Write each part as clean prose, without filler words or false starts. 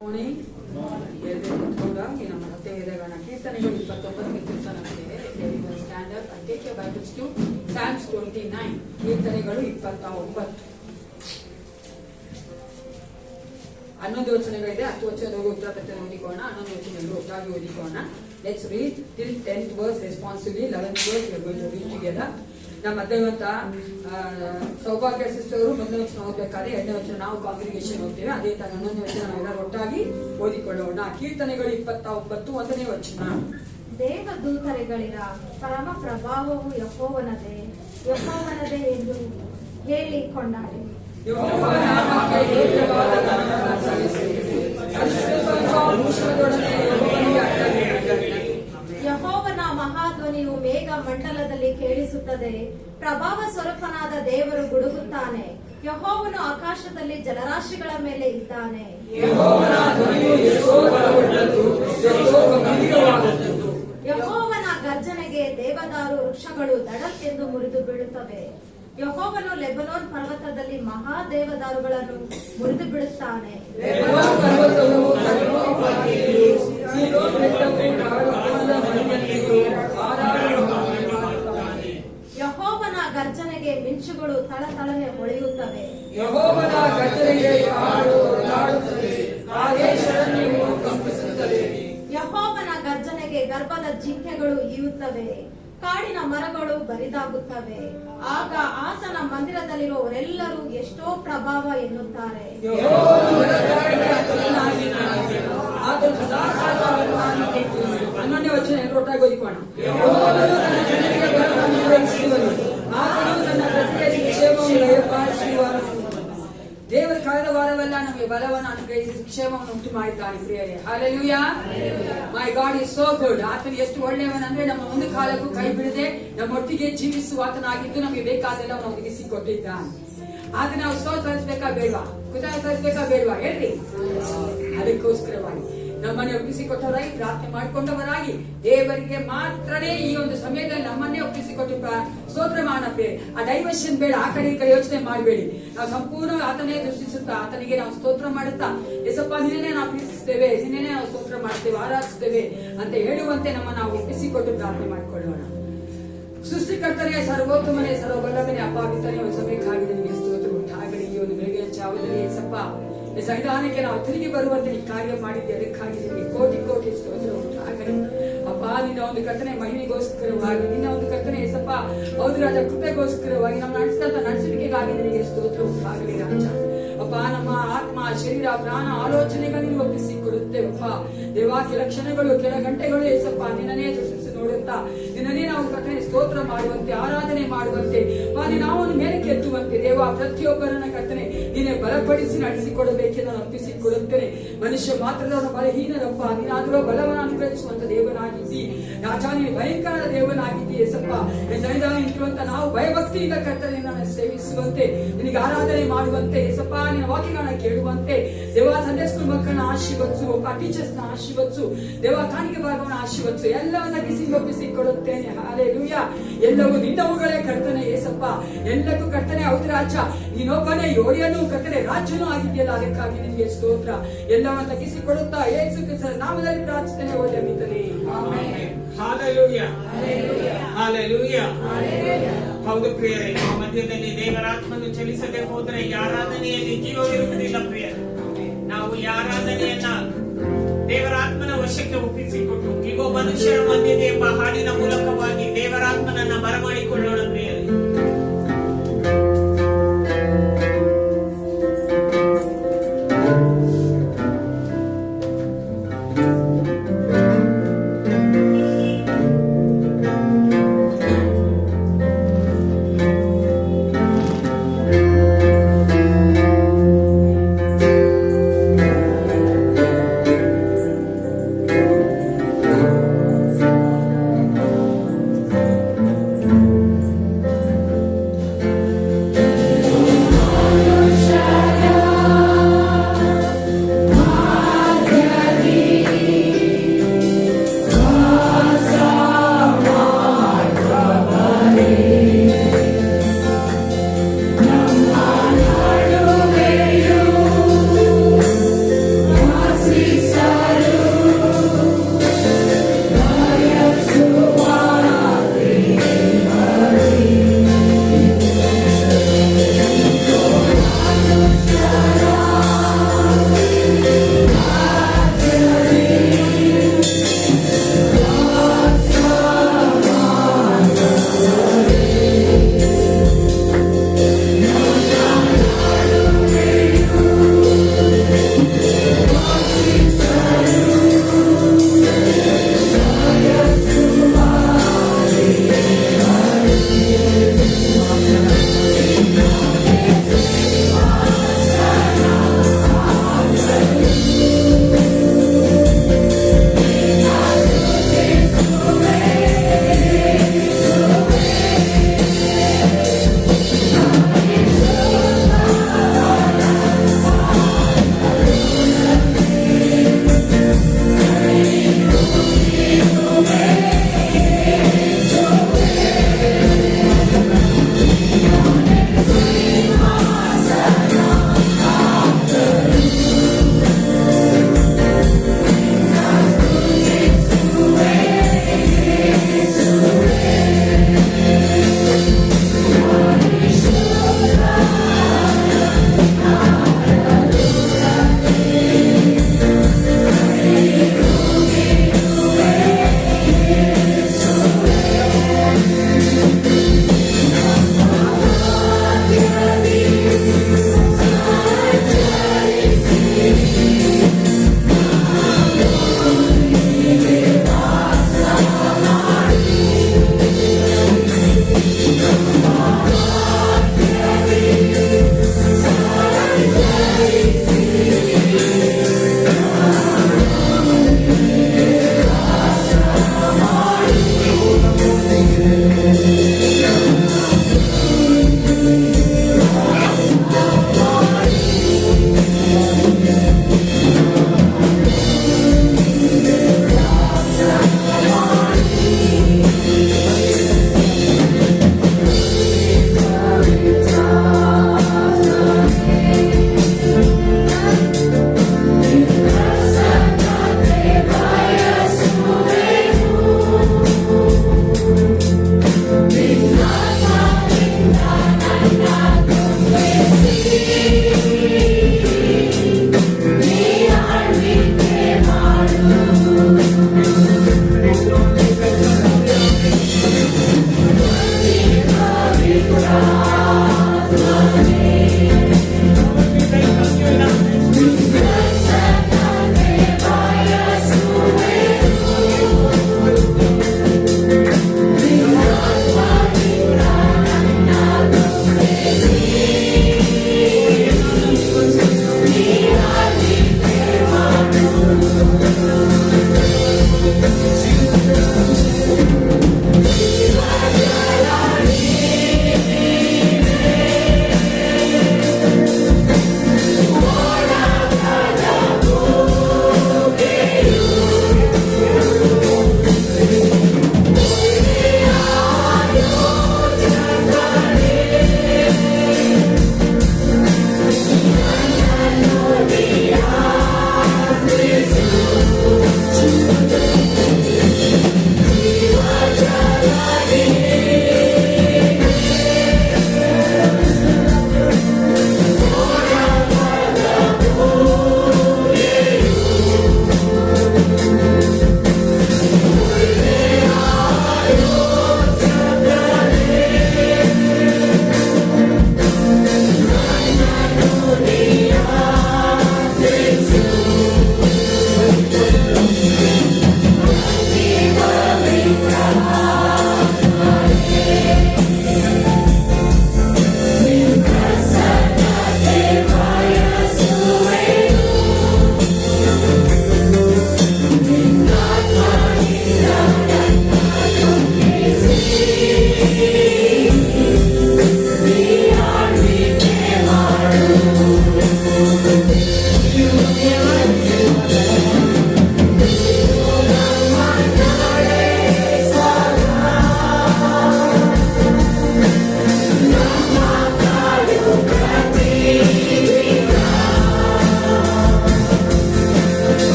ಮತ್ತೆ ವೇದಗಾನ ಕೀರ್ತನೆಗಳು 29ನೇ ಕೀರ್ತನಕ್ಕೆ stand up and take your Bibles to Psalms 29 ಕೀರ್ತನೆಗಳು 29 11 ವಚನಗಳಿದೆ. 10 ವಚನದವರೆಗೂ ಉತ್ತರ ಪ್ರಶ್ನೆ ಓದಿಕೋಣ. 11 ವಚನಗಳು ಒಟ್ಟಾಗಿ ಓದಿಕೋಣ. Let's read till 10th verse responsibly. 11th verse we are going to read together. ನಮ್ಮ ಮಧ್ಯವಂತ ಸೌಭಾಗ್ಯ ಸಿಸ್ಟರ್ ಅವರು 1ನೇ ವಚನ ಓದಬೇಕಾದ್ರೆ 2ನೇ ವಚನ ನಾವು ಕಾಂಗ್ರಿಗೇಷನ್ ಓದ್ತೇವೆ. ಅದೇ ತರ 11ನೇ ವಚನ ನಾವೆಲ್ಲರೂ ಒಟ್ಟಾಗಿ ಓದಿಕೊಳ್ಳೋಣ. ಕೀರ್ತನೆಗಳು 29 1ನೇ ವಚನ. ದೇವದೂತರುಗಳಿರ ಪರಮ ಪ್ರಭಾವವು ಯೆಹೋವನದೇ ಎಂದು ಹೇಳಿ ಕೊಂಡಾಡಿ. ಯೆಹೋವನ ಮಹಾಧ್ವನಿಯು ಮೇಘ ಮಂಡಲದಲ್ಲಿ ಕೇಳಿಸುತ್ತದೆ. ಪ್ರಭಾವ ಸ್ವರೂಪನಾದ ದೇವರು ಗುಡುಗುತ್ತಾನೆ. ಯೆಹೋವನು ಆಕಾಶದಲ್ಲಿ ಜಲರಾಶಿಗಳ ಮೇಲೆ ಇದ್ದಾನೆ. ಯೆಹೋವನ ಗರ್ಜನೆಗೆ ದೇವದಾರು ವೃಕ್ಷಗಳು ದಡಕ್ಕೆಂದು ಮುರಿದು ಬೀಳುತ್ತವೆ. ಯೆಹೋವನು ಲೆಬನೋನ್ ಪರ್ವತದಲ್ಲಿ ಮಹಾದೇವದಾರುಗಳನ್ನು ಮುರಿದು ಬಿಡುತ್ತಾನೆ. ಯೆಹೋವನ ಗರ್ಜನೆಗೆ ಮಿಂಚುಗಳು ತಳತಳನೆ ಹೊಳೆಯುತ್ತವೆ. ಯೆಹೋವನ ಗರ್ಜನೆಗೆ ಗರ್ಭದ ಜಿಂಕೆಗಳು ಈಯುತ್ತವೆ. ಕಾಡಿನ ಮರಗಳು ಬರಿದಾಗುತ್ತವೆ. ಆಗ ಆತನ ಮಂದಿರದಲ್ಲಿರುವವರೆಲ್ಲರೂ ಎಷ್ಟೋ ಪ್ರಭಾವ ಎನ್ನುತ್ತಾರೆ. ದೇವರ ಕಳೆದ ವಾರವೆಲ್ಲ ನಮಗೆ ಬಲವನ್ನು ಅನುಗ್ರಹಿಸಿ ಕ್ಷೇಮವನ್ನು ಉಂಟು ಮಾಡಿದ್ದಾನೆ. ಪ್ರಿಯರೇ, hallelujah. My God is so good. ಆತನು ಎಷ್ಟು ಒಳ್ಳೆಯವನಂದ್ರೆ ನಮ್ಮ ಒಂದು ಕಾಲಕ್ಕೂ ಕೈ ಬಿಡದೆ ನಮ್ಮೊಟ್ಟಿಗೆ ಜೀವಿಸುವ ಆತನಾಗಿದ್ದು ನಮಗೆ ಬೇಕಾದೆಲ್ಲ ಅವನು ಒದಗಿಸಿ ಕೊಟ್ಟಿದ್ದಾನೆ. ಆಗ ನಾವು ಸಲ್ಲಿಸಬೇಕಾ ಬೇಡವಾ? ಕೃತಜ್ಞತೆ ಸಲ್ಲಿಸಬೇಕಾ ಬೇಡವಾ? ಹೇಳ್ರಿ. ಅದಕ್ಕೋಸ್ಕರವಾಗಿ ನಮ್ಮನ್ನೇ ಒಪ್ಪಿಸಿಕೊಟ್ಟವರಾಗಿ ಪ್ರಾರ್ಥನೆ ಮಾಡಿಕೊಂಡವರಾಗಿ ದೇವರಿಗೆ ಮಾತ್ರನೇ ಈ ಒಂದು ಸಮಯದಲ್ಲಿ ನಮ್ಮನ್ನೇ ಒಪ್ಪಿಸಿಕೊಟ್ಟು ಸ್ತೋತ್ರ ಮಾಡಬೇಡಿ. ಆ ಡೈವರ್ಷನ್ ಬೇಡ, ಆ ಕಡೆ ಈ ಕಡೆ ಯೋಚನೆ ಮಾಡಬೇಡಿ. ನಾವು ಸಂಪೂರ್ಣ ಆತನೇ ದೃಷ್ಟಿಸುತ್ತಾ ಆತನಿಗೆ ನಾವು ಸ್ತೋತ್ರ ಮಾಡುತ್ತಾ, ಯೇಸಪ್ಪ ನಿನ್ನೆ ನಾವು ಪ್ರೀತಿಸುತ್ತೇವೆ, ನಿನ್ನೆ ನಾವು ಸ್ತೋತ್ರ ಮಾಡುತ್ತೇವೆ, ಆರಾಧಿಸುತ್ತೇವೆ ಅಂತ ಹೇಳುವಂತೆ ನಮ್ಮ ನಾವು ಒಪ್ಪಿಸಿಕೊಟ್ಟು ಪ್ರಾರ್ಥನೆ ಮಾಡಿಕೊಳ್ಳೋಣ. ಸೃಷ್ಟಿಕರ್ತನೇ, ಸರ್ವೋತ್ತಮನೇ, ಸರ್ವಬಲ್ಲವನೇ, ಅಪಾವಿತನೇ, ಒಂದು ಸಮಯಕ್ಕಾಗಿದೆ ನಿಮಗೆ ಸ್ತೋತ್ರ ಉಂಟಾಗಲಿ. ಈ ಒಂದು ಬೆಳಗಿನ ಜಾವದಲ್ಲಿ ಯೇಸಪ್ಪ ಸಂವಿಧಾನಕ್ಕೆ ನಾವು ತಿರುಗಿ ಬರುವಂತೆ ಈ ಕಾರ್ಯ ಮಾಡಿದ್ದೆ, ಅದಕ್ಕಾಗಿ ನಿಮಗೆ ಕೋಟಿ ಕೋಟಿ ಸ್ತೋತ್ರ ಉಂಟಾಗಲಿ. ಅಪ್ಪ, ನಿನ್ನ ಒಂದು ಕರ್ತನೆ ಮಹಿಮೆಗೋಸ್ಕರವಾಗಿ, ನಿನ್ನ ಒಂದು ಕರ್ತನೆ ಯೇಸಪ್ಪ ಹೌದು ರಾಜ ಕೃಪೆಗೋಸ್ಕರವಾಗಿ ನಮ್ಮ ನಡೆಸಿದಂತ ನಡೆಸುವಿಕೆಗಾಗಿ ನಿನಗೆ ಸ್ತೋತ್ರ ಉಂಟಾಗಲಿ ರಾಜ. ಅಪ್ಪ, ನಮ್ಮ ಆತ್ಮ, ಶರೀರ, ಪ್ರಾಣ, ಆಲೋಚನೆಗಳನ್ನು ಒಪ್ಪಿಸಿಕೊಡುತ್ತೇವಪ್ಪ ದೇವಾ. ಕೆಲ ಕ್ಷಣಗಳು, ಕೆಲ ಗಂಟೆಗಳು ಯೇಸಪ್ಪ ನಿನ್ನನೇ ದೃಷ್ಟಿಸಿ ನೋಡುತ್ತಾ ನಿನ್ನನೇ ನಾವು ಕರ್ತನೆ ಸ್ತೋತ್ರ ಮಾಡುವಂತೆ, ಆರಾಧನೆ ಮಾಡುವಂತೆ, ನಾವು ಮೇಲೆ ಕೆತ್ತುವಂತೆ ದೇವ ಪ್ರತಿಯೊಬ್ಬರನ್ನ ಕರ್ತನೆ ನೀನೇ ಬಲಪಡಿಸಿ ನಡೆಸಿಕೊಡಬೇಕೆಂದು ನಾನು ಒಪ್ಪಿಸಿಕೊಡುತ್ತೇನೆ. ಮನುಷ್ಯ ಮಾತ್ರದವನು ಬಲಹೀನರಪ್ಪ, ನೀನಾದರೂ ಬಲವನ್ನು ಅನುಗ್ರಹಿಸುವಂತ ದೇವನಾಗಿದ್ದಿ ರಾಜ. ನೀನು ಭಯಂಕರ ದೇವನಾಗಿದ್ದಿ ಯೇಸಪ್ಪ. ಸಂವಿಧಾನ ನಿಂತಿರುವಂತ ನಾವು ಭಯಭಕ್ತಿಯಿಂದ ಕರ್ತನೆಯನ್ನು ಸೇವಿಸುವಂತೆ, ನಿನಗೆ ಆರಾಧನೆ ಮಾಡುವಂತೆ ಯೇಸಪ್ಪ, ನಿನ್ನ ವಾಕ್ಯಗಳನ್ನ ಕೇಳುವಂತೆ ದೇವ. ಸಂಡೇ ಸ್ಕೂಲ್ ಮಕ್ಕಳನ್ನ ಆಶೀರ್ವದಿಸು, ಟೀಚರ್ಸ್ ನ ಆಶೀರ್ವದಿಸು ದೇವ. ಕಾಣಿಕೆ ಭಾಗವನ್ನು ಆಶೀರ್ವದಿಸು. ಎಲ್ಲವನ್ನ ಒಪ್ಪಿಸಿಕೊಡುತ್ತೇನೆ. ಹಲ್ಲೆಲೂಯಾ. ಎಲ್ಲವೂ ನಿನ್ನವುಗಳೇ ಕರ್ತನೆ ಯೇಸಪ್ಪ. ಎಲ್ಲಕ್ಕೂ ಕರ್ತನೆ ಹೌದು ರಾಜ. ನೀನೊಬ್ಬನೇ ಯೋರಿಯನು ಕರ್ತನೆ ರಾಜ್ಯನೂ ಆಗಿದೆಯಲ್ಲ, ಅದಕ್ಕಾಗಿ ನಿನಗೆ ಸ್ತೋತ್ರ. ಎಲ್ಲವನ್ನ ತಗ್ಗಿಸಿಕೊಡುತ್ತಾ ಯೇಸು ಕ್ರಿಸ್ತನ ನಾಮದಲ್ಲಿ ಪ್ರಾರ್ಥನೆ ಒಳ್ಳೆ ಮಿತನೇ. Hallelujah, hallelujah. ಹೌದು ಪ್ರಿಯರೇ, ನಮ್ಮ ಮಧ್ಯದಲ್ಲಿ ದೇವರಾತ್ಮನು ಚಲಿಸದೆ ಹೋದರೆ ಈ ಆರಾಧನೆಯಲ್ಲಿ ಜೀವವಿರುವುದಿಲ್ಲ ಪ್ರಿಯರೇ. ನಾವು ಈ ಆರಾಧನೆಯನ್ನ ದೇವರಾತ್ಮನ ವಶಕ್ಕೆ ಒಪ್ಪಿಸಿಕೊಟ್ಟು ಈಗ ಮನುಷ್ಯರ ಮಧ್ಯೆ ಎಂಬ ಹಾಡಿನ ಮೂಲಕವಾಗಿ ದೇವರಾತ್ಮನನ್ನ ಬರಮಾಡಿಕೊಳ್ಳೋಣ ಪ್ರಿಯರೇ.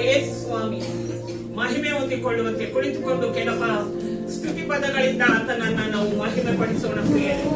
ಯೇಸು ಸ್ವಾಮಿ ಮಹಿಮೆ ಹೊಂದಿಕೊಳ್ಳುವಂತೆ ಕುಳಿತುಕೊಂಡು ಕೆಲವು ಸ್ತುತಿ ಪದಗಳಿಂದ ಆತನನ್ನ ನಾವು ಮಹಿಮೆ ಪಡಿಸೋಣ ಪ್ರಿಯರೇ.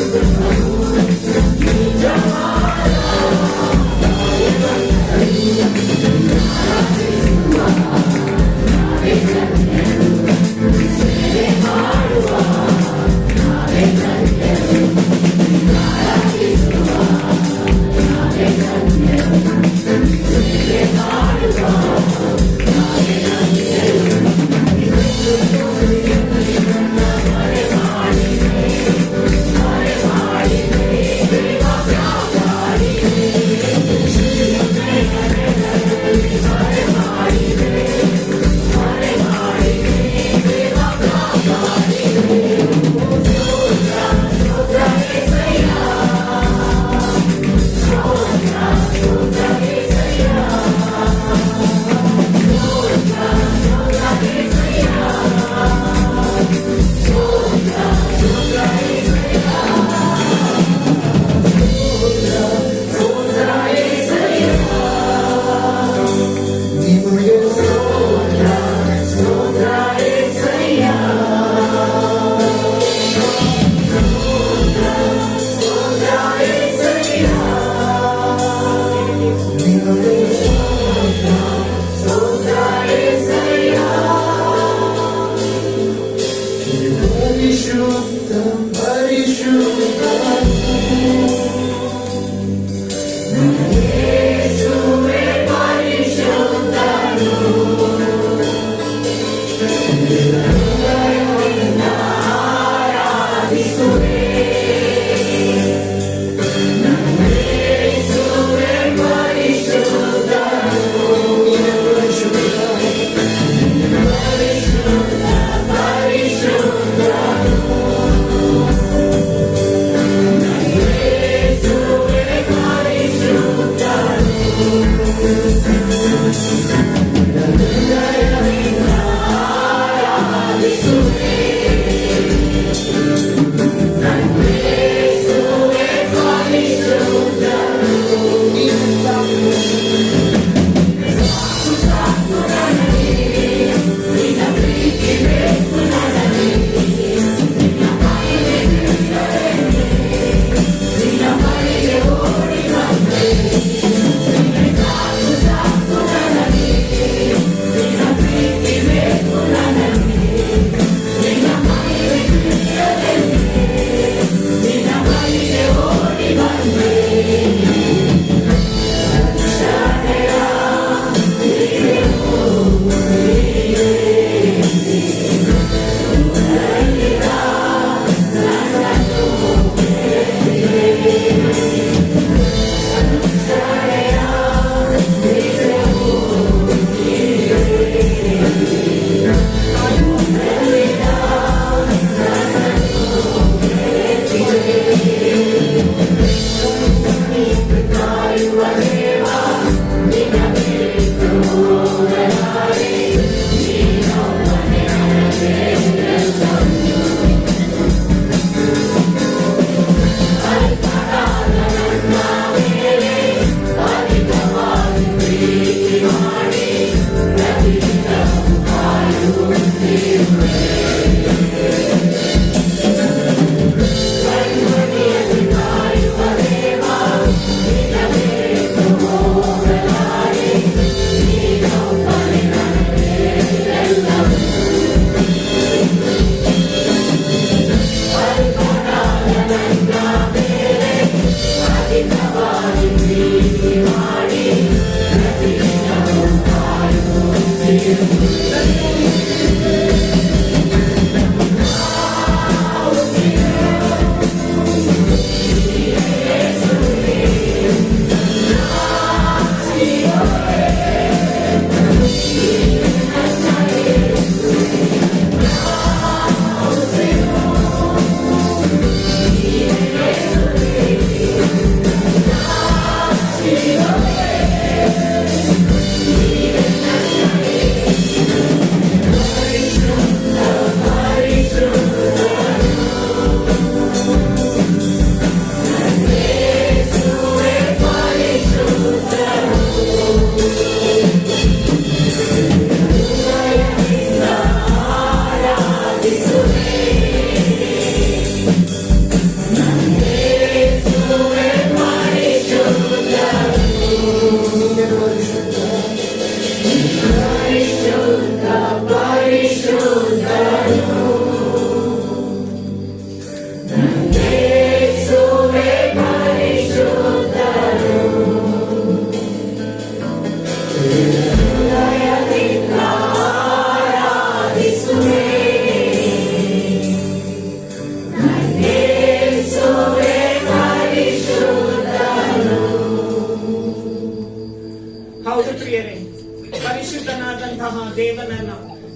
Thank you.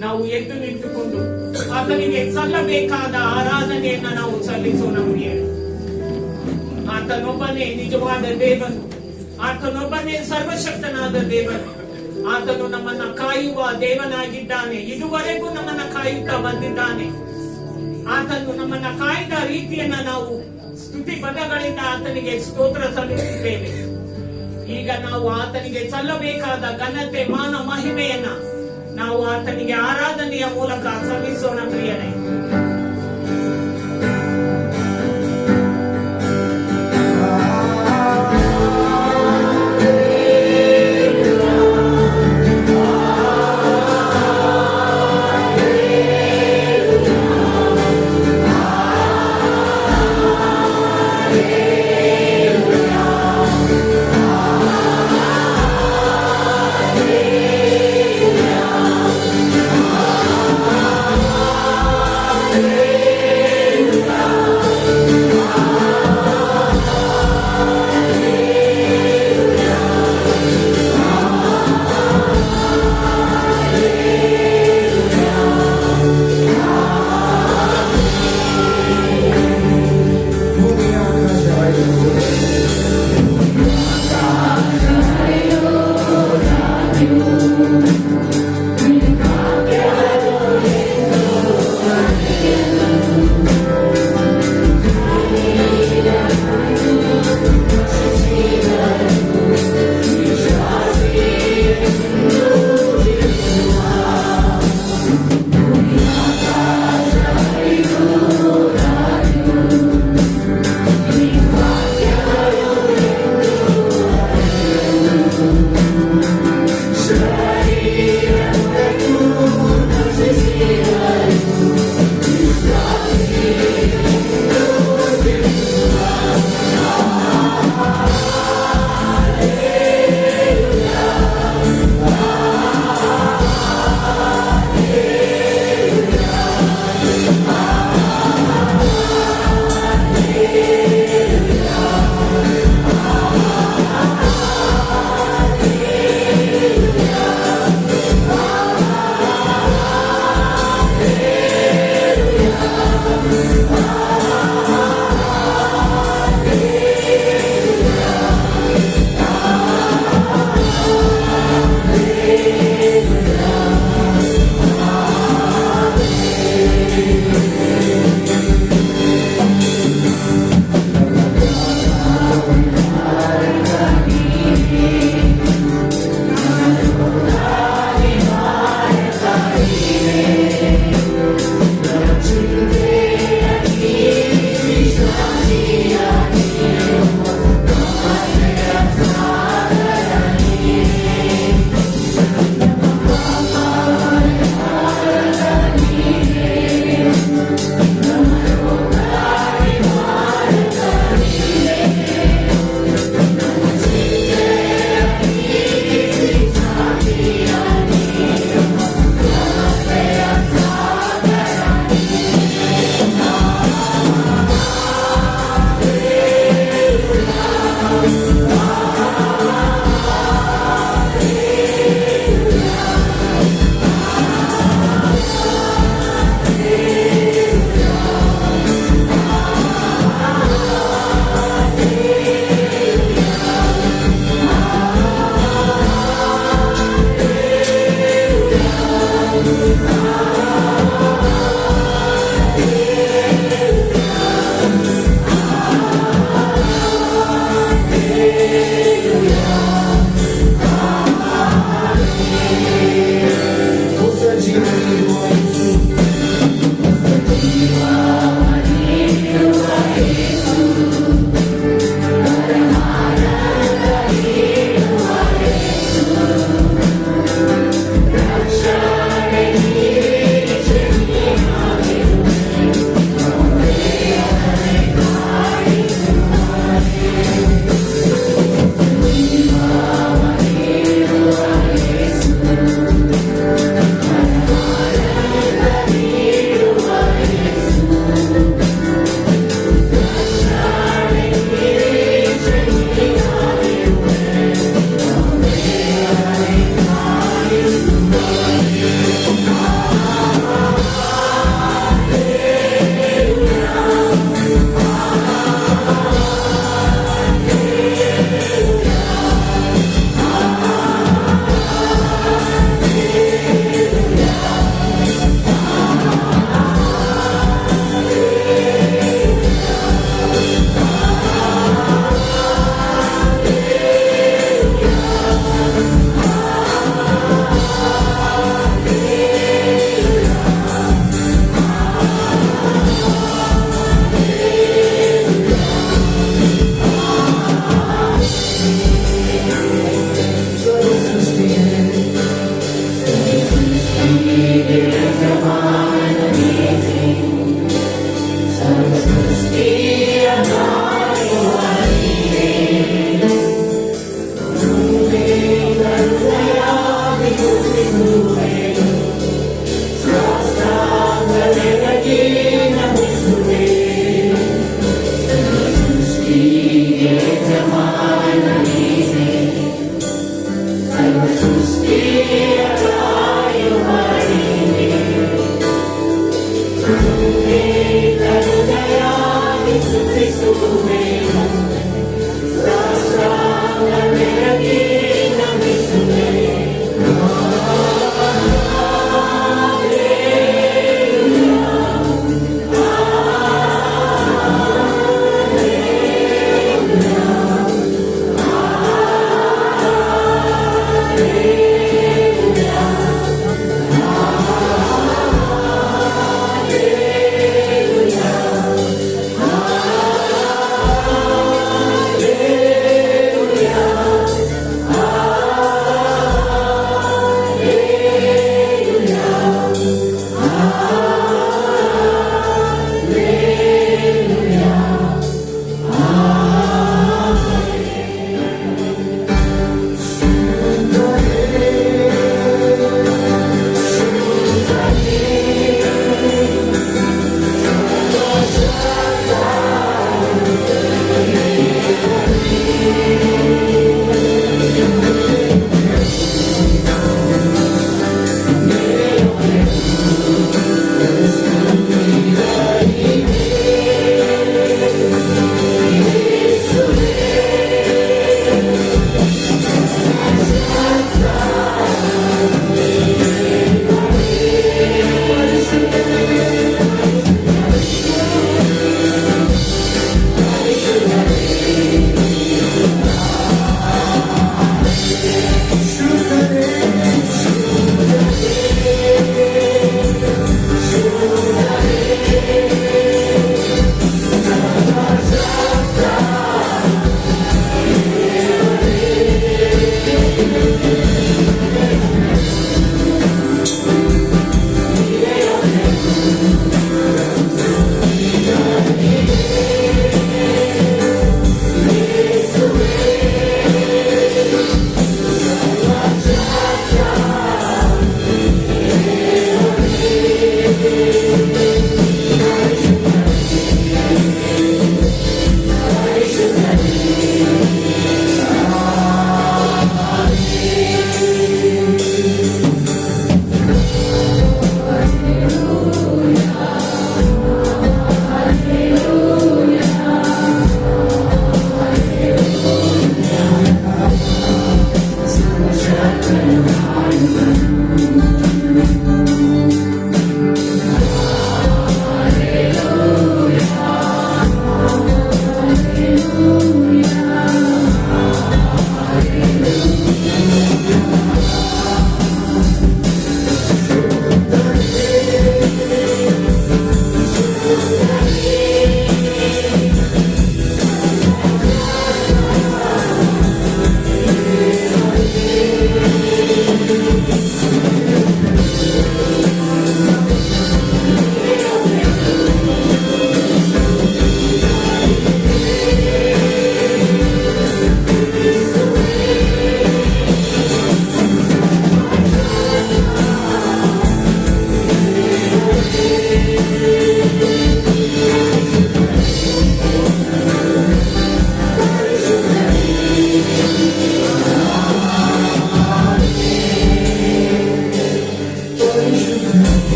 ನಾವು ಎದ್ದು ನಿಂತುಕೊಂಡು ಆತನಿಗೆ ಸಲ್ಲಬೇಕಾದ ಆರಾಧನೆಯನ್ನ ನಾವು ಸಲ್ಲಿಸೋಣ ಪ್ರಿಯರೇ. ಆತನೊಬ್ಬನೇ ನಿಜವಾದ ದೇವನು, ಆತನೊಬ್ಬನೇ ಸರ್ವಶಕ್ತನಾದ ದೇವನು. ಆತನು ನಮ್ಮನ್ನ ಕಾಯುವ ದೇವನಾಗಿದ್ದಾನೆ. ಇದುವರೆಗೂ ನಮ್ಮನ್ನ ಕಾಯುತ್ತಾ ಬಂದಿದ್ದಾನೆ. ಆತನು ನಮ್ಮನ್ನ ಕಾಯ್ದ ರೀತಿಯನ್ನ ನಾವು ಸ್ತುತಿ ಪದಗಳಿಂದ ಆತನಿಗೆ ಸ್ತೋತ್ರ ಸಲ್ಲಿಸುತ್ತೇವೆ. ಈಗ ನಾವು ಆತನಿಗೆ ಸಲ್ಲಬೇಕಾದ ಘನತೆ, ಮಾನ, ಮಹಿಮೆಯನ್ನ ನಾವು ಆತನಿಗೆ ಆರಾಧನೆಯ ಮೂಲಕ ಸಲ್ಲಿಸೋಣ ಪ್ರಿಯರೇ.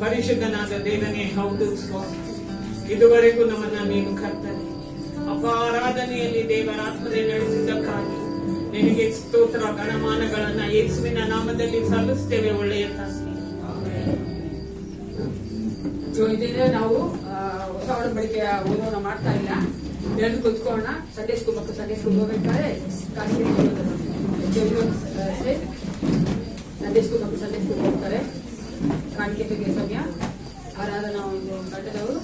ಪರಿಶುದ್ಧನಾದ ದೇವನೇ, ಹೌದು ಸ್ವಾಮಿ, ಇದುವರೆಗೂ ನಮ್ಮನ್ನ ನೀನು ಕರ್ತನೆ ಅಪಾರಾಧನೆಯಲ್ಲಿ ದೇವರಾತ್ಮನೆ ನಡೆಸಿದ್ದಕ್ಕಾಗಿ ನಿನಗೆ ಸ್ತೋತ್ರ ಗಣಮಾನಗಳನ್ನ ಯೇಸುವಿನ ನಾಮದಲ್ಲಿ ಸಲ್ಲಿಸ್ತೇವೆ. ಒಳ್ಳೆಯ ತಾಯಿ, ಇದರಿಂದ ನಾವು ಹೊಸ ಒಡಂಬಡಿಕೆಯ ಓದೋಣ ಮಾಡ್ತಾ ಇಲ್ಲ. ಎರಡು ಕುತ್ಕೋಣ. ಸಂಡೇ ಸ್ಕೂಲ್ ಮಕ್ಕಳು ಸಂಡೇ ಸ್ಕೂಲ್ ಹೋಗ್ಬೇಕಾದ್ರೆ ಸಂಡೇ ಸ್ಕೂಲ್ ಮಕ್ಕಳು ಸಂಡೇ ಸ್ಕೂಲ್ ಹೋಗ್ತಾರೆ. ಕಾಣಿಕೆ ತೆಗೆಯ ಸಮಯ. ಆರಾಧನಾ ಒಂದು ಗಂಟೆದವರು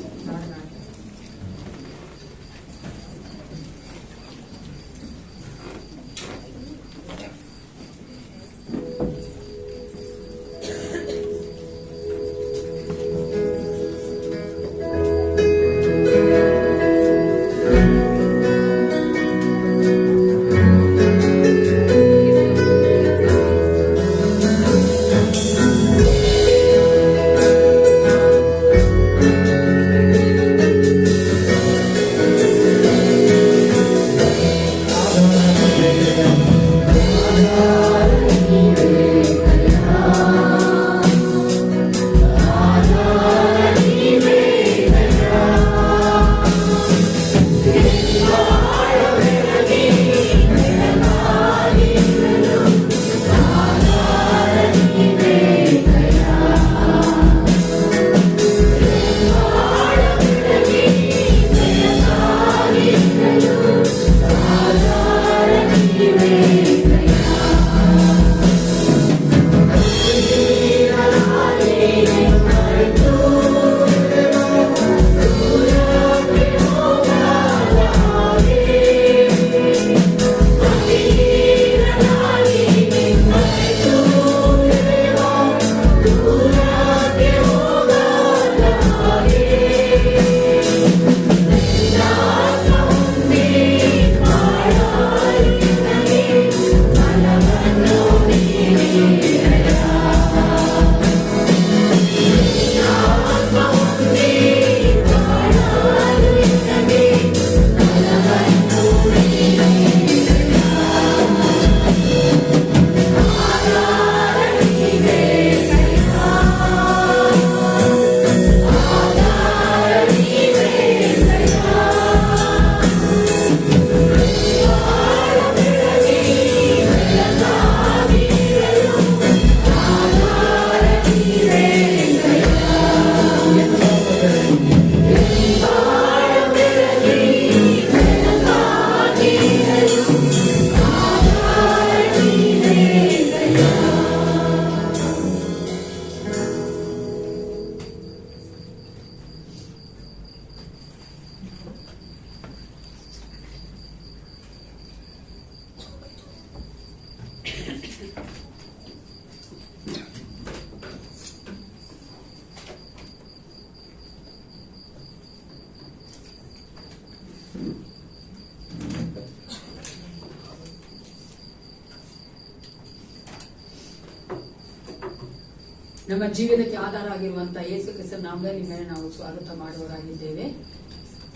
ನಮ್ಮ ಜೀವನಕ್ಕೆ ಆಧಾರ ಆಗಿರುವಂತಹ ಯೇಸು ಕ್ರಿಸ್ತನ ನಾಮದಲ್ಲಿ ಮೇಲೆ ನಾವು ಸ್ವಾಗತ ಮಾಡುವವರಾಗಿದ್ದೇವೆ.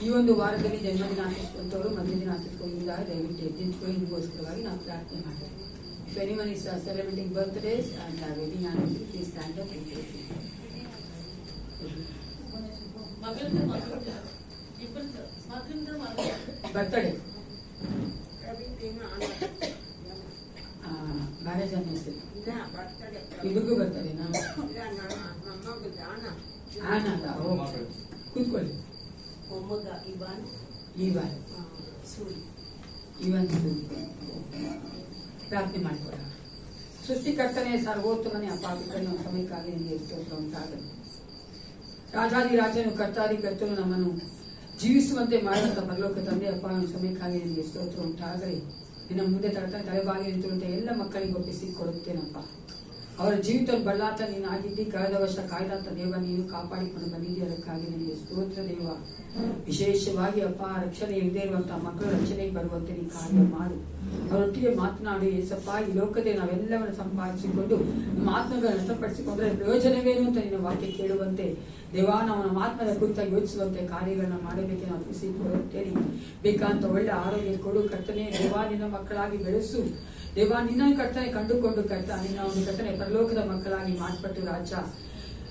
ಈ ಒಂದು ವಾರದಲ್ಲಿ ಜನ್ಮದಿನ ಆಚರಿಸುವಂತವರು ಮದುವೆ ದಿನ ಆಚರಿಸಿಕೊಂಡಿದ್ದಾರೆ. ದಯವಿಟ್ಟು ಎದ್ದಿದ್ದುಕೊಂಡು ನಿಮಗೋಸ್ಕರವಾಗಿ ನಾವು ಪ್ರಾರ್ಥನೆ ಮಾಡ್ತೇವೆ. If anyone is celebrating birthdays and wedding anniversary, please stand up and pray. Birthday. Marriage ಅನ್ನಿಸ್ತೀವಿ. ಇಬ್ಬರಿಗೂ ಬರ್ತಾರೇನಾ? ಆನಂದ. ಓಕೆ, ಕೂತ್ಕೊಳ್ಳಿ. ಈವಾನ್ ಪ್ರಾರ್ಥನೆ ಮಾಡಿಕೊಡ. ಸೃಷ್ಟಿಕರ್ತನೆ, ಸರ್ವೋತ್ತಮನೆ, ಅಪಾಪಿಕರನ್ನು ಸಮಯಕ್ಕಾಗಿ ನಿಮಗೆ ಸ್ತೋತ್ರ ಉಂಟಾಗಲಿ. ರಾಜಾದಿರಾಜನು, ಕರ್ತಾದಿ ಕರ್ತನು, ನಮ್ಮನ್ನು ಜೀವಿಸುವಂತೆ ಮಾಡಿದಂತ ಪರಲೋಕ ತಂದೆ ಅಪ್ಪ, ಸಮಯಕ್ಕಾಗಿ ನಿಮಗೆ ಸ್ತೋತ್ರ ಉಂಟಾಗಲಿ. ನಿನ್ನ ಮುಂದೆ ತಲೆಬಾಗಿ ನಿಂತಿರುವಂತೆ ಎಲ್ಲ ಮಕ್ಕಳಿಗೆ ಒಪ್ಪಿಸಿ ಕೊಡುತ್ತೇನಪ್ಪ. ಅವರ ಜೀವಿತವನ್ನು ಬಲ್ಲಾತ ನೀನಾಗಿದ್ದಿ, ಕಳೆದ ವರ್ಷ ಕಾಯ್ದಾತ ದೇವ, ನೀನು ಕಾಪಾಡಿಕೊಂಡು ಬಂದಿದ್ದೀಯ. ಅದಕ್ಕಾಗಿ ನಿಮಗೆ ಸ್ತೋತ್ರ ದೇವ. ವಿಶೇಷವಾಗಿ ಅಪ್ಪ, ರಕ್ಷಣೆ ಇಲ್ಲದೆ ಇರುವಂತಹ ಮಕ್ಕಳು ರಕ್ಷಣೆಗೆ ಬರುವಂತೆ ನೀನು ಕಾರ್ಯ ಮಾಡು. ಅವರೊಟ್ಟಿಗೆ ಮಾತನಾಡಿ ಏಸಪ್ಪ, ಈ ಲೋಕದಲ್ಲಿ ನಾವೆಲ್ಲವನ್ನು ಸಂಪಾದಿಸಿಕೊಂಡು ನಮ್ಮ ಆತ್ಮಗಳನ್ನು ನಷ್ಟಪಡಿಸಿಕೊಂಡ್ರೆ ಪ್ರಯೋಜನವೇನು ಅಂತ ನಿನ್ನ ವಾಕ್ಯ ಕೇಳುವಂತೆ ದೇವಾ, ನಾವು ನಮ್ಮ ಆತ್ಮದ ಕುರಿತಾಗಿ ಯೋಚಿಸುವಂತೆ ಕಾರ್ಯಗಳನ್ನ ಮಾಡಬೇಕೆ ನಾವು ತಿಳಿಸಿಕೊಡುತ್ತೇನೆ. ಬೇಕಂತ ಒಳ್ಳೆ ಆರೋಗ್ಯ ಕೊಡು ಕರ್ತನೆ. ದೇವಾ, ನಿನ್ನ ಮಕ್ಕಳಾಗಿ ಬೆಳೆಸು ದೇವಾ. ನಿನ್ನ ಕರ್ತನೆ ಕಂಡುಕೊಂಡು ನಿನ್ನ ಒಂದು ಕರ್ತನೆ ಪರಲೋಕದ ಮಕ್ಕಳಾಗಿ ಮಾರ್ಪಟ್ಟು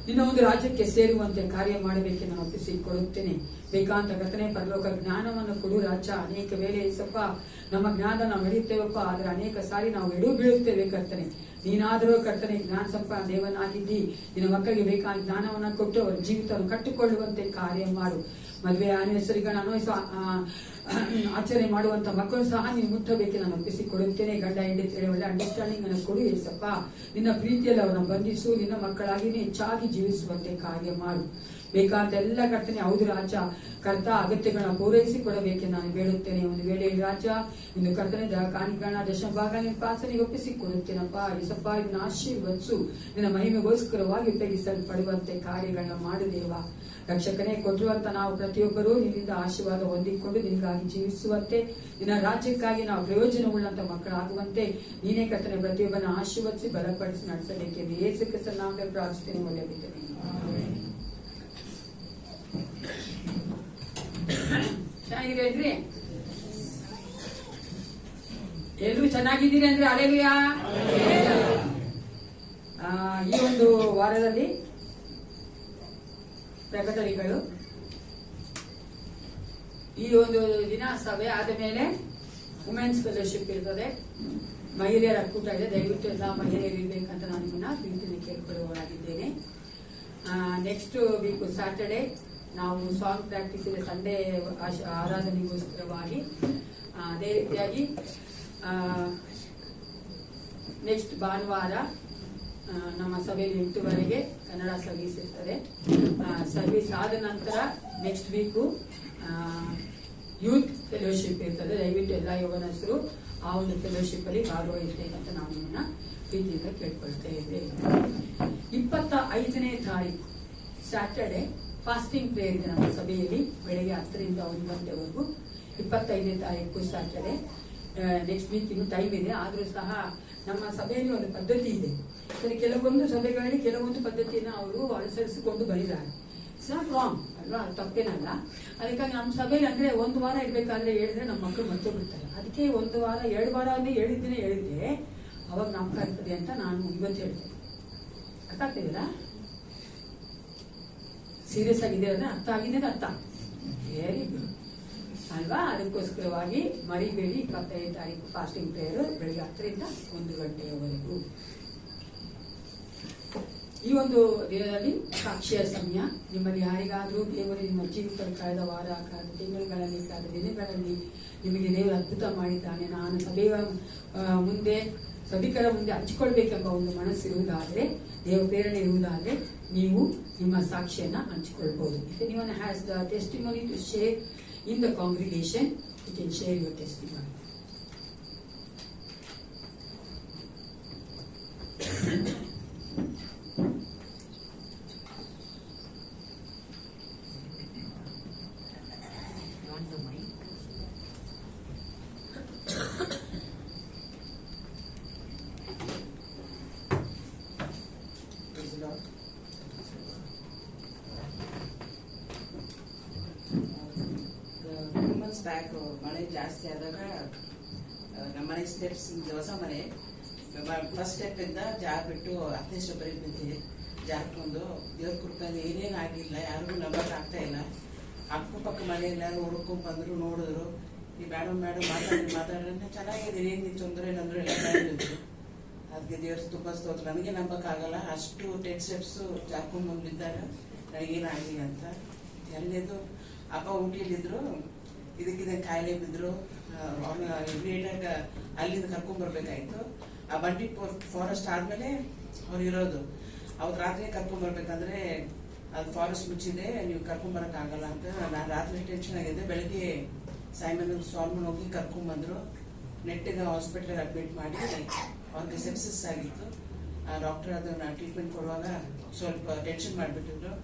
ನಿನ್ನ ಒಂದು ರಾಜ್ಯಕ್ಕೆ ಸೇರುವಂತೆ ಕಾರ್ಯ ಮಾಡಬೇಕೆ ನಾನು ಒಪ್ಪಿಸಿಕೊಡುತ್ತೇನೆ. ಬೇಕಂತ ಕರ್ತನೆ ಪರಲೋಕ ಜ್ಞಾನವನ್ನು ಕೊಡು ರಾಜ. ಅನೇಕ ವೇಳೆ ಸ್ವಲ್ಪ ನಮ್ಮ ಜ್ಞಾನ ನಾವು ನಡೆಯುತ್ತೇವಪ್ಪ, ಆದ್ರೆ ಅನೇಕ ಸಾರಿ ನಾವು ಎಡು ಬೀಳುತ್ತೇವೆ ಕರ್ತನೆ. ನೀನಾದರೂ ಕರ್ತನೆ ಜ್ಞಾನ ಸಂಪನ್ನ ದೇವನಾಗಿದ್ದಿ, ನಿನ್ನ ಮಕ್ಕಳಿಗೆ ಬೇಕಾದ ಜ್ಞಾನವನ್ನ ಕೊಟ್ಟು ಅವರ ಜೀವಿತವನ್ನು ಕಟ್ಟಿಕೊಳ್ಳುವಂತೆ ಕಾರ್ಯ ಮಾಡು. ಮದುವೆ ಆನಿವರ್ಸರಿಗಳನ್ನ ಆಚರಣೆ ಮಾಡುವಂತ ಮಕ್ಕಳು ಸಹ ನೀನು ಮುಟ್ಟಬೇಕೆ ನಾನು ಒಪ್ಪಿಸಿಕೊಡುತ್ತೇನೆ. ಗಂಡ ಹೆಂಡತಿ ಒಳ್ಳೆ ಅಂಡರ್ಸ್ಟ್ಯಾಂಡಿಂಗ್ ಅನ್ನು ಕೊಡು ಏಸಪ್ಪ. ನಿನ್ನ ಪ್ರೀತಿಯಲ್ಲಿ ಅವರನ್ನು ಬಂಧಿಸು. ನಿನ್ನ ಮಕ್ಕಳಾಗಿನೇ ಹೆಚ್ಚಾಗಿ ಜೀವಿಸುವಂತೆ ಕಾರ್ಯ ಮಾಡು. ಬೇಕಾದ ಎಲ್ಲ ಕರ್ತನೆ ಹೌದು ರಾಜ. ಕರ್ತ ಅಗತ್ಯಗಳನ್ನ ಪೂರೈಸಿ ಕೊಡಬೇಕೆ ನಾನು ಬೇಡುತ್ತೇನೆ. ಒಂದು ವೇಳೆಯಲ್ಲಿ ರಾಜ ಇನ್ನು ಕರ್ತನೆ ಕಾಣಿಗಳನ್ನ ದಶಭಾಗ ಪಾಸನೆಗೆ ಒಪ್ಪಿಸಿಕೊಡುತ್ತೇನಪ್ಪ. ಏಸಪ್ಪ, ಇದನ್ನ ಆಶೀರ್ವದಿಸು. ನಿನ್ನ ಮಹಿಮೆಗೋಸ್ಕರವಾಗಿ ಉಪಯೋಗಿಸಲ್ಪಡುವಂತೆ ಕಾರ್ಯಗಳನ್ನ ಮಾಡುದೇವ. ರಕ್ಷಕನೇ, ಕೊಟ್ಟಿರುವಂತ ನಾವು ಪ್ರತಿಯೊಬ್ಬರೂ ನಿನ್ನಿಂದ ಆಶೀರ್ವಾದ ಹೊಂದಿಕೊಂಡು ನಿನಗಾಗಿ ಜೀವಿಸುವಂತೆ, ನಿನ್ನ ರಾಜ್ಯಕ್ಕಾಗಿ ನಾವು ಪ್ರಯೋಜನವುಳ್ಳಂತ ಮಕ್ಕಳಾಗುವಂತೆ ನೀನೇ ಕರ್ತನೆ ಪ್ರತಿಯೊಬ್ಬನ ಆಶೀರ್ವದಿಸಿ ಬಲಪಡಿಸಿ ನಡೆಸಬೇಕೆಂದು ಯೇಸು ಕ್ರಿಸ್ತನ ನಾಮದಲ್ಲಿ ಪ್ರಾರ್ಥನೆ ಒಳ್ಳೆಯಬಿದ್ದೇನೆ. ಚೆನ್ನಾಗಿದ್ದೀರಿ? ಎಲ್ಲರೂ ಚೆನ್ನಾಗಿದ್ದೀರಿ ಅಂದ್ರೆ ಅಲೆಲುಯಾ. ಈ ಒಂದು ವಾರದಲ್ಲಿ ಪ್ರಕಟಣೆಗಳು, ಈ ಒಂದು ದಿನ ಸಭೆ ಆದ ಮೇಲೆ ವುಮೆನ್ಸ್ ಫೆಲೋಶಿಪ್ ಇರ್ತದೆ, ಮಹಿಳೆಯರ ಕೂಟ ಇದೆ. ದಯವಿಟ್ಟು ಎಲ್ಲ ಮಹಿಳೆಯರು ಇರ್ಬೇಕಂತ ನಾನು ನಿಮ್ಮನ್ನ ಪ್ರೀತಿಯಿಂದ ಕೇಳ್ಕೊಳ್ಳುವವರಾಗಿದ್ದೇನೆ. ನೆಕ್ಸ್ಟ್ ವೀಕ್ ಸ್ಯಾಟರ್ಡೆ ನಾವು ಸಾಂಗ್ ಪ್ರಾಕ್ಟೀಸ್ ಇದೆ, ಸಂಡೇ ಆರಾಧನೆಗೋಸ್ಕರವಾಗಿ. ಅದೇ ರೀತಿಯಾಗಿ ನೆಕ್ಸ್ಟ್ ಭಾನುವಾರ ನಮ್ಮ ಸಭೆಯಲ್ಲಿ 8 ಕನ್ನಡ ಸರ್ವಿಸ್ ಇರ್ತದೆ. ಸರ್ವಿಸ್ ಆದ ನಂತರ ನೆಕ್ಸ್ಟ್ ವೀಕು ಯೂತ್ ಫೆಲೋಶಿಪ್ ಇರ್ತದೆ. ದಯವಿಟ್ಟು ಎಲ್ಲ ಯೌವನಸ್ಥರು ಆ ಒಂದು ಫೆಲೋಶಿಪ್ ಅಲ್ಲಿ ಭಾಗವಹಿಸಬೇಕಂತ ನಾವು ನಿಮ್ಮನ್ನ ಪ್ರೀತಿಯಿಂದ ಕೇಳ್ಕೊಳ್ತೇವೆ. 25ನೇ ತಾರೀಕು ಸ್ಯಾಟರ್ಡೆ ಫಾಸ್ಟಿಂಗ್ ಪ್ರೇಯರ್ ಇದೆ ನಮ್ಮ ಸಭೆಯಲ್ಲಿ, ಬೆಳಗ್ಗೆ 10 ರಿಂದ 1 ಗಂಟೆವರೆಗೂ. 25ನೇ ತಾರೀಕು ಸ್ಯಾಟರ್ಡೆ. ನೆಕ್ಸ್ಟ್ ವೀಕ್ ಇನ್ನು ಟೈಮ್ ಇದೆ. ಆದ್ರೂ ಸಹ ನಮ್ಮ ಸಭೆಯಲ್ಲಿ ಒಂದು ಪದ್ಧತಿ ಇದೆ. ಕೆಲವೊಂದು ಸಭೆಗಳಲ್ಲಿ ಕೆಲವೊಂದು ಪದ್ಧತಿಯನ್ನು ಅವರು ಅನುಸರಿಸಿಕೊಂಡು ಬಂದಿದ್ದಾರೆ. ಇಟ್ಸ್ ನಾಟ್ ರಾಂಗ್ ಅಲ್ವಾ, ತಪ್ಪೇನಲ್ಲ. ಅದಕ್ಕಾಗಿ ನಮ್ಮ ಸಭೆಯಲ್ಲಿ ಅಂದ್ರೆ 1 ವಾರ ಇರ್ಬೇಕಾದ್ರೆ ಹೇಳಿದ್ರೆ ನಮ್ಮ ಮಕ್ಕಳು ಮತ್ತೆ ಬಿಡ್ತಾರೆ. ಅದಕ್ಕೆ 1 ವಾರ 2 ವಾರ ಅಂದ್ರೆ ಹೇಳಿದ್ರೆ ಅವಾಗ ನಮ್ಕ ಇರ್ತದೆ ಅಂತ ನಾನು ಇವತ್ತು ಹೇಳ್ತೇನೆ. ಅರ್ಥ ಆಗ್ತಿಲ್ಲ? ಸೀರಿಯಸ್ ಆಗಿದೆ ಅಂದ್ರೆ ಅರ್ಥ ಆಗಿದೆ ಅರ್ಥ ವೆರಿ ಗುಡ್ ಅಲ್ವಾ. ಅದಕ್ಕೋಸ್ಕರವಾಗಿ ಮರಿಬೇಡಿ. 25ನೇ ತಾರೀಕು ಫಾಸ್ಟಿಂಗ್ ಪ್ರೇಯರ್ ಬೆಳಿಗ್ಗೆ 10 ರಿಂದ 1 ಗಂಟೆಯವರೆಗೂ. ಈ ಒಂದು ದಿನದಲ್ಲಿ ಸಾಕ್ಷಿಯ ಸಮಯ. ನಿಮ್ಮಲ್ಲಿ ಯಾರಿಗಾದ್ರೂ ದೇವರು ನಿಮ್ಮ ಜೀವಿತ ಕಳೆದ ವಾರ, ಕಳೆದ ತಿಂಗಳುಗಳಲ್ಲಿ, ಕಳೆದ ದಿನಗಳಲ್ಲಿ ನಿಮಗೆ ದೇವರು ಅದ್ಭುತ ಮಾಡಿದ್ದಾನೆ, ನಾನು ಸಭಿಕರ ಮುಂದೆ ಹಂಚಿಕೊಳ್ಬೇಕೆಂಬ ಒಂದು ಮನಸ್ಸಿರುವುದಾದ್ರೆ, ದೇವ ಪ್ರೇರಣೆ ಇರುವುದಾದ್ರೆ ನೀವು ನಿಮ್ಮ ಸಾಕ್ಷಿಯನ್ನ ಹಂಚಿಕೊಳ್ಬಹುದು. If anyone has the testimony to share in the congregation, you can share your testimony. Lord. Months back ಮಳೆ ಜಾಸ್ತಿ ಆದಾಗ ನಮ್ಮ ಮನೆ ಸ್ಟೆಪ್ಸ್ ಹೊಸ ಮನೆ ಫಸ್ಟ್ ಸ್ಟೆಪ್ ಇಂದ ಜಾರ್ ಬಿಟ್ಟು 10ನೇ ಸ್ಟೆಪ್ ಬಿದ್ದೆ. ಜಾರ್ಕೊಂಡು ದೇವ್ರ ಕೃಪೆಯಿಂದ ಏನೇನು ಆಗಿಲ್ಲ, ಯಾರಿಗೂ ನಂಬಕ್ ಆಗ್ತಾ ಇಲ್ಲ. ಅಕ್ಕಪಕ್ಕ ಮನೆಯಲ್ಲ ಹುಡ್ಕೊಂಡ್ ಬಂದ್ರು, ನೋಡಿದ್ರು. ಈ ಮೇಡಮ್ ಮಾತಾಡ್ರೆ ಚೆನ್ನಾಗಿದೆ, ಏನ್ ತೊಂದರೆ ಇಲ್ಲ ಎಲ್ಲ ಚೆನ್ನಾಗಿತ್ತು. ಅದಕ್ಕೆ ದೇವ್ರ ತುಂಬಾ ಸ್ತೋತ್ರ. ನನಗೆ ನಂಬಕ್ ಆಗಲ್ಲ, ಅಷ್ಟು 10 ಸ್ಟೆಪ್ಸ್ ಜಾರ್ಕೊಂಡ್ ಬಂದಿದ್ದಾಗ ನನಗೇನಾಗಿಲ್ಲ ಅಂತ. ಎರಡನೇದು ಅಪ್ಪ ಊಟಿಯಲ್ಲಿದ್ರು, ಇದಕ್ಕಿದ ಕಾಯಿಲೆ ಬಿದ್ರು. ಇಮಿಡಿಯೇಟ್ ಅಲ್ಲಿಂದ ಕರ್ಕೊಂಡ್ ಬರ್ಬೇಕಾಯ್ತು. ಆ ಬಂಡಿ ಫಾರೆಸ್ಟ್ ಆದ್ಮೇಲೆ ಅವ್ರು ಇರೋದು. ಅವತ್ತು ರಾತ್ರಿ ಕರ್ಕೊಂಡ್ ಬರ್ಬೇಕಂದ್ರೆ ಅದು ಫಾರೆಸ್ಟ್ ಮುಚ್ಚಿದೆ, ನೀವು ಕರ್ಕೊಂಡ್ ಬರಕ್ ಆಗಲ್ಲ ಅಂತ ನಾನು ರಾತ್ರಿ ಟೆನ್ಷನ್ ಆಗಿದೆ. ಬೆಳಗ್ಗೆ ಸೈಮನ್ ಸಾಲ್ಮನ್ ಹೋಗಿ ಕರ್ಕೊಂಡ್ ಬಂದ್ರು. ನೆಟ್ಟಿಗೆ ಹಾಸ್ಪಿಟಲ್ ಅಡ್ಮಿಟ್ ಮಾಡಿ ಅವ್ರಿಗೆ ಸೆಪ್ಸಿಸ್ ಆಗಿತ್ತು. ಡಾಕ್ಟರ್ ಅದನ್ನ ಟ್ರೀಟ್ಮೆಂಟ್ ಕೊಡುವಾಗ ಸ್ವಲ್ಪ ಟೆನ್ಷನ್ ಮಾಡಿಬಿಟ್ಟಿದ್ರು.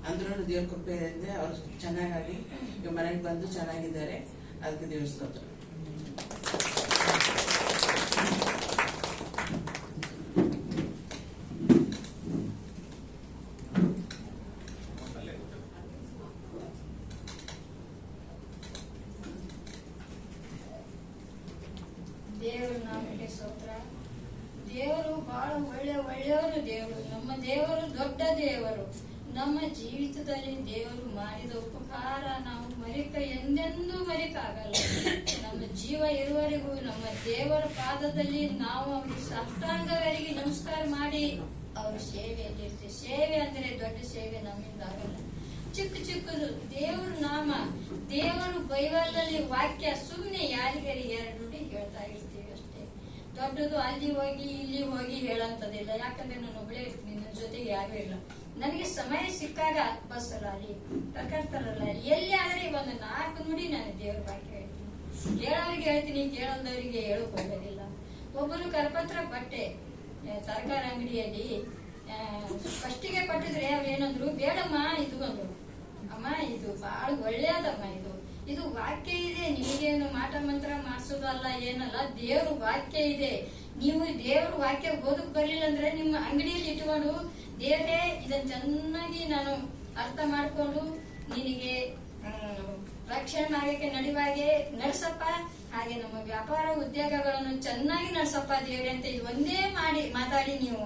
ಅಂದ್ರೂ ದೇವ್ರ ಕೃಪೆಯಿಂದ ಅವ್ರು ಚೆನ್ನಾಗಾಗಿ ಇವಾಗ ಮನೆಗೆ ಬಂದು ಚೆನ್ನಾಗಿದ್ದಾರೆ. ಅದಕ್ಕೆ ದೇವ್ರ ಸ್ತೋತ್ರ. ದೇವರು ನಾಮಗೆ ಸ್ತೋತ್ರ. ದೇವರು ಬಹಳ ಒಳ್ಳೆಯವರು. ದೇವರು ನಮ್ಮ ದೇವರು ದೊಡ್ಡ ದೇವರು. ನಮ್ಮ ಜೀವಿತದಲ್ಲಿ ದೇವರು ಮಾಡಿದ ಉಪಕಾರ ನಾವು ಎಂದೆಂದೂ ಮರಿಕಾಗಲ್ಲ. ನಮ್ಮ ಜೀವ ಇರುವವರೆಗೂ ನಮ್ಮ ದೇವರ ಪಾದದಲ್ಲಿ ನಾವು ಅವ್ರಿಗೆ ಸಾಷ್ಟಾಂಗವರೆಗೆ ನಮಸ್ಕಾರ ಮಾಡಿ ಅವ್ರ ಸೇವೆಯಲ್ಲಿ ಇರ್ತೀವಿ. ಸೇವೆ ಅಂದ್ರೆ ದೊಡ್ಡ ಸೇವೆ ನಮ್ಮಿಂದ ಆಗಲ್ಲ. ಚಿಕ್ಕದು ದೇವ್ರ ನಾಮ, ದೇವರು ಬೈಬಲಲ್ಲಿ ವಾಕ್ಯ ಸುಮ್ಮನೆ ಯಾರಿಗಾರಿ 2 ನುಡಿ ಹೇಳ್ತಾ ಇರ್ತೀವಿ ಅಷ್ಟೇ. ದೊಡ್ಡದು ಅಲ್ಲಿ ಹೋಗಿ ಇಲ್ಲಿ ಹೋಗಿ ಹೇಳಂತದಿಲ್ಲ. ಯಾಕಂದ್ರೆ ನಾನು ಒಬ್ಬಳೇ ಇರ್ತೀನಿ, ನನ್ನ ಜೊತೆಗೆ ಯಾರು ಇಲ್ಲ. ನನಗೆ ಸಮಯ ಸಿಕ್ಕಾಗ ಬಸ್ಸಲ್ಲಿ ಕರ್ಕರ್ತಾರಲ್ಲ, ಎಲ್ಲಿ ಆದ್ರೆ 4 ನುಡಿ ನಾನು ದೇವ್ರ ವಾಕ್ಯ ಹೇಳ್ತೀನಿ. ಹೇಳೋರಿಗೆ ಹೇಳ್ತೀನಿ, ಕೇಳೋದವರಿಗೆ ಹೇಳಕ್ ಹೋಗೋದಿಲ್ಲ. ಒಬ್ಬರು ಕರಪತ್ರ ಬಟ್ಟೆ ತರಕಾರಿ ಅಂಗಡಿಯಲ್ಲಿ ಫಸ್ಟಿಗೆ ಕೊಟ್ಟಿದ್ರೆ ಅವ್ರು ಏನಂದ್ರು, ಬೇಡಮ್ಮ ಇದು ಅಂದ್ರು. ಅಮ್ಮ ಇದು ಬಹಳ ಒಳ್ಳೆಯದಮ್ಮ, ಇದು ವಾಕ್ಯ ಇದೆ, ನಿಮಗೇನು ಮಾಟ ಮಂತ್ರ ಮಾಡಿಸೋದಲ್ಲ, ಏನಲ್ಲ, ದೇವ್ರ ವಾಕ್ಯ ಇದೆ. ನೀವು ದೇವ್ರ ವಾಕ್ಯ ಓದಕ್ ಬರ್ಲಿಲ್ಲ ಅಂದ್ರೆ ನಿಮ್ಮ ಅಂಗಡಿಯಲ್ಲಿ ಇಟ್ಕೊಂಡು, ದೇವ್ರೇ ಇದನ್ನ ಚೆನ್ನಾಗಿ ನಾನು ಅರ್ಥ ಮಾಡ್ಕೊಂಡು ನಿನಗೆ ರಕ್ಷಣೆ ಆಗಕ್ಕೆ ನಡೆಯುವಾಗೆ ನಡ್ಸಪ್ಪ, ಹಾಗೆ ನಮ್ಮ ವ್ಯಾಪಾರ ಉದ್ಯೋಗಗಳನ್ನು ಚೆನ್ನಾಗಿ ನಡ್ಸಪ್ಪ ದೇವ್ರೆ ಅಂತ ಇದು ಒಂದೇ ಮಾತಾಡಿ ನೀವು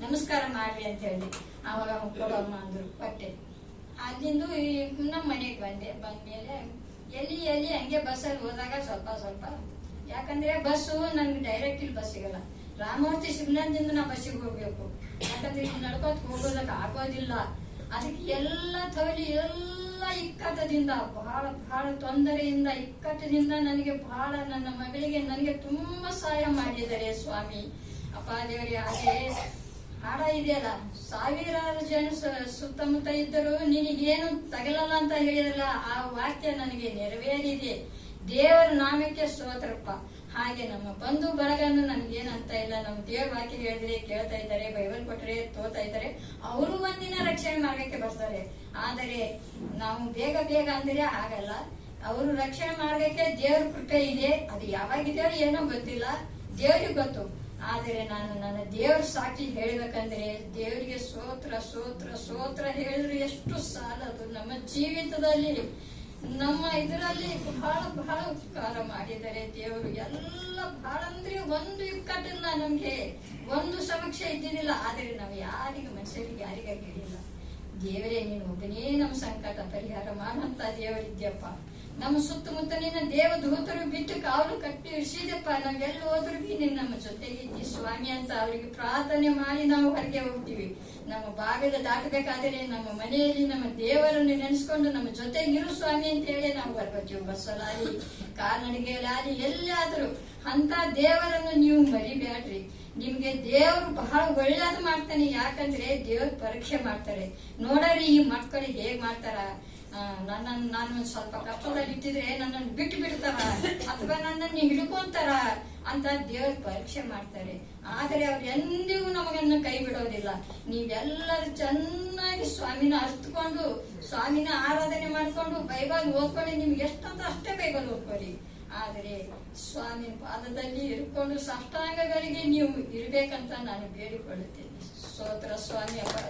ನಮಸ್ಕಾರ ಮಾಡ್ರಿ ಅಂತ ಹೇಳಿ ಆವಾಗ ಕೊಡಮ್ಮ ಅಂದ್ರು ಬಟ್ಟೆ. ಅಲ್ಲಿಂದ ನಮ್ಮ ಮನೆಗೆ ಬಂದ್ಮೇಲೆ ಎಲ್ಲಿ ಹಂಗೆ ಬಸ್ಸಲ್ಲಿ ಹೋದಾಗ ಸ್ವಲ್ಪ ಯಾಕಂದ್ರೆ ಬಸ್ಸು ನನ್ಗೆ ಡೈರೆಕ್ಟ್ ಇಲ್ಲಿ ಬಸ್ ಸಿಗಲ್ಲ. ರಾಮಮೂರ್ತಿ ಶಿವನದಿಂದ ನಾ ಬಸ್ಸಿಗೆ ಹೋಗ್ಬೇಕು. ಯಾಕಂದ್ರೆ ಇಲ್ಲಿ ನಡ್ಕೋತ್ ಹೋಗೋದಕ್ಕೆ ಆಗೋದಿಲ್ಲ. ಅದಕ್ಕೆ ಎಲ್ಲ ತವಲಿ ಎಲ್ಲ ಇಕ್ಕಟ್ಟದಿಂದ ಬಹಳ ತೊಂದರೆಯಿಂದ ಇಕ್ಕಟ್ಟದಿಂದ ನನಗೆ ಬಹಳ ನನ್ನ ಮಗಳಿಗೆ ನನಗೆ ತುಂಬಾ ಸಹಾಯ ಮಾಡಿದ್ದಾರೆ ಸ್ವಾಮಿ. ಅಪ್ಪ ದೇವರೇ, ಹಾಗೆ ಹಾಡ ಇದೆಯಲ್ಲ, ಸಾವಿರಾರು ಜನ ಸುತ್ತಮುತ್ತ ಇದ್ದರು ನಿನಗೇನು ತಗಲಲ್ಲ ಅಂತ ಹೇಳಿದ್ರಲ್ಲ, ಆ ವಾಕ್ಯ ನನಗೆ ನೆರವೇರಿದೆ. ದೇವರ ನಾಮಕ್ಕೆ ಸ್ತೋತ್ರಪ್ಪ. ಹಾಗೆ ನಮ್ಮ ಬಂಧು ಬಳಗನ್ನು ನನ್ಗೇನಂತ ಇಲ್ಲ. ನಮ್ಮ ದೇವ್ರ ವಾಕ್ಯ ಹೇಳಿದ್ರೆ ಕೇಳ್ತಾ ಇದ್ದಾರೆ, ಬೈಬಲ್ ಕೊಟ್ಟರೆ ತೋತಾ ಇದ್ದಾರೆ. ಅವರು ಒಂದಿನ ರಕ್ಷಣೆ ಮಾರ್ಗಕ್ಕೆ ಬರ್ತಾರೆ. ಆದರೆ ನಾವು ಬೇಗ ಅಂದ್ರೆ ಆಗಲ್ಲ. ಅವರು ರಕ್ಷಣೆ ಮಾರ್ಗಕ್ಕೆ ದೇವ್ರ ಕೃಪೆ ಇದೆ. ಅದು ಯಾವಾಗಿದೆಯೋ ಏನೋ ಗೊತ್ತಿಲ್ಲ, ದೇವ್ರಿಗೆ ಗೊತ್ತು. ಆದರೆ ನಾನು ನನ್ನ ದೇವ್ರ ಸಾಕ್ಷಿ ಹೇಳ್ಬೇಕಂದ್ರೆ ದೇವರಿಗೆ ಸ್ತೋತ್ರ ಹೇಳಿದ್ರೆ ಎಷ್ಟು ಸಾಲದು. ನಮ್ಮ ಜೀವಿತದಲ್ಲಿ ನಮ್ಮ ಇದರಲ್ಲಿ ಬಹಳ ಉಪಕಾರ ಮಾಡಿದ್ದಾರೆ ದೇವರು. ಎಲ್ಲ ಬಹಳ ಅಂದ್ರೆ ಒಂದು ಇಕ್ಕಟ್ಟಿಲ್ಲ, ನಮ್ಗೆ ಒಂದು ಸಮಸ್ಯೆ ಇದ್ದಿದ್ದಿಲ್ಲ. ಆದ್ರೆ ನಾವು ಮನುಷ್ಯರಿಗೆ ಯಾರಿಗಾಗಿ ಹೇಳಿಲ್ಲ. ದೇವರೇ, ನೀನು ಒಬ್ಬನೇ ನಮ್ಮ ಸಂಕಟ ಪರಿಹಾರ ಮಾಡುವಂತ ದೇವರಿದ್ಯಪ್ಪ. ನಮ್ಮ ಸುತ್ತಮುತ್ತಲಿನ ದೇವದೂತರು ಬಿಟ್ಟು ಕಾವಲು ಕಟ್ಟಿ ಇರಿಸಿದಪ್ಪ. ನಾವೆಲ್ಲ ಹೋದ್ರು ಬಿ ನೀನು ನಮ್ಮ ಜೊತೆಗೆ ಇದ್ದಿ ಸ್ವಾಮಿ ಅಂತ ಅವರಿಗೆ ಪ್ರಾರ್ಥನೆ ಮಾಡಿ ನಾವು ಹೊರಗೆ ಹೋಗ್ತೀವಿ. ನಮ್ಮ ಬಾಗಿಲು ದಾಟಬೇಕಾದ್ರೆ ನಮ್ಮ ಮನೆಯಲ್ಲಿ ನಮ್ಮ ದೇವರನ್ನು ನೆನೆಸ್ಕೊಂಡು ನಮ್ಮ ಜೊತೆಗೆ ಇರು ಸ್ವಾಮಿ ಅಂತ ಹೇಳಿ ನಾವು ಬರ್ತೀವಿ. ಬಸ್ಸಲ್ಲಾಗಲಿ ಕಾಲ್ನಡಿಗೆಯಲ್ಲಿ ಎಲ್ಲಾದ್ರೂ ಅಂತ ದೇವರನ್ನು ನೀವು ಮರಿಬೇಡ್ರಿ. ನಿಮ್ಗೆ ದೇವ್ರು ಬಹಳ ಒಳ್ಳೇದು ಮಾಡ್ತಾನೆ. ಯಾಕಂದ್ರೆ ದೇವ್ರ ಪರೀಕ್ಷೆ ಮಾಡ್ತಾರೆ. ನೋಡ್ರಿ ಈ ಮಕ್ಕಳು ಹೇಗ್ ಮಾಡ್ತಾರ. ನಾನು ಸ್ವಲ್ಪ ಕಷ್ಟದಲ್ಲಿ ಇಟ್ಟಿದ್ರೆ ನನ್ನನ್ನು ಬಿಟ್ಟು ಬಿಡ್ತಾರ ಅಥವಾ ನನ್ನನ್ನು ಹಿಡ್ಕೊಂತಾರ ಅಂತ ದೇವ್ರ ಪರೀಕ್ಷೆ ಮಾಡ್ತಾರೆ. ಆದ್ರೆ ಅವ್ರು ಎಂದಿಗೂ ನಮಗನ್ನ ಕೈ ಬಿಡೋದಿಲ್ಲ. ನೀವೆಲ್ಲರೂ ಚೆನ್ನಾಗಿ ಸ್ವಾಮಿನ ಅರ್ಥಕೊಂಡು ಸ್ವಾಮಿನ ಆರಾಧನೆ ಮಾಡ್ಕೊಂಡು ಬೈಬಲ್ ಓದ್ಕೊಳ್ಳಿ. ನಿಮ್ಗೆ ಎಷ್ಟಂತ ಅಷ್ಟೇ ಬೈಬಲ್ ಓದ್ಕೊಳ್ಳಿ. ಆದರೆ ಸ್ವಾಮಿ ಪಾದದಲ್ಲಿ ಇರ್ಕೊಂಡು ಸಾಷ್ಟಾಂಗಗಳಿಗೆ ನೀವು ಇರ್ಬೇಕಂತ ನಾನು ಬೇಡಿಕೊಳ್ಳುತ್ತೇನೆ. ಸ್ತೋತ್ರ ಸ್ವಾಮಿ ಅಪಾರ.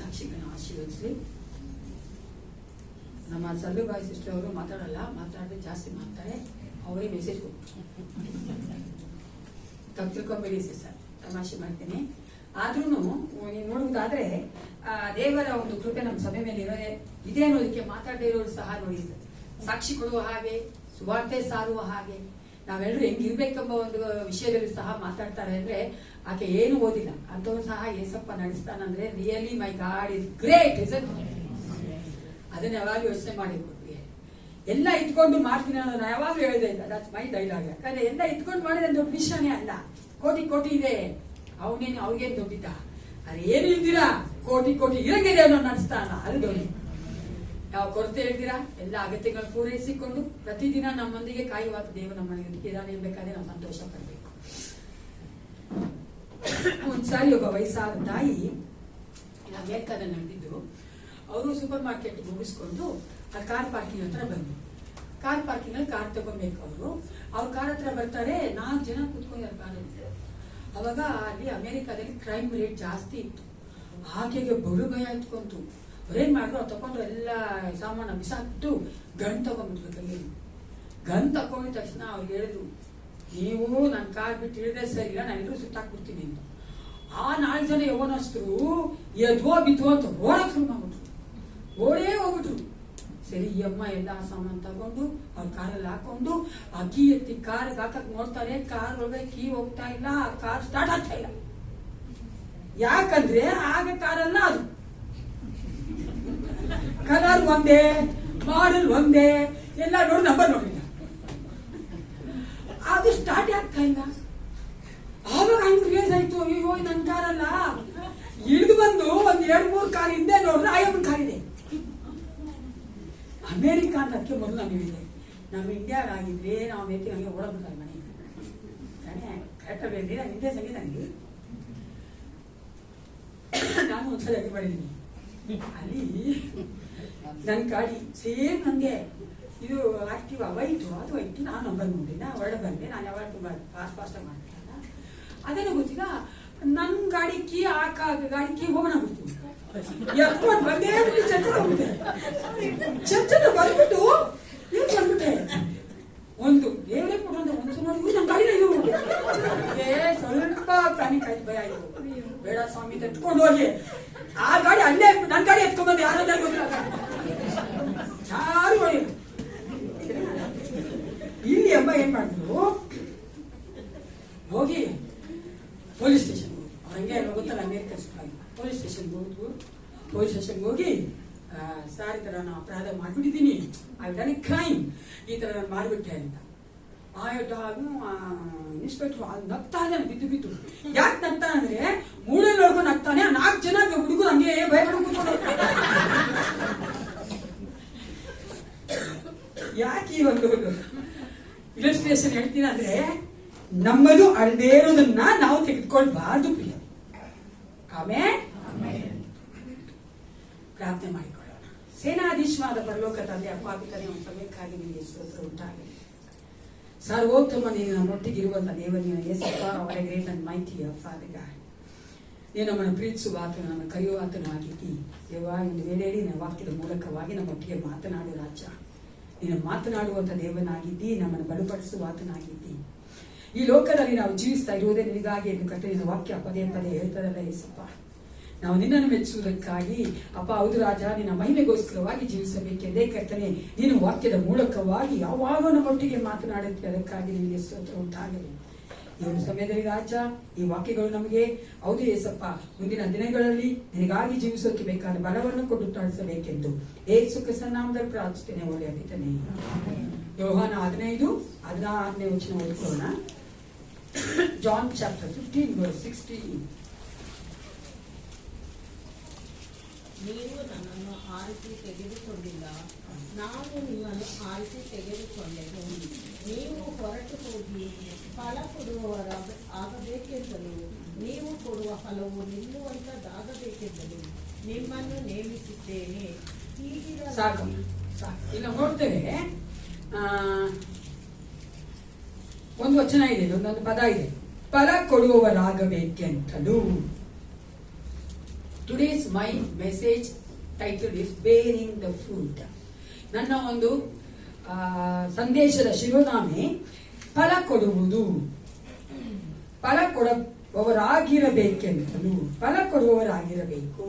ಸಾಕ್ಷಿಗಳನ್ನ ಆಶೀರ್ವದಿಸಲಿ. ನಮ್ಮ ಸಲ್ಲುಬಾಯಿ ಸಿಸ್ಟರ್ ಅವರು ಮಾತಾಡದೆ ಜಾಸ್ತಿ ಮಾಡ್ತಾರೆ. ಅವರೇ ಮೆಸೇಜ್ ತಪ್ಪು ತಿಳ್ಕೊಂಬೇಡಿ ಸಿಸ್ಟರ್, ತಮಾಷೆ ಮಾಡ್ತೀನಿ. ಆದ್ರೂ ನೀವು ನೋಡುವುದಾದ್ರೆ ದೇವರ ಒಂದು ಕೃಪೆ ನಮ್ಮ ಸಭೆ ಮೇಲೆ ಇದೆ ಅನ್ನೋದಕ್ಕೆ ಮಾತಾಡದೇ ಇರೋರು ಸಹ ನೋಡಿ ಸಾಕ್ಷಿ ಕೊಡುವ ಹಾಗೆ, ಸುವಾರ್ತೆ ಸಾರುವ ಹಾಗೆ, ನಾವೆಲ್ಲರೂ ಹೆಂಗಿರ್ಬೇಕೆಂಬ ಒಂದು ವಿಷಯದಲ್ಲಿ ಸಹ ಮಾತಾಡ್ತಾರೆ. ಅಂದ್ರೆ ಆಕೆ ಏನು ಓದಿಲ್ಲ ಅಂತವ್ರು ಸಹ ಏಸಪ್ಪ ನಡೆಸ್ತಾನಂದ್ರೆ really my God is great. ಅದನ್ನ ಯಾವಾಗಲೂ ಯೋಚನೆ ಮಾಡಿಕೊಟ್ವಿ. ಎಲ್ಲ ಇಟ್ಕೊಂಡು ಮಾಡ್ತೀನಿ ಅನ್ನೋದು ನಾ ಯಾವಾಗಲೂ ಹೇಳಿದೆ ಇಲ್ಲ, ದಟ್ಸ್ ಮೈ ಡೈಲಾಗ್. ಯಾಕಂದ್ರೆ ಎಲ್ಲ ಇಟ್ಕೊಂಡು ಮಾಡಿದ್ರೆ ದೊಡ್ಡ ವಿಷಯನೇ ಅಲ್ಲ. ಕೋಟಿ ಇದೆ, ಅವನೇನು ಅವ್ರಿಗೇನು ದೊಡ್ಡಿದ್ದ, ಅದೇ ಏನು ಇಲ್ದಿರಾ ಕೋಟಿ ಇರಂಗಿದೆ ಅನ್ನೋ ನಡೆಸ್ತಾನ, ಅದು ದೊಡ್ಡ. ಯಾವ ಕೊರತೆ ಹೇಳ್ತೀರಾ ಎಲ್ಲ ಅಗತ್ಯಗಳು ಪೂರೈಸಿಕೊಂಡು ಪ್ರತಿದಿನ ನಮ್ಮೊಂದಿಗೆ ಕಾಯುವಾತ ದೇವರು ನಮ್ಮ ಮನೆಗೆ ಇದ್ದಾನೆ ಎಂಬೇಕಾದ್ರೆ ನಾವು ಸಂತೋಷ ಪಡಬೇಕು. ಒಂದ್ಸಾರಿ ಒಬ್ಬ ವಯಸ್ಸಾದ ತಾಯಿ ಅಮೆರಿಕಾದಲ್ಲಿ ನಡೆದಿದ್ದು, ಅವರು ಸೂಪರ್ ಮಾರ್ಕೆಟ್ ಮುಗಿಸ್ಕೊಂಡು ಆ ಕಾರ್ ಪಾರ್ಕಿಂಗ್ ಹತ್ರ ಬಂದ್ರು. ಕಾರ್ ಪಾರ್ಕಿಂಗ್ ಅಲ್ಲಿ ಕಾರ್ ತಗೊಬೇಕು. ಅವ್ರ ಕಾರ್ ಹತ್ರ ಬರ್ತಾರೆ, 4 ಜನ ಕೂತ್ಕೊಂಡಿದ್ದಾರೆ ಕಾರಲ್ಲಿ. ಅವಾಗ ಅಲ್ಲಿ ಅಮೆರಿಕಾದಲ್ಲಿ ಕ್ರೈಮ್ ರೇಟ್ ಜಾಸ್ತಿ ಇತ್ತು. ಆಕೆಗೆ ಬಡು ಭಯ ಇಟ್ಕೊಂತು. ಅವ್ರೇನ್ ಮಾಡಿದ್ರು, ಅವ್ರು ತಗೊಂಡ್ರು ಎಲ್ಲ ಸಾಮಾನು ಬಿಸಾಕ್ಬಿಟ್ಟು ಗನ್ ತಗೊಂಡ್ಬಿಟ್ರು ಕೈಯಲ್ಲಿ. ಗನ್ ತಗೊಂಡಿದ ತಕ್ಷಣ ಅವ್ರಿಗೆ ಹೇಳಿದ್ರು, ನೀವು ನನ್ನ ಕಾರ್ ಬಿಟ್ಟು ಹೇಳಿದ್ರೆ ಸರಿ ಇಲ್ಲ, ನಾನು ಎಲ್ಲರೂ ಸುತ್ತಾಕ್ಬಿಡ್ತೀನಿ ಅಂತ. ಆ 4 ಜನ ಯವನಸ್ಥರು ಎದ್ವೋ ಬಿದ್ವೋ ಅಂತ ಓಡಕ್ ಶುರು ಮಾಡ್ಬಿಟ್ರು. ಓಡೇ ಹೋಗ್ಬಿಟ್ರು. ಸರಿ ಈ ಅಮ್ಮ ಎಲ್ಲ ಸಾಮಾನು ತಗೊಂಡು ಅವ್ರ ಕಾರಲ್ಲಿ ಹಾಕೊಂಡು ಆ ಕೀ ಎತ್ತಿ ಕಾರ್ ಹಾಕಕ್ ನೋಡ್ತಾರೆ. ಕಾರ್ ಒಳಗಡೆ ಕೀ ಹೋಗ್ತಾ ಇಲ್ಲ, ಆ ಕಾರ್ ಸ್ಟಾರ್ಟ್ ಆಗ್ತಾ ಇಲ್ಲ. ಯಾಕಂದ್ರೆ ಆಗ ಕಾರಲ್ಲ, ಅದು ಕಲರ್ ಒಂದೇ, ಮಾಡಲ್ ಒಂದೇ, ಎಲ್ಲ ನೋಡಿ ನಂಬರ್ ನೋಡಿಲ್ಲ, ಅದು ಸ್ಟಾರ್ಟ್ ಆಗ್ತಾ ಇಲ್ಲ. ಆವಾಗ ಹಂಗೆ ರಿಲೀಸ್ ಆಯ್ತು, ಅಯ್ಯೋ ನನ್ ಕಾರಲ್ಲ. ಇಳಿದು ಬಂದು ಒಂದ್ 2-3 ಕಾರ್ ಹಿಂದೆ ನೋಡಿದ್ರೆ ಆಯಮ್ಮನ್ ಕಾರ್ ಇದೆ. ಅಮೇರಿಕಾ ಅನ್ನಕ್ಕೆ ಮೊದಲು ನಾನು ಹೇಳಿದೆ, ನಮ್ಮ ಇಂಡಿಯಾಗ ಆಗಿದ್ರೆ ನಾವು ಮೇತಿ ಹಂಗೆ ಓಡಬಿಡ್ತಾರೆ ಮನೆ ಕರೆಕ್ಟ್ ಬೇಡ್ರಿ. ನಾನು ಇಂಡಿಯಾ ಸಂಗೀತ ನನಗೆ ನಾನು ಒಂದ್ಸಲ ಅಡಿ ಮಾಡಿದ್ದೀನಿ. ಅಲ್ಲಿ ನನ್ನ ಗಾಡಿ ಸೇಮ್ ನಂಗೆ ಇದು ಆಕ್ಟಿವ್ ವೈಟು, ಅದು ವೈಟು. ನಾನು ನಂಬರ್ ನೋಡಿಲ್ಲ, ಹೊರಡೆ ಬಂದೆ. ನಾನು ಯಾವಾಗ ತುಂಬ ಫಾಸ್ಟ್ ಮಾಡ್ತಿಲ್ಲ, ಅದೇನೋ ಗೊತ್ತಿಲ್ಲ. ನನ್ನ ಗಾಡಿ ಕೀ ಗಾಡಿ ಕೀ ಹೋಗೋಣ ಬಿಡ್ತೀನಿ, ಎತ್ಕೊಂಡು ಬಂದೇ ಚರ್ಚೆ ಹೋಗ್ಬಿಟ್ಟೆ. ಚರ್ಚೆ ಬಂದ್ಬಿಟ್ಟು ಏನ್ ಬಂದ್ಬಿಟ್ಟೆ, ಒಂದು ದೇವರೇ ಕೊಡೋದು ಒಂದು ನೋಡಿ ನನ್ನ ಗಾಡಿ ಸ್ವಲ್ಪ ಪ್ಯಾನಿಕ್ ಆಯ್ತು, ಭಯ ಆಯ್ತು. ಬೇಡ ಸ್ವಾಮಿ ಎತ್ಕೊಂಡು ಹೋಗಿ ಆ ಗಾಡಿ ಅಲ್ಲೇ ನನ್ನ ಗಾಡಿ ಎತ್ಕೊಂಡ್ ಬಂದು ಯಾರು ಯಾರು ನೋಡಿ. ಇಲ್ಲಿ ಅಮ್ಮ ಏನ್ ಮಾಡಿದ್ರು, ಹೋಗಿ ಪೊಲೀಸ್ ಸ್ಟೇಷನ್ ಹಂಗೆ ಗೊತ್ತಲ್ಲ ಅಮೇರಿಕಾ ಪೊಲೀಸ್ ಸ್ಟೇಷನ್ ಹೋದ್ರು. ಪೊಲೀಸ್ ಸ್ಟೇಷನ್ಗೆ ಹೋಗಿ ಸರ್ ಈ ತರ ನಾನು ಅಪರಾಧ ಮಾಡ್ಬಿಟ್ಟಿದ್ದೀನಿ, ಐ ಡನ್ ಎ ಕ್ರೈಮ್, ಈ ತರ ನಾನು ಮಾಡ್ಬಿಟ್ಟೆ ಅಂತ. ಇನ್ಸ್ಪೆಕ್ಟರ್ ನಗ್ತಾ ಇದ್ದಾನೆ ಬಿದ್ದು. ಯಾಕೆ ನಗ್ತಾ ಅಂದ್ರೆ ಮೂಳೆ ನೋಡ್ಕೊಂಡು ನಗ್ತಾನೆ. 4 ಜನ ಹುಡುಗರು ಹಂಗೆ ಭಯಪಡ್ಕೊಂಡು ಕೂತ್ಕೊಂಡು ಯಾಕೆ ಈ ಒಂದು ಇಲಸ್ಟ್ರೇಷನ್ ಹೇಳ್ತೀನಿ ಅಂದ್ರೆ, ನಮ್ಮದು ಅಳದೇ ಇರೋದನ್ನ ನಾವು ತೆಗೆದುಕೊಳ್ಬಾರ್ದು ಪ್ರಿಯ. ಆಮೇಲೆ ಪ್ರಾರ್ಥನೆ ಮಾಡಿಕೊಳ್ಳೋಣ. ಸೇನಾಧೀಶವಾದ ಪರಲೋಕ ತಂದೆ, ಅಪ್ಪ ಪಿತನೇ, ಒಂದು ಸಮಯಕ್ಕಾಗಿ ನಿಮಗೆ ಸ್ತೋತ್ರ ಉಂಟಾಗಲಿ. ಸರ್ವೋತ್ತಮ ನೀನು ನಮ್ಮೊಟ್ಟಿಗಿರುವಂತ ದೇವ, ನೀನು ಯೇಸಪ್ಪ, ಅವರ great and mighty father god. ನೀನು ನಮ್ಮನ್ನು ಪ್ರೀತಿಸುವ ಆತನು, ನಮ್ಮ ಕರೆಯುವ ಆತನು ಆಗಿದ್ದಿ ದೇವ. ಒಂದು ವೇಳೆಯಲ್ಲಿ ನನ್ನ ವಾಕ್ಯದ ಮೂಲಕವಾಗಿ ನಮ್ಮೊಟ್ಟಿಗೆ ಮಾತನಾಡು ರಾಜ. ನೀನು ಮಾತನಾಡುವಂತ ದೇವನಾಗಿದ್ದಿ, ನಮ್ಮನ್ನು ಬಲಪಡಿಸುವ ಆತನಾಗಿದ್ದಿ. ಈ ಲೋಕದಲ್ಲಿ ನಾವು ಜೀವಿಸ್ತಾ ಇರುವುದೇ ನಿನಗಾಗಿ ಎಂದು ಕರ್ತನಿನ ವಾಕ್ಯ ಪದೇ ಹೇಳ್ತದಲ್ಲ ಯೇಸಪ್ಪ. ನಾವು ನಿನ್ನನ್ನು ಮೆಚ್ಚುವುದಕ್ಕಾಗಿ ಅಪ್ಪ, ಹೌದು ರಾಜ, ನಿನ್ನ ಮಹಿಮೆಗೋಸ್ಕರವಾಗಿ ಜೀವಿಸಬೇಕೆಂದೇ ಕರ್ತನೆ ನೀನು ವಾಕ್ಯದ ಮೂಲಕವಾಗಿ ಯಾವಾಗ ನಮ್ಮೊಟ್ಟಿಗೆ ಮಾತನಾಡುತ್ತೆ. ಅದಕ್ಕಾಗಿ ನಿನಗೆ ಸ್ತೋತ್ರ ಉಂಟಾಗಲಿ. ಈ ಒಂದು ಸಮಯದಲ್ಲಿ ರಾಜ, ಈ ವಾಕ್ಯಗಳು ನಮಗೆ ಹೌದು ಯೇಸಪ್ಪ, ಮುಂದಿನ ದಿನಗಳಲ್ಲಿ ನಿನಗಾಗಿ ಜೀವಿಸೋಕೆ ಬೇಕಾದ ಬಲವನ್ನು ಕೊಟ್ಟು ತಾಳಿಸಬೇಕೆಂದು ಯೇಸು ಕ್ರಿಸ್ತನ ನಾಮದಲ್ಲಿ ಪ್ರಾರ್ಥಿಸ್ತೇನೆ. ಒಳ್ಳೆಯ ಪಿತನೇ. ಯೋಹಾನ 15:16 ವಚನ ಓದ್ಕೊಳ್ಳೋಣ. John chapter 15:16. ನೀವು ನನ್ನನ್ನು ಆರಿಸಿ ತೆಗೆದುಕೊಂಡಿಲ್ಲ, ನಾನು ನಿಮ್ಮನ್ನು ಆರಿಸಿ ತೆಗೆದುಕೊಂಡೆನು. ನೀವು ಹೊರಟು ಹೋಗಿ ಫಲ ಆಗಬೇಕೆಂದಲೂ ನೀವು ಕೊಡುವ ಫಲವು ನಿಲ್ಲುವಂತದ್ದಾಗಬೇಕೆಂದಲೂ ನಿಮ್ಮನ್ನು ನೇಮಿಸಿದ್ದೇನೆ. ಸಾಕು. ಈಗ ನೋಡ್ತೇವೆ, ಒಂದು ವಚನ ಇದೆ, ಒಂದೊಂದು ಪದ ಇದೆ. ಫಲ ಕೊಡುವವರಾಗಬೇಕೆಂತಲೂ. Today's my message title is Bearing the Fruit. ನನ್ನ ಒಂದು ಸಂದೇಶದ ಶಿರೋನಾಮೆ ಫಲ ಕೊಡುವುದು. ಫಲ ಕೊಡುವವರಾಗಿರಬೇಕೆಂದು, ಫಲ ಕೊಡುವವರಾಗಿರಬೇಕು.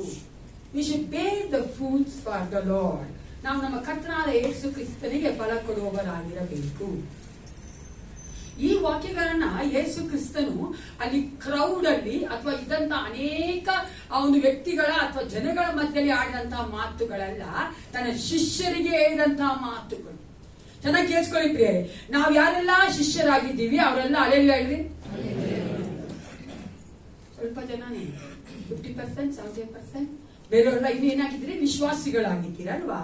We should bear the fruits for the Lord. ನಾವು ನಮ್ಮ ಕರ್ತನಾದ ಯೇಸು ಕ್ರಿಸ್ತನಿಗೆ ಫಲ ಕೊಡುವವರಾಗಿರಬೇಕು. ಈ ವಾಕ್ಯಗಳನ್ನ ಯೇಸು ಕ್ರಿಸ್ತನು ಅಲ್ಲಿ ಕ್ರೌಡ್ ಅಲ್ಲಿ ಅಥವಾ ಇದ್ದಂತ ಅನೇಕ ಆ ಒಂದು ವ್ಯಕ್ತಿಗಳ ಅಥವಾ ಜನಗಳ ಮಧ್ಯದಲ್ಲಿ ಆಡಿದಂತಹ ಮಾತುಗಳಲ್ಲ, ತನ್ನ ಶಿಷ್ಯರಿಗೆ ಹೇಳಿದಂತಹ ಮಾತುಗಳು. ಚೆನ್ನಾಗಿ ಕೇಳಿಸ್ಕೊಳ್ಳಿ ಪ್ರಿಯರೇ, ನಾವು ಯಾರೆಲ್ಲ ಶಿಷ್ಯರಾಗಿದ್ದೀವಿ ಅವರೆಲ್ಲ ಅಲೆಲ್ಲ ಹೇಳ್ರಿ. ಸ್ವಲ್ಪ ಜನನೇ 50%, 70%. ಬೇರೆಯವರೆಲ್ಲ ಇನ್ನು ಏನಾಗಿದ್ದೀರಿ? ವಿಶ್ವಾಸಿಗಳಾಗಿದ್ದೀರಲ್ವಾ?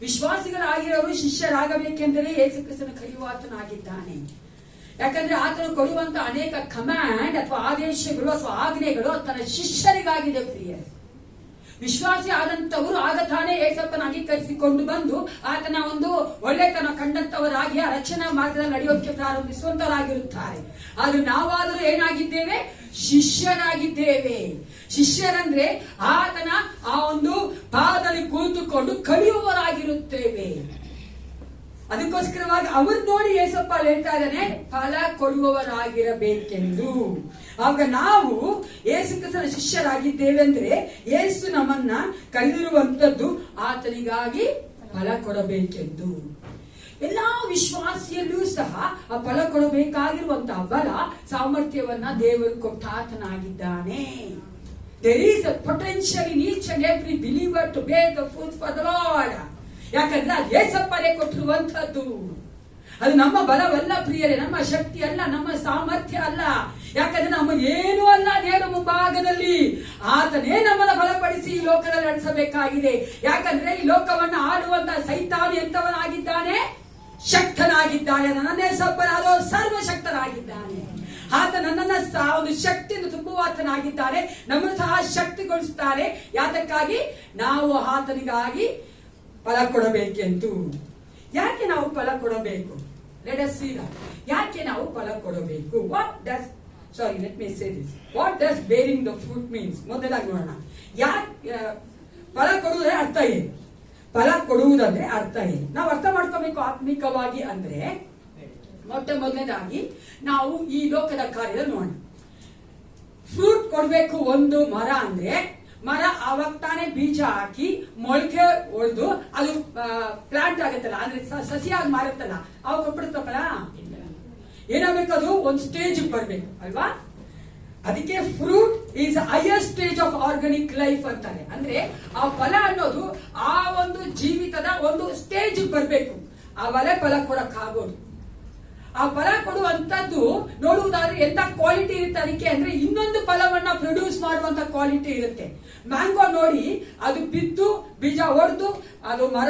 ವಿಶ್ವಾಸಿಗಳಾಗಿರೋರು ಶಿಷ್ಯರಾಗಬೇಕೆಂದರೆ ಯೇಸು ಕ್ರಿಸ್ತನ ಕರೆಯುವಾತನಾಗಿದ್ದಾನೆ. ಯಾಕಂದ್ರೆ ಆತನು ಕೊಡುವಂತ ಅನೇಕ ಕಮಾಂಡ್ ಅಥವಾ ಆದೇಶಗಳು ಅಥವಾ ಆಜ್ಞೆಗಳು ತನ್ನ ಶಿಷ್ಯರಿಗಾಗಿದೆ ಪ್ರಿಯರೇ. ವಿಶ್ವಾಸಿ ಆದಂತವರು ಆಗ ತಾನೇ ಯೇಸಪ್ಪನ ಅಂಗೀಕರಿಸಿಕೊಂಡು ಬಂದು ಆತನ ಒಂದು ಒಳ್ಳೆತನ ಕಂಡಂತವರಾಗಿ ಆ ರಕ್ಷಣಾ ಮಾರ್ಗದಲ್ಲಿ ನಡೆಯೋಕೆ ಪ್ರಾರಂಭಿಸುವಂತವರಾಗಿರುತ್ತಾರೆ. ಆದ್ರೆ ನಾವಾದರೂ ಏನಾಗಿದ್ದೇವೆ? ಶಿಷ್ಯರಾಗಿದ್ದೇವೆ. ಶಿಷ್ಯರಂದ್ರೆ ಆತನ ಆ ಒಂದು ಪಾದದಲ್ಲಿ ಕೂತುಕೊಂಡು ಕಲಿಯುವವರಾಗಿರುತ್ತೇವೆ. ಅದಕ್ಕೋಸ್ಕರವಾಗಿ ಅವ್ರು ನೋಡಿ ಯೇಸಪ್ಪ ಹೇಳ್ತಾ ಇದ್ದಾನೆ, ಫಲ ಕೊಡುವವರಾಗಿರಬೇಕೆಂದು. ಆಗ ನಾವು ಯೇಸು ಕ್ರಿಸ್ತನ ಶಿಷ್ಯರಾಗಿದ್ದೇವೆ ಅಂದ್ರೆ ಯೇಸು ನಮ್ಮನ್ನ ಕರೆದಿರುವಂತದ್ದು ಆತನಿಗಾಗಿ ಫಲ ಕೊಡಬೇಕೆಂದು. ಎಲ್ಲಾ ವಿಶ್ವಾಸಿಯಲ್ಲೂ ಸಹ ಆ ಫಲ ಕೊಡಬೇಕಾಗಿರುವಂತಹ ಬಲ ಸಾಮರ್ಥ್ಯವನ್ನ ದೇವರು ಕೊಟ್ಟಾತನಾಗಿದ್ದಾನೆ. There is a potential in each and every believer to bear the fruit for the Lord. ಯಾಕಂದ್ರೆ ಅದು ಯೇಸಪ್ಪನೇ ಕೊಟ್ಟಿರುವಂತದ್ದು. ಅದು ನಮ್ಮ ಬಲವಲ್ಲ ಪ್ರಿಯರೇ, ನಮ್ಮ ಶಕ್ತಿ ಅಲ್ಲ, ನಮ್ಮ ಸಾಮರ್ಥ್ಯ ಅಲ್ಲ. ಯಾಕಂದ್ರೆ ನಮ್ಮ ಏನೂ ಅಲ್ಲ ದೇವರ ಮುಂಭಾಗದಲ್ಲಿ. ಆತನೇ ನಮ್ಮನ್ನ ಬಲಪಡಿಸಿ ಈ ಲೋಕದಲ್ಲಿ ನಡೆಸಬೇಕಾಗಿದೆ. ಯಾಕಂದ್ರೆ ಈ ಲೋಕವನ್ನ ಆಡುವಂತ ಸೈತಾನ ಎಂತವನಾಗಿದ್ದಾನೆ? ಶಕ್ತನಾಗಿದ್ದಾನೆ. ನನ್ನ ಯೇಸಪ್ಪನಾದ ಸರ್ವಶಕ್ತನಾಗಿದ್ದಾನೆ. ಆತ ನನ್ನನ್ನ ಒಂದು ಶಕ್ತಿಯನ್ನು ತುಂಬುವಾತನಾಗಿದ್ದಾನೆ. ನಮ್ಮನ್ನು ಸಹ ಶಕ್ತಿಗೊಳಿಸುತ್ತಾರೆ. ಯಾತಕ್ಕಾಗಿ? ನಾವು ಆತನಿಗಾಗಿ ಫಲ ಕೊಡಬೇಕೆಂದು. ಯಾಕೆ ನಾವು ಫಲ ಕೊಡಬೇಕು? Let us see that. ಯಾಕೆ ನಾವು ಫಲ ಕೊಡಬೇಕು? Let me say this. What does bearing the fruit means? ಮೊದಲಾಗಿ ನೋಡೋಣ. ಯಾಕೆ ಫಲ ಕೊಡುವುದೇ ಅರ್ಥ ಏನು? ಫಲ ಕೊಡುವುದಂದ್ರೆ ಅರ್ಥ ಏನು? ನಾವು ಅರ್ಥ ಮಾಡ್ಕೋಬೇಕು ಆತ್ಮಿಕವಾಗಿ. ಅಂದ್ರೆ ಮೊದಲನೇದಾಗಿ ನಾವು ಈ ಲೋಕದ ಕಾರ್ಯದಲ್ಲಿ ನೋಡೋಣ. ಫ್ರೂಟ್ ಕೊಡಬೇಕು ಒಂದು ಮರ ಅಂದ್ರೆ, ಮರ ಆವಾಗ ತಾನೇ ಬೀಜ ಹಾಕಿ ಮೊಳಕೆ ಹೊಡೆದು ಅದು ಪ್ಲಾಂಟ್ ಆಗುತ್ತಲ್ಲ, ಅಂದ್ರೆ ಸಸಿಯಾಗಿ ಮಾರುತ್ತಲ್ಲ, ಅವಾಗ ಕೊಟ್ಬಿಡುತ್ತಲ್ಲ. ಏನಾಗಬೇಕು? ಅದು ಒಂದು ಸ್ಟೇಜ್ ಬರ್ಬೇಕು ಅಲ್ವಾ? ಅದಕ್ಕೆ fruit is higher stage of organic life ಅಂತಾರೆ. ಅಂದ್ರೆ ಆ ಫಲ ಅನ್ನೋದು ಆ ಒಂದು ಜೀವಿತದ ಒಂದು ಸ್ಟೇಜ್ ಬರ್ಬೇಕು, ಆವಲೇ ಫಲ ಕೊಡಕ್ಕಾಗೋದು. ಆ ಫಲ ಕೊಡುವಂತದ್ದು ನೋಡುವುದಾದ್ರೆ ಎಂತ ಕ್ವಾಲಿಟಿ ಇರುತ್ತೆ ಅದಕ್ಕೆ ಅಂದ್ರೆ ಇನ್ನೊಂದು ಫಲವನ್ನ ಪ್ರೊಡ್ಯೂಸ್ ಮಾಡುವಂತ ಕ್ವಾಲಿಟಿ ಇರುತ್ತೆ. ಮ್ಯಾಂಗೋ ನೋಡಿ, ಅದು ಬಿದ್ದು ಬೀಜ ಹೊಡೆದು ಅದು ಮರ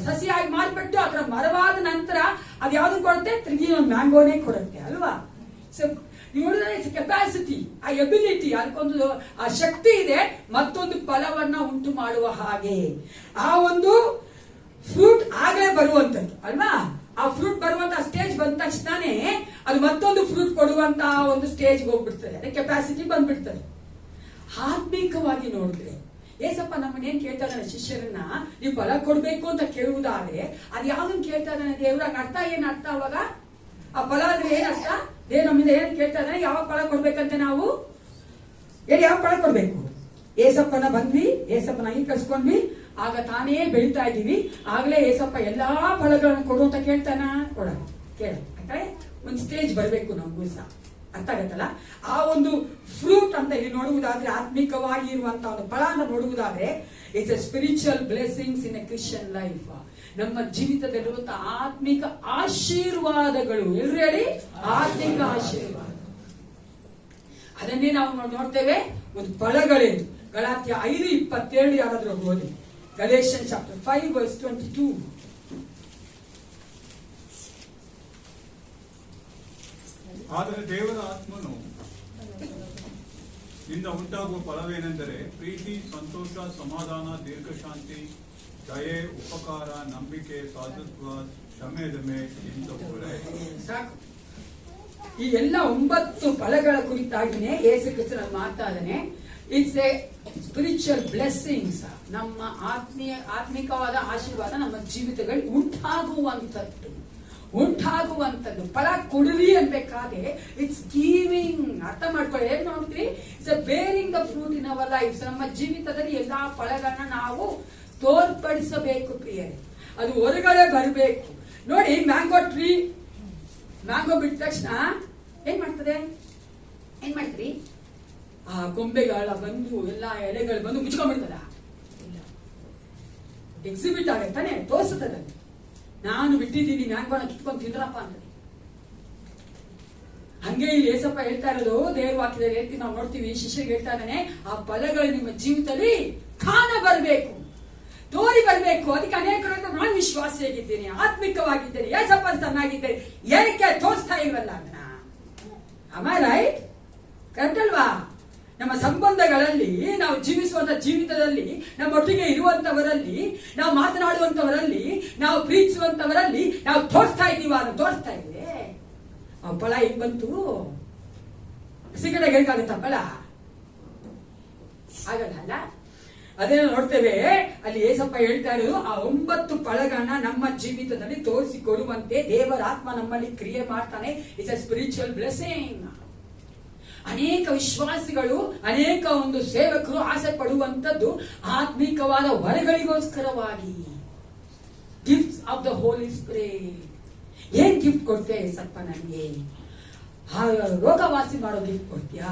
ಸಸಿಯಾಗಿ ಮಾರ್ಬಿಟ್ಟು ಅದರ ಮರವಾದ ನಂತರ ಅದು ಯಾವ್ದು ಕೊಡುತ್ತೆ? ತಿರುಗಿ ಒಂದು ಮ್ಯಾಂಗೋನೇ ಕೊಡುತ್ತೆ ಅಲ್ವಾ? ಸೊ ನೋಡಿದ್ರೆ ಕೆಪಾಸಿಟಿ, ಆ ಎಬಿಲಿಟಿ, ಅದಕ್ಕೊಂದು ಆ ಶಕ್ತಿ ಇದೆ ಮತ್ತೊಂದು ಫಲವನ್ನ ಉಂಟು ಮಾಡುವ ಹಾಗೆ. ಆ ಒಂದು ಫ್ರೂಟ್ ಆಗಲೇ ಬರುವಂತದ್ದು ಅಲ್ವಾ? ಆ ಫ್ರೂಟ್ ಬರುವಂತ ಸ್ಟೇಜ್ ಬಂದ ತಕ್ಷಣನೇ ಅದು ಮತ್ತೊಂದು ಫ್ರೂಟ್ ಕೊಡುವಂತ ಒಂದು ಸ್ಟೇಜ್ ಹೋಗ್ಬಿಡ್ತದೆ, ಅದಕ್ಕೆ ಕೆಪಾಸಿಟಿ ಬಂದ್ಬಿಡ್ತದೆ. ಆತ್ಮಿಕವಾಗಿ ನೋಡಿದ್ರೆ ಏಸಪ್ಪ ನಮ್ಮನ್ನೇನ್ ಕೇಳ್ತಾ ಇದ್ದಾನೆ? ಶಿಷ್ಯರನ್ನ ನೀವು ಫಲ ಕೊಡ್ಬೇಕು ಅಂತ ಕೇಳುವುದಾದ್ರೆ ಅದು ಯಾವ್ದನ್ನ ಕೇಳ್ತಾ ಇದ್ದಾನೆ ದೇವ್ರಾಗ? ಅರ್ಥ ಏನ್ ಅರ್ಥ? ಅವಾಗ ಆ ಫಲ ಅಂದ್ರೆ ಏನ್ ಅರ್ಥ? ದೇವ್ ನಮ್ಮಿಂದ ಏನ್ ಕೇಳ್ತಾ ಇದ್ದಾನೆ? ಯಾವಾಗ ಫಲ ಕೊಡ್ಬೇಕಂತ ನಾವು ಯಾವ ಫಲ ಕೊಡ್ಬೇಕು? ಏಸಪ್ಪನ ಬಂದ್ವಿ, ಏಸಪ್ಪನ ಅಂಗೀಕರಿಸ್ಕೊಂಡ್ವಿ, ಆಗ ತಾನೇ ಬೆಳಿತಾ ಇದ್ದೀವಿ. ಆಗ್ಲೇ ಏಸಪ್ಪ ಎಲ್ಲಾ ಫಲಗಳನ್ನು ಕೊಡು ಅಂತ ಕೇಳ್ತಾನ? ಕೇಳ. ಯಾಕಂದ್ರೆ ಒಂದ್ ಸ್ಟೇಜ್ ಬರ್ಬೇಕು ನಮಗೂ ಸಹ. ಅರ್ಥ ಆಗತ್ತಲ್ಲ? ಆ ಒಂದು ಫ್ರೂಟ್ ಅಂತ ಇಲ್ಲಿ ನೋಡುವುದಾದ್ರೆ, ಆತ್ಮಿಕವಾಗಿ ಇರುವಂತಹ ಒಂದು ಫಲ ಅಂತ ನೋಡುವುದಾದ್ರೆ, it's a spiritual blessings in a Christian life. ನಮ್ಮ ಜೀವಿತದಲ್ಲಿರುವಂತಹ ಆತ್ಮಿಕ ಆಶೀರ್ವಾದಗಳು. ಎಲ್ರು ಹೇಳಿ, ಆತ್ಮಿಕ ಆಶೀರ್ವಾದ. ಅದನ್ನೇ ನಾವು ನೋಡ್ತೇವೆ. ಒಂದು ಫಲಗಳೇನು? ಗಲಾತ್ಯ 5:22 ಯಾರಾದ್ರೂ ಓದಿ. Galatians chapter 5 verse 22. ಆದರೆ ದೇವರ ಆತ್ಮನು ಇಂದ ಉಂಟಾಗುವ ಫಲವೇನೆಂದರೆ ಪ್ರೀತಿ, ಸಂತೋಷ, ಸಮಾಧಾನ, ದೀರ್ಘಶಾಂತಿ, ದಯೆ, ಉಪಕಾರ, ನಂಬಿಕೆ, ಸಾಧುತ್ವ, ಕ್ಷಮೆದಮೆ ಇಂಥವುಗಳೇ. ಸಾಕು. ಈ ಎಲ್ಲ 9 ಫಲಗಳ ಕುರಿತಾಗಿನೇ ಯೇಸು ಕ್ರಿಸ್ತನಲ್ಲಿ ಮಾತಾಡನೆ. ಇಟ್ಸ್ ಎ ಸ್ಪಿರಿಚುವಲ್ ಬ್ಲೆಸ್ಸಿಂಗ್ಸ್, ನಮ್ಮ ಆತ್ಮಿಕವಾದ ಆಶೀರ್ವಾದ ನಮ್ಮ ಜೀವಿತಗಳು ಉಂಟಾಗುವಂಥದ್ದು ಫಲ ಕೊಡ್ರಿ ಅನ್ಬೇಕಾದ್ರೆ ಇಟ್ಸ್ ಗಿವಿಂಗ್. ಅರ್ಥ ಮಾಡ್ಕೊಳ್ಳಿ, ಏನ್ ನೋಡ್ತೀರಿ, it's bearing the fruit in our life. ನಮ್ಮ ಜೀವಿತದಲ್ಲಿ ಎಲ್ಲಾ ಫಲಗಳನ್ನ ನಾವು ತೋರ್ಪಡಿಸಬೇಕು ಪ್ರಿಯರೇ, ಅದು ಹೊರಗಡೆ ಬರಬೇಕು. ನೋಡಿ, ಮ್ಯಾಂಗೋ ಟ್ರೀ, ಮ್ಯಾಂಗೋ ಬಿಟ್ಟ ತಕ್ಷಣ ಏನ್ ಮಾಡ್ತೀರಿ, ಆ ಗೊಂಬೆಗಳ ಬಂದು ಎಲ್ಲಾ ಎಲೆಗಳು ಬಂದು ಮುಚ್ಕೊಂಡ್ಬಿಡ್ತದ? ಎಕ್ಸಿಬಿಟ್ ಆಗತ್ತಾನೆ, ತೋರಿಸ್ತದ. ನಾನು ಬಿಟ್ಟಿದ್ದೀನಿ, ಮ್ಯಾಂಗೋನ ಕಿತ್ಕೊಂಡು ತಿಂದ್ರಪ್ಪ ಅಂತದೆ. ಹಂಗೆ ಇಲ್ಲಿ ಏಸಪ್ಪ ಹೇಳ್ತಾ ಇರೋದು, ದೇವ್ರ ವಾಕ್ಯದಲ್ಲಿ ಹೇಳ್ತೀವಿ, ನಾವು ನೋಡ್ತೀವಿ, ಶಿಷ್ಯರಿಗೆ ಹೇಳ್ತಾ ಇದ್ದಾನೆ, ಆ ಫಲಗಳು ನಿಮ್ಮ ಜೀವಿತದಲ್ಲಿ ಕಾಣ ಬರಬೇಕು, ತೋರಿ ಬರಬೇಕು. ಅದಕ್ಕೆ ಅನೇಕರು ನಾನು ವಿಶ್ವಾಸಿಯಾಗಿದ್ದೇನೆ, ಆತ್ಮಿಕವಾಗಿದ್ದೇನೆ, ಏಸಪ್ಪ ಚೆನ್ನಾಗಿದ್ದೇನೆ, ಏನಕ್ಕೆ ತೋರಿಸ್ತಾ ಇಲ್ವಲ್ಲ ಅದನ್ನ? ರೈಟ್? ಕರೆಕ್ಟ್ ಅಲ್ವಾ? ನಮ್ಮ ಸಂಬಂಧಗಳಲ್ಲಿ, ನಾವು ಜೀವಿಸುವಂತ ಜೀವಿತದಲ್ಲಿ, ನಮ್ಮೊಟ್ಟಿಗೆ ಇರುವಂತವರಲ್ಲಿ, ನಾವು ಮಾತನಾಡುವಂತವರಲ್ಲಿ, ನಾವು ಪ್ರೀತಿಸುವಂತವರಲ್ಲಿ ನಾವು ತೋರಿಸ್ತಾ ಇದ್ದೀವ? ಅದನ್ನು ತೋರಿಸ್ತಾ ಇದ್ದೆ. ಆ ಫಲ ಹೇಗ್ ಬಂತು? ಸಿಗಡೆ ಬೇಕಾಗುತ್ತ ಫಲ? ಆಗಲ್ಲ. ಅದೇ ನೋಡ್ತೇವೆ ಅಲ್ಲಿ ಏಸಪ್ಪ ಹೇಳ್ತಾ ಇರೋದು, ಆ 9 ಫಲಗಳನ್ನ ನಮ್ಮ ಜೀವಿತದಲ್ಲಿ ತೋರಿಸಿಕೊಡುವಂತೆ ದೇವರ ಆತ್ಮ ನಮ್ಮಲ್ಲಿ ಕ್ರಿಯೆ ಮಾಡ್ತಾನೆ. It's a spiritual blessing. ಅನೇಕ ವಿಶ್ವಾಸಿಗಳು, ಅನೇಕ ಒಂದು ಸೇವಕರು ಆಸೆ ಪಡುವಂತದ್ದು ಆತ್ಮಿಕವಾದ ವರಗಳಿಗೋಸ್ಕರವಾಗಿ. Gifts of the Holy Spirit. ಏನ್ ಗಿಫ್ಟ್ ಕೊಡ್ತೇ ಸ್ವಲ್ಪ ನನಗೆ? ರೋಗವಾಸಿ ಮಾಡೋ ಗಿಫ್ಟ್ ಕೊಡ್ತೀಯಾ?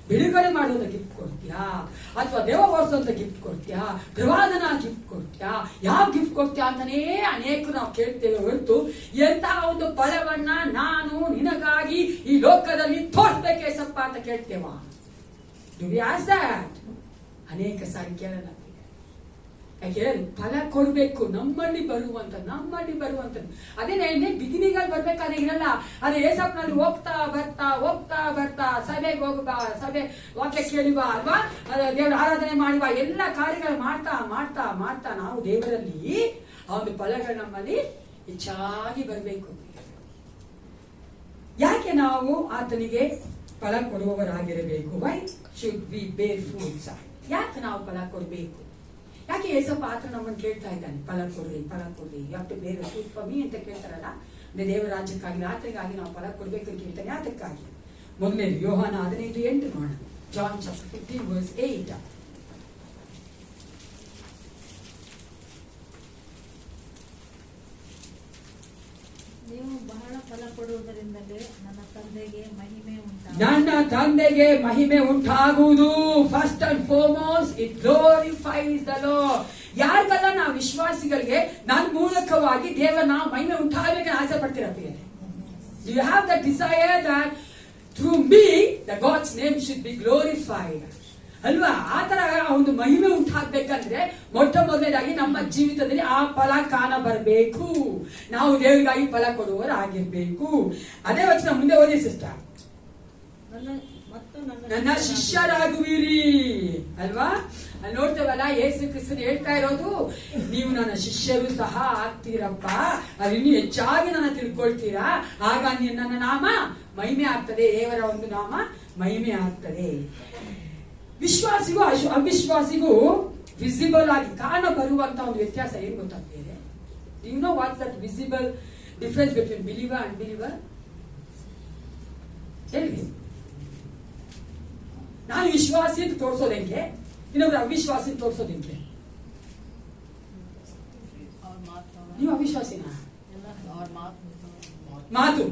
ಬಿಡುಗಡೆ ಮಾಡೋದ ಗಿಫ್ಟ್ ಕೊಡ್ತೀಯಾ? ಅಥವಾ ದೇವ ಓಡಿಸೋಂತ ಗಿಫ್ಟ್ ಕೊಡ್ತೀಯಾ? ಪ್ರವಾದನ ಗಿಫ್ಟ್ ಕೊಡ್ತೀಯಾ? ಯಾವ ಗಿಫ್ಟ್ ಕೊಡ್ತೀಯಾ ಅಂತಾನೇ ಅನೇಕರು ನಾವು ಕೇಳ್ತೇವೆ ಹೊರತು, ಎಂತಹ ಒಂದು ಫಲವನ್ನ ನಾನು ನಿನಗಾಗಿ ಈ ಲೋಕದಲ್ಲಿ ತೋರಿಸ್ಬೇಕೇ ಸಪ್ಪ ಅಂತ ಕೇಳ್ತೇವ? Do we ask that? ಅನೇಕ ಸಾರಿ ಕೇಳಲ್ಲ. ಯಾಕೆ? ಫಲ ಕೊಡ್ಬೇಕು, ನಮ್ಮಲ್ಲಿ ಬರುವಂತದ್ದು. ಅದೇನೇ ಬಿಗಿನಿಂಗ್ ಅಲ್ಲಿ ಬರ್ಬೇಕಾದ್ರೆ ಇರಲ್ಲ. ಅದೇ ಏಸಪ್ನಲ್ಲಿ ಹೋಗ್ತಾ ಬರ್ತಾ ಸಭೆಗೆ ಹೋಗುವ, ಸಭೆ ವಾಕ್ಯ ಕೇಳುವ ಅಲ್ವಾ, ದೇವರ ಆರಾಧನೆ ಮಾಡುವ, ಎಲ್ಲ ಕಾರ್ಯಗಳು ಮಾಡ್ತಾ ನಾವು ದೇವರಲ್ಲಿ ಆ ಒಂದು ಫಲಗಳು ನಮ್ಮಲ್ಲಿ ಹೆಚ್ಚಾಗಿ ಬರಬೇಕು. ಯಾಕೆ ನಾವು ಆತನಿಗೆ ಫಲ ಕೊಡುವವರಾಗಿರಬೇಕು? ವೈ ಶುಡ್ ವಿ ಬೇರ್ ಫ್ರೂಟ್ಸ್? ಯಾಕೆ ನಾವು ಫಲ ಕೊಡಬೇಕು? ಯಾಕೆ ಏಸಪ್ಪ ಆತ ನಮ್ಮನ್ನು ಕೇಳ್ತಾ ಇದ್ದಾನೆ, ಫಲ ಕೊಡ್ರಿ, ಯಾಕೆ ಬೇರೆ ಫ್ರೂಟ್ ಫಾರ್ ಮೀ ಅಂತ ಕೇಳ್ತಾರಲ್ಲ? ದೇವರ ರಾಜ್ಯಕ್ಕಾಗಿ, ಆತನಿಗಾಗಿ ನಾವು ಫಲ ಕೊಡ್ಬೇಕು ಅಂತ ಕೇಳ್ತಾನೆ. ಅದಕ್ಕಾಗಿ ಮೊದಲನೇ ಯೋಹಾನ 15:8 ನೋಡೋಣ. John chapter 15 verse 8. ನೀವು ಬಹಳ ಫಲ ಕೊಡುವುದರಿಂದಲೇ ನನ್ನ ತಂದೆಗೆ ಮಹಿಮೆ ಉಂಟಾಗುವುದು. First and foremost it glorifies the Lord. ಯಾರಿಗೆಲ್ಲ ನಾವು ವಿಶ್ವಾಸಿಗಳಿಗೆ ನನ್ನ ಮೂಲಕವಾಗಿ ದೇವರ ಮಹಿಮೆ ಉಂಟಾಗಬೇಕು ಆಸೆ ಪಡ್ತೀರಪ್ಪ? You have the desire that through me the God's name should be glorified ಅಲ್ವಾ? ಆ ತರ ಒಂದು ಮಹಿಮೆ ಉಂಟಾಗಬೇಕಂದ್ರೆ ಮೊದಲನೇದಾಗಿ ನಮ್ಮ ಜೀವಿತದಲ್ಲಿ ಆ ಫಲ ಕಾಣ ಬರಬೇಕು. ನಾವು ದೇವರಿಗಾಗಿ ಫಲ ಕೊಡುವವರಾಗಿರ್ಬೇಕು. ಅದೇ ವಚನ ಮುಂದೆ ಓದಿ ಸಿಸ್ಟರ್. ನನ್ನ ಶಿಷ್ಯರಾಗುವಿರಿ ಅಲ್ವಾ? ನೋಡ್ತೇವಲ್ಲ, ಯೇಸು ಕ್ರಿಸ್ತನು ಹೇಳ್ತಾ ಇರೋದು, ನೀವು ನನ್ನ ಶಿಷ್ಯರು ಸಹ ಆಗ್ತೀರಪ್ಪ, ಅದಿನ್ನೂ ಹೆಚ್ಚಾಗಿ ನನ್ನ ತಿಳ್ಕೊಳ್ತೀರಾ, ಆಗ ನನ್ನ ನಾಮ ಮಹಿಮೆ ಆಗ್ತದೆ, ದೇವರ ಒಂದು ನಾಮ ಮಹಿಮೆ ಆಗ್ತದೆ. ವಿಶ್ವಾಸಿಗೂ ಅವಿಶ್ವಾಸಿಗೂ ವಿಸಿಬಲ್ ಆಗಿ ಕಾಣ ಬರುವಂತ ಒಂದು ವ್ಯತ್ಯಾಸ ಏನ್ ಗೊತ್ತಾಗ್ತದೆ? You know what that visible difference between believer and believer? ಹೇಳಿ. ನಾನು ವಿಶ್ವಾಸಿ ಅಂತ ತೋರಿಸೋದು ಹೆಂಗೆ, ಇನ್ನೊಬ್ರು ಅವಿಶ್ವಾಸಿ ತೋರಿಸೋದು ಹೆಂಗೆ? ನೀವು ಅವಿಶ್ವಾಸಿನ? ಮಾತು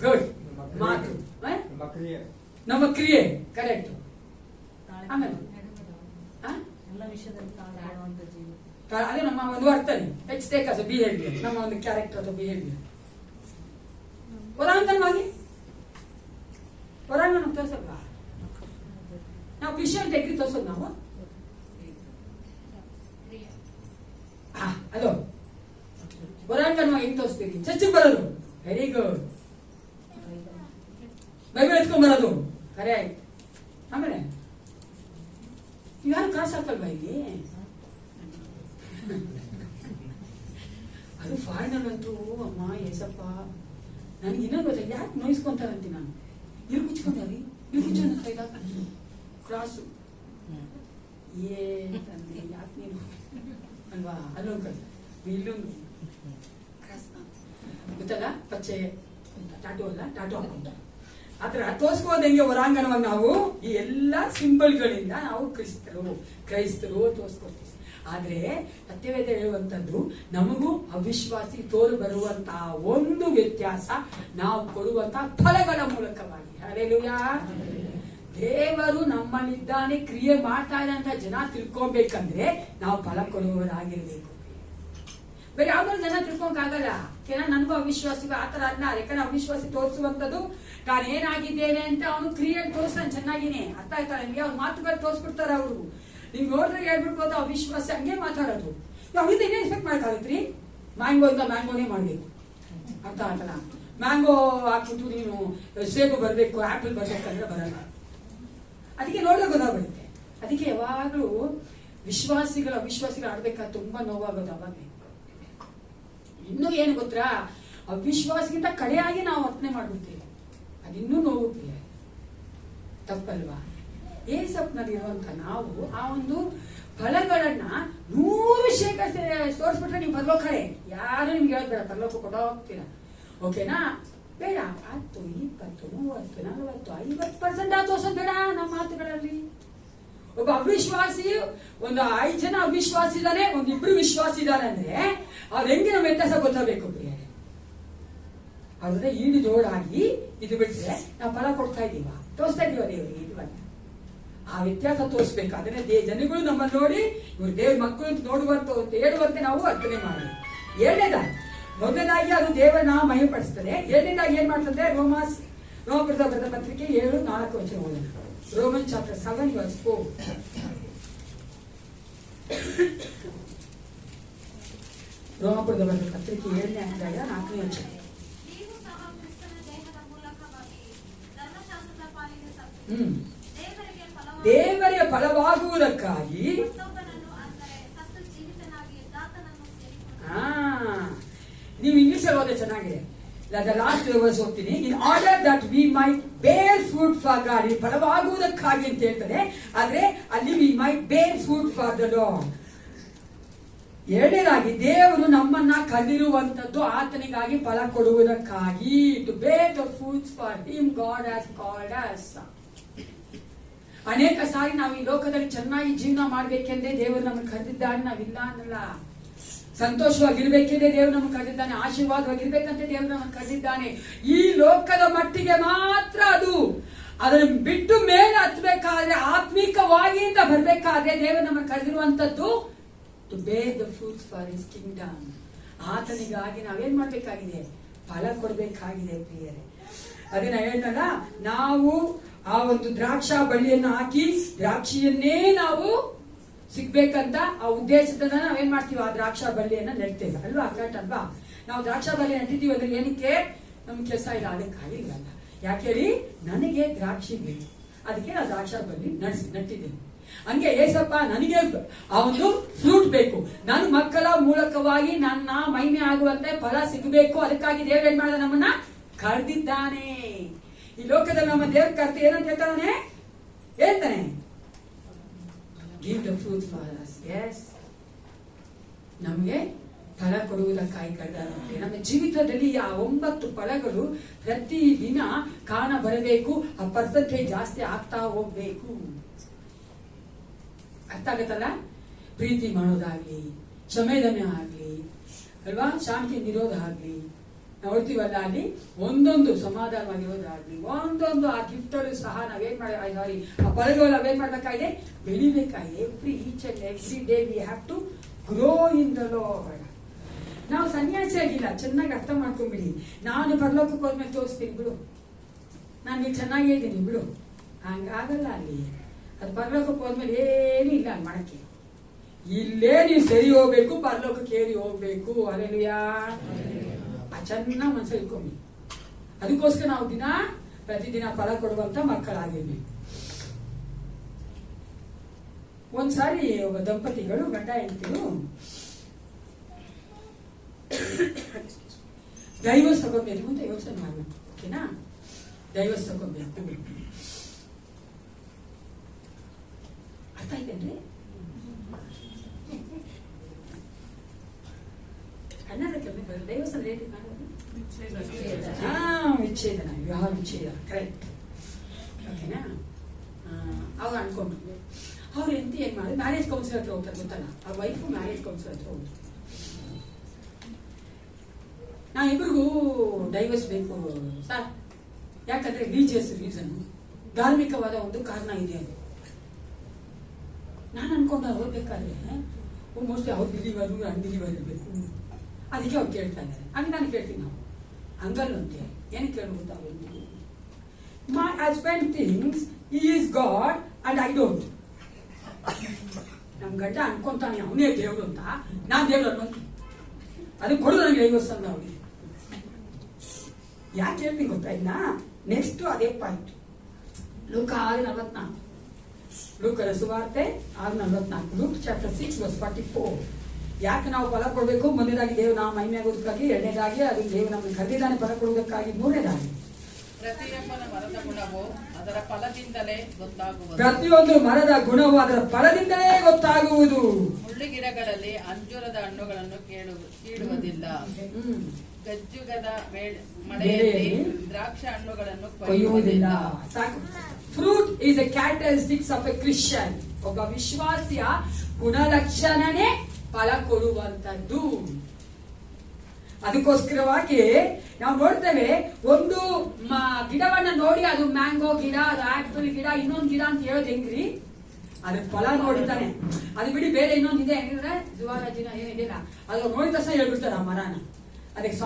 ಗುಡ್, ಮಾತು ನಮ್ಮ ಕ್ರಿಯೆ ಕರೆಕ್ಟ್. ಆಮೇಲೆ ಎಲ್ಲ ವಿಷಯದಲ್ಲಿ ಅದೇ ನಮ್ಮ ಒಂದು ವರ್ತನೆ, ಲೆಟ್ಸ್ ಟೇಕ್ ಅಸ್ ಬಿಹೇವಿಯರ್, ನಮ್ಮ ಒಂದು ಕ್ಯಾರೆಕ್ಟರ್ ಅಥವಾ ಬಿಹೇವಿಯರ್ ಹೊರಾಂಗಣವಾಗಿ ತೋರಿಸಲ್ವಾ? ನಾವು ಕ್ರಿಶ್ಚಿಯನ್ ಟೆಕ್ರಿ ತೋರಿಸೋದು ನಾವು ಅದು ಹೊರಾಂಗಣವಾಗಿ ಹೆಂಗ್ ತೋರಿಸ್ತೀರಿ? ಚರ್ಚಿಗೆ ಬರೋದು ವೆರಿ ಗುಡ್, ಬೈಬಲ್ ಎತ್ಕೊಂಡ್ ಬರೋದು ಕರೆಕ್ಟ್. ಆಮೇಲೆ ಯಾರು ಕ್ರಾಸ್ ಹಾಕಲ್ವಾ ಇಲ್ಲಿ? ಅದು ಫಾರಿನರ್ ಅಂತೂ ಅಮ್ಮ ಏಸಪ್ಪ ನನಗೆ ಇನ್ನೊಂದು ಗೊತ್ತ, ಯಾಕೆ ನೋಯಿಸ್ಕೊಂತಾರಂತೆ ನಾನು ಇಲ್ಲಿ ಕುಚ್ಕೊಂಡಾರಿ ಇಲ್ಲಿ ಕುಚ್ಚ ಕ್ರಾಸು ಏನ್ ತಂದೆ ಯಾಕೆ ನೀನು ಅಲ್ವಾ, ಅಲ್ಲೊಂದು ಇಲ್ಲೊಂದು ಗೊತ್ತಲ್ಲ, ಪಚ್ಚೆ ಟಾಟು ಅಲ್ಲ, ಟಾಟು ಹಾಕೊಂಡ ಆತರ ತೋರ್ಸ್ಕೋದಂಗೆ ಹೊರಾಂಗಣವಾಗಿ ನಾವು ಈ ಎಲ್ಲ ಸಿಂಬಲ್ಗಳಿಂದ ನಾವು ಕ್ರೈಸ್ತರು ತೋರ್ಸ್ಕೊಡ್ತೀವಿ. ಆದ್ರೆ ಸತ್ಯವೇದ ಹೇಳುವಂತದ್ದು ನಮಗೂ ಅವಿಶ್ವಾಸಿ ತೋರು ಬರುವಂತಹ ಒಂದು ವ್ಯತ್ಯಾಸ ನಾವು ಕೊಡುವಂತಹ ಫಲಗಳ ಮೂಲಕವಾಗಿ. ಹಲ್ಲೆಲೂಯಾ. ದೇವರು ನಮ್ಮಲ್ಲಿದ್ದಾನೆ, ಕ್ರಿಯೆ ಮಾಡ್ತಾ ಇದೆ ಅಂತ ಜನ ತಿಳ್ಕೊಬೇಕಂದ್ರೆ ನಾವು ಫಲ ಕೊಡುವವರಾಗಿರ್ಬೇಕು. ಬೇರೆ ಯಾವ್ದಾದ್ರು ಜನ ತಿಳ್ಕೊಳಕ್ಕಾಗಲ್ಲ. ನನ್ಗೂ ಅವಿಶ್ವಾಸಿಗೂ ಆತರ ಅಲ್ಲ. ಯಾಕಂದ್ರೆ ಅವಿಶ್ವಾಸಿ ತೋರಿಸುವಂತದ್ದು ನಾನು ಏನಾಗಿದ್ದೇನೆ ಅಂತ ಅವನು ಕ್ರಿಯೆ ತೋರಿಸ್ತಾನೆ ಚೆನ್ನಾಗಿನೇ. ಅರ್ಥ ಆಯ್ತಾ ನಿಮ್ಗೆ? ಅವ್ರ ಮಾತುಗಳು ತೋರಿಸ್ಬಿಡ್ತಾರೆ ಅವರು. ನಿಮ್ಗೆ ನೋಡಿದ್ರೆ ಹೇಳ್ಬಿಡ್ಬೋದು ಅವಿಶ್ವಾಸ ಹಂಗೆ ಮಾತಾಡೋದು. ಅವ್ರಿಂದ ಏನೇ ಎಕ್ಸ್ಪೆಕ್ಟ್ ಮಾಡಕ್ಕಾಗತ್ರಿ? ಮ್ಯಾಂಗೋ ಇಂದ ಮ್ಯಾಂಗೋನೇ ಮಾಡ್ಬೇಕು, ಅರ್ಥ ಆಯ್ತಲ್ಲ? ಮ್ಯಾಂಗೋ ಹಾಕ್ಬಿಟ್ಟು ನೀನು ಸೇಬು ಬರ್ಬೇಕು, ಆಪಲ್ ಬರ್ಬೇಕಂದ್ರೆ ಬರಲ್ಲ. ಅದಕ್ಕೆ ನೋಡಿದ್ರೆ ಗೊತ್ತಾಗ್ಬಿಡುತ್ತೆ. ಅದಕ್ಕೆ ಯಾವಾಗ್ಲೂ ವಿಶ್ವಾಸಿಗಳು ಅವಿಶ್ವಾಸಿಗಳು ಆಡ್ಬೇಕಾದ್ರೆ ತುಂಬಾ ನೋವಾಗೋದು ಅವಾಗೇ. ಇನ್ನೂ ಏನು ಗೊತ್ತಾ, ಅವಿಶ್ವಾಸಕ್ಕಿಂತ ಕಡೆಯಾಗಿ ನಾವು ವರ್ತನೆ ಮಾಡ್ಬಿಡ್ತೇವೆ. ಅದಿನ್ನೂ ನೋವುತ್ತೆ, ತಪ್ಪಲ್ವಾ? ಏಸಪ್ನಲ್ಲಿರುವಂತ ನಾವು ಆ ಒಂದು ಫಲಗಳನ್ನ 100% ತೋರಿಸ್ಬಿಟ್ರೆ ನೀವು ಪರಲೋಕಡೆ ಯಾರು ನಿಮ್ಗೆ ಹೇಳ್ಬೇಡ, ಪರಲೋಕ ಕೊಡೋಗ್ತೀರಾ. ಓಕೆನಾ? ಬೇಡ, 10, 20, 30, 40, 50% ತೋರ್ಸೋದು ಬೇಡ ನಮ್ಮ ಮಾತುಗಳಲ್ಲಿ. ಒಬ್ಬ ಅವಿಶ್ವಾಸಿ, ಒಂದು 5 ಜನ ಅವಿಶ್ವಾಸಿ ಇದ್ದಾನೆ, ಒಂದು 2 ವಿಶ್ವಾಸಿ ಇದ್ದಾನೆ ಅಂದ್ರೆ ಅವ್ರು ಹೆಂಗೆ ನಮ್ಮ ವ್ಯತ್ಯಾಸ ಗೊತ್ತಾಗಬೇಕು. ಅವ್ರ ಈಡು ಜೋಡಾಗಿ ಇದು ಬಿಟ್ರೆ ನಾವು ಫಲ ಕೊಡ್ತಾ ಇದೀವ, ತೋರಿಸ್ತಾ ಇದೀವ ದೇವರಿಗೆ ಇದುವನ್ನ. ಆ ವ್ಯತ್ಯಾಸ ತೋರಿಸ್ಬೇಕು. ಅದನ್ನೇ ಜನಗಳು ನಮ್ಮನ್ನು ನೋಡಿ ಇವ್ರು ದೇವ್ರ ಮಕ್ಕಳು ನೋಡುವಂತ ಹೇಳುವಂತೆ ನಾವು ಅರ್ಥನೆ ಮಾಡಿ. ಮೊದಲನೇದಾಗಿ ಅದು ದೇವರನ್ನ ಮಹಿಮೆಪಡಿಸ್ತದೆ. ಎರಡನೇದಾಗಿ ಏನ್ ಮಾಡ್ತದೆ? ರೋಮಪುರದ ಬರೆದ ಪತ್ರಿಕೆ 7:4 ಓದೋಣ. Roman chapter 7:4. ರೋಮಪುರದ ಬರೆದ ಪತ್ರಿಕೆ 7ನೇ ಅಧ್ಯಾಯ 4ನೇ ವಚನ. ನೀವು ಸಹ ಕ್ರಿಸ್ತನ ದೇಹದ ಮೂಲಕವಾಗಿ ಧರ್ಮಶಾಸ್ತ್ರದ ಪಾಲಿಗೆ ಸತ್ತು ದೇವರಿಗೆ ಫಲವಾಗುವುದಕ್ಕಾಗಿ ಮತ್ತೊಬ್ಬನನ್ನು, ಅಂದರೆ ಸತ್ತು ಜೀವಿತನಾಗಿ ದಾತನನ್ನು ಸೇರಿಕೊಂಡರು. ನೀವು ಇಂಗ್ಲಿಷ್ ಅಲ್ಲಿ ಓದೋ ಚೆನ್ನಾಗಿದೆ. ಲಾಸ್ಟ್ ವರ್ಸ್ ಹೋಗ್ತೀನಿ. In order that we might bear fruit for God. ಈ ಫಲವಾಗುವುದಕ್ಕಾಗಿ ಅಂತ ಹೇಳ್ತಾರೆ, ಆದ್ರೆ ಅಲ್ಲಿ we might bear fruit for the Lord. ಎರಡನೇದಾಗಿ ದೇವರು ನಮ್ಮನ್ನ ಕರೆದಿರುವಂತದ್ದು ಆತನಿಗಾಗಿ ಫಲ ಕೊಡುವುದಕ್ಕಾಗಿ. To bear the fruits for him God has called us. ಅನೇಕ ಸಾರಿ ನಾವು ಈ ಲೋಕದಲ್ಲಿ ಚೆನ್ನಾಗಿ ಜೀವನ ಮಾಡ್ಬೇಕೆಂದೇ ದೇವರು ನಮ್ಮನ್ನು ಕರೆದಿದ್ದಾನೆ, ನಾವಿಲ್ಲ ಅನ್ನಲ್ಲ. ಸಂತೋಷವಾಗಿರ್ಬೇಕೆಂದೇ ದೇವರು ನಮ್ಮನ್ನು ಕರೆದಿದ್ದಾನೆ, ಆಶೀರ್ವಾದವಾಗಿರ್ಬೇಕಂತ ದೇವರು ನಮ್ಮನ್ನು ಕರೆದಿದ್ದಾನೆ. ಈ ಲೋಕದ ಮಟ್ಟಿಗೆ ಮಾತ್ರ ಅದು. ಅದನ್ನು ಬಿಟ್ಟು ಮೇಲೆ ಹತ್ತಬೇಕಾದ್ರೆ, ಆತ್ಮಿಕವಾಗಿ ಅಂತ ಬರ್ಬೇಕಾದ್ರೆ ದೇವರು ನಮ್ಮನ್ನು ಕರೆದಿರುವಂತದ್ದು to bear the fruits for his kingdom. ಆತನಿಗಾಗಿ ನಾವೇನ್ ಮಾಡ್ಬೇಕಾಗಿದೆ? ಫಲ ಕೊಡ್ಬೇಕಾಗಿದೆ ಪ್ರಿಯರೇ. ಅದನ್ನ ಹೇಳ್ತಲ್ಲ, ನಾವು ಆ ಒಂದು ದ್ರಾಕ್ಷಾ ಬಳ್ಳಿಯನ್ನು ಹಾಕಿ ದ್ರಾಕ್ಷಿಯನ್ನೇ ನಾವು ಸಿಗ್ಬೇಕಂತ ಆ ಉದ್ದೇಶದಿಂದ ನಾವೇನ್ ಮಾಡ್ತೀವಿ? ಆ ದ್ರಾಕ್ಷಾ ಬಳ್ಳಿಯನ್ನ ನೆಡ್ತೇವೆ ಅಲ್ವಾ? ಕರೆಕ್ಟ್ ಅಲ್ವಾ? ನಾವು ದ್ರಾಕ್ಷಾ ಬಳ್ಳಿ ನೆಟ್ಟಿದ್ದೀವಿ ಅಂದ್ರೆ ಏನಕ್ಕೆ? ನಮ್ ಕೆಲಸ ಇಲ್ಲ, ಅದಕ್ಕಾಗಿಲ್ವಲ್ಲ. ಯಾಕೆ ಹೇಳಿ? ನನಗೆ ದ್ರಾಕ್ಷಿ ಬೇಕು, ಅದಕ್ಕೆ ನಾವು ದ್ರಾಕ್ಷಾ ಬಳ್ಳಿ ನೆಟ್ಟಿದ್ದೀವಿ. ಹಂಗೆ ಏಸಪ್ಪ ನನಗೆ ಆ ಒಂದು ಫ್ರೂಟ್ ಬೇಕು, ನನ್ನ ಮಕ್ಕಳ ಮೂಲಕವಾಗಿ ನನ್ನ ಮಹಿಮೆ ಆಗುವಂತೆ ಫಲ ಸಿಗಬೇಕು. ಅದಕ್ಕಾಗಿ ದೇವ್ರು ಏನ್ ಮಾಡಿದ? ನಮ್ಮನ್ನ ಕರೆದಿದ್ದಾನೆ. ಈ ಲೋಕದಲ್ಲಿ ನಮ್ಮ ದೇವ್ರ ಕರ್ತ ಏನಂತ ಹೇಳ್ತಾನೆ? ಹೇಳ್ತಾನೆ, give the fruit for us. Yes, ನಮ್ಗೆ ಫಲ ಕೊಡುವುದಕ್ಕಾಗಿ ಕರೆದಾರಂತೆ. ನಮ್ಮ ಜೀವಿತದಲ್ಲಿ ಆ 9 ಫಲಗಳು ಪ್ರತಿ ದಿನ ಕಾಣ ಬರಬೇಕು. ಆ ಪರ್ಸೆಂಟೇಜ್ ಜಾಸ್ತಿ ಆಗ್ತಾ ಹೋಗ್ಬೇಕು. ಅರ್ಥ ಆಗತ್ತಲ್ಲ? ಪ್ರೀತಿ ಮಾಡೋದಾಗ್ಲಿ, ಕ್ಷಮೆದಮೆ ಆಗ್ಲಿ ಅಲ್ವಾ, ಶಾಂತಿ ಇರೋದು ಆಗ್ಲಿ, ನೋಡ್ತೀವಲ್ಲ ಅಲ್ಲಿ ಒಂದೊಂದು ಸಮಾಧಾನವಾಗಿರೋದಾಗ್ಲಿ, ಒಂದೊಂದು ಆ ಗಿಫ್ಟ್ಗಳು ಸಹ ನಾವೇನ್ ಸಾರಿ ಆ ಫಲಗಳು ನಾವೇನ್ ಮಾಡ್ಬೇಕಾಗಿದೆ? ಬೆಳಿಬೇಕಾಗಿದೆ. Each and every day we have to grow in the Lord. ನಾವು ಸನ್ಯಾಸಿ ಆಗಿಲ್ಲ, ಚೆನ್ನಾಗಿ ಅರ್ಥ ಮಾಡ್ಕೊಂಡ್ಬಿಡಿ. ನಾನು ಪರಲೋಕಕ್ಕೆ ಹೋದ್ಮೇಲೆ ತೋರಿಸ್ತೀನಿ ಬಿಡು, ನಾನು ಚೆನ್ನಾಗೇ ಇದ್ದೀನಿ ಬಿಡು, ಹಂಗಾಗಲ್ಲ. ಅಲ್ಲಿ ಅದು ಪರಲೋಕಕ್ಕೆ ಹೋದ್ಮೇಲೆ ಏನೂ ಇಲ್ಲ ಅಲ್ಲಿ ಮಾಡಕ್ಕೆ. ಇಲ್ಲೇ ನೀವು ಸರಿ ಹೋಗ್ಬೇಕು, ಪರಲೋಕಕ್ಕೆ ಏರಿ ಹೋಗ್ಬೇಕು. ಹಲ್ಲೆಲೂಯಾ. ಚೆನ್ನಾಗಿ ಮನಸ್ಸಲ್ಲಿ ಇಟ್ಕೊಂಡಿ. ಅದಕ್ಕೋಸ್ಕರ ನಾವು ಪ್ರತಿದಿನ ಫಲ ಕೊಡುವಂತ ಮಕ್ಕಳಾಗಿರ್ಬೇಕು. ಒಂದ್ಸಾರಿ ಒಬ್ಬ ದಂಪತಿಗಳು ಗಂಡ ಹೆಂಡತಿರು ಡೈವರ್ಸ್ ತಗೋಬೇಕು ಅಂತ ಯೋಚನೆ ಮಾಡ್ಬೇಕು. ಓಕೆನಾ? ಡೈವರ್ಸ್ ತಗೋಬೇಕು. ಅರ್ಥ ಆಯ್ತೇನ್ರಿ? ಅಂದ್ರೆ ಏನು ಕಾಣೋದು? ವಿಚ್ಛೇದನ, ವಿವಾಹ ವಿಚ್ಛೇದ, ಕರೆಕ್ಟ್. ಓಕೆನಾ? ಅವ್ರು ಅನ್ಕೊಂಡ್ರು ಅವ್ರು ಎಂತ ಏನ್ ಮಾಡಿದ್ರು, ಮ್ಯಾರೇಜ್ ಕೌನ್ಸಿಲರ್ ಹತ್ರ ಹೋಗ್ತಾರೆ, ಗೊತ್ತಲ್ಲ, ಅವ್ರ ವೈಫು ಮ್ಯಾರೇಜ್ ಕೌನ್ಸಿಲರ್ ಹತ್ರ ಹೋಗ್ತಾರೆ. ನಾ ಇಬ್ರಿಗೂ ಡೈವರ್ಸ್ ಬೇಕು ಸರ್, ಯಾಕಂದ್ರೆ ರಿಲಿಜಿಯಸ್ ರೀಸನ್, ಧಾರ್ಮಿಕವಾದ ಒಂದು ಕಾರಣ ಇದೆ ಅದು. ನಾನು ಅನ್ಕೊಂಡ ಓದ್ಬೇಕಾದ್ರೆ ಮೋಸ್ಟ್ಲಿ ಅವ್ರು ಬಿಲಿವರು ಅನ್ಬಿಲಿವರ್ ಇರಬೇಕು, ಅದಕ್ಕೆ ಅವ್ರು ಕೇಳ್ತಾ ಇದ್ದಾರೆ. ಹಂಗೆ ನಾನು ಕೇಳ್ತೀನಿ, ನಾವು ಹಂಗಲ್ಲಂತೆ ಏನು ಕೇಳ್ಬೋದು ಅವ್ರು, my husband things he is god and I don't. ನಮ್ ಗಂಡ ಅನ್ಕೊಂತಾನೆ ಅವನೇ ದೇವ್ರು ಅಂತ, ನಾನ್ ದೇವ್ರು ಅನ್ನೋಂತೀನಿ, ಅದಕ್ಕೆ ಕೊಡು ನನಗೆ ಡೈವರ್ಸ್ ಅಂದ ಅವ್ರಿಗೆ. ಯಾಕೆ ಹೇಳ್ತೀನಿ ಗೊತ್ತಾ ಇಲ್ಲ? ನೆಕ್ಸ್ಟ್ ಅದೇ ಪಾಯಿಂಟ್, ಲೂಕ 6:44, ಲೂಕನ ಸುವಾರ್ತೆ 6:44, ಲೂಕ್ ಚಾಪ್ಟರ್ 6:44. ಯಾಕೆ ನಾವು ಫಲ ಕೊಡಬೇಕು? ಮೊದಲನೇದಾಗಿ ದೇವ್ ನಾವು ಮಹಿಮೆ ಆಗೋದಕ್ಕಾಗಿ, ಎರಡನೇದಾಗಿ ಅದು ದೇವ್ ನಮಗೆ ಕರೆದಿದ್ದಾನೆ ಫಲ ಕೊಡುವುದಕ್ಕಾಗಿ, ಮೂರನೇದಾಗಿ ಪ್ರತಿಯೊಬ್ಬನ ಮರದ ಗುಣವು ಅದರ ಫಲದಿಂದಲೇ ಗೊತ್ತಾಗುವುದು. ಪ್ರತಿಯೊಂದು ಮರದ ಗುಣವು ಅದರ ಫಲದಿಂದಲೇ ಗೊತ್ತಾಗುವುದು. ಮುಳ್ಳುಗಿಡಗಳಲ್ಲಿ ಅಂಜೂರದ ಹಣ್ಣುಗಳನ್ನು ಕೀಳುವುದಿಲ್ಲ, ಗಜ್ಜುಗದ ಮಳೆಯಲ್ಲಿ ದ್ರಾಕ್ಷಿ ಹಣ್ಣುಗಳನ್ನು ಕೊಯ್ಯುವುದಿಲ್ಲ. ಸಾಕು. Fruit is A characteristics of A Christian. ಒಬ್ಬ ವಿಶ್ವಾಸಿಯ ಗುಣಲಕ್ಷಣನೇ ಫಲ ಕೊಡುವಂತದ್ದು. ಅದಕ್ಕೋಸ್ಕರವಾಗಿ ನಾವು ನೋಡ್ತೇವೆ, ಒಂದು ಗಿಡವನ್ನ ನೋಡಿ ಅದು ಮ್ಯಾಂಗೋ ಗಿಡ, ಅದು ಆಪಲ್ ಗಿಡ, ಇನ್ನೊಂದು ಗಿಡ ಅಂತ ಹೇಳೋದು ಹೆಂಗ್ರಿ? ಅದ್ರ ಫಲ ನೋಡಿತಾನೆ. ಅದು ಬಿಡಿ ಬೇರೆ ಇನ್ನೊಂದಿದೆ ಹೆಂಗಿದ್ರೆ ಜುವಾಲಜಿನ ಏನಿದೆಯಲ್ಲ, ಅದು ನೋಡಿದ ತಕ್ಷಣ ಹೇಳ್ಬಿಡ್ತಾರೆ ಆ ಮರನ. ಅದಕ್ಕೆ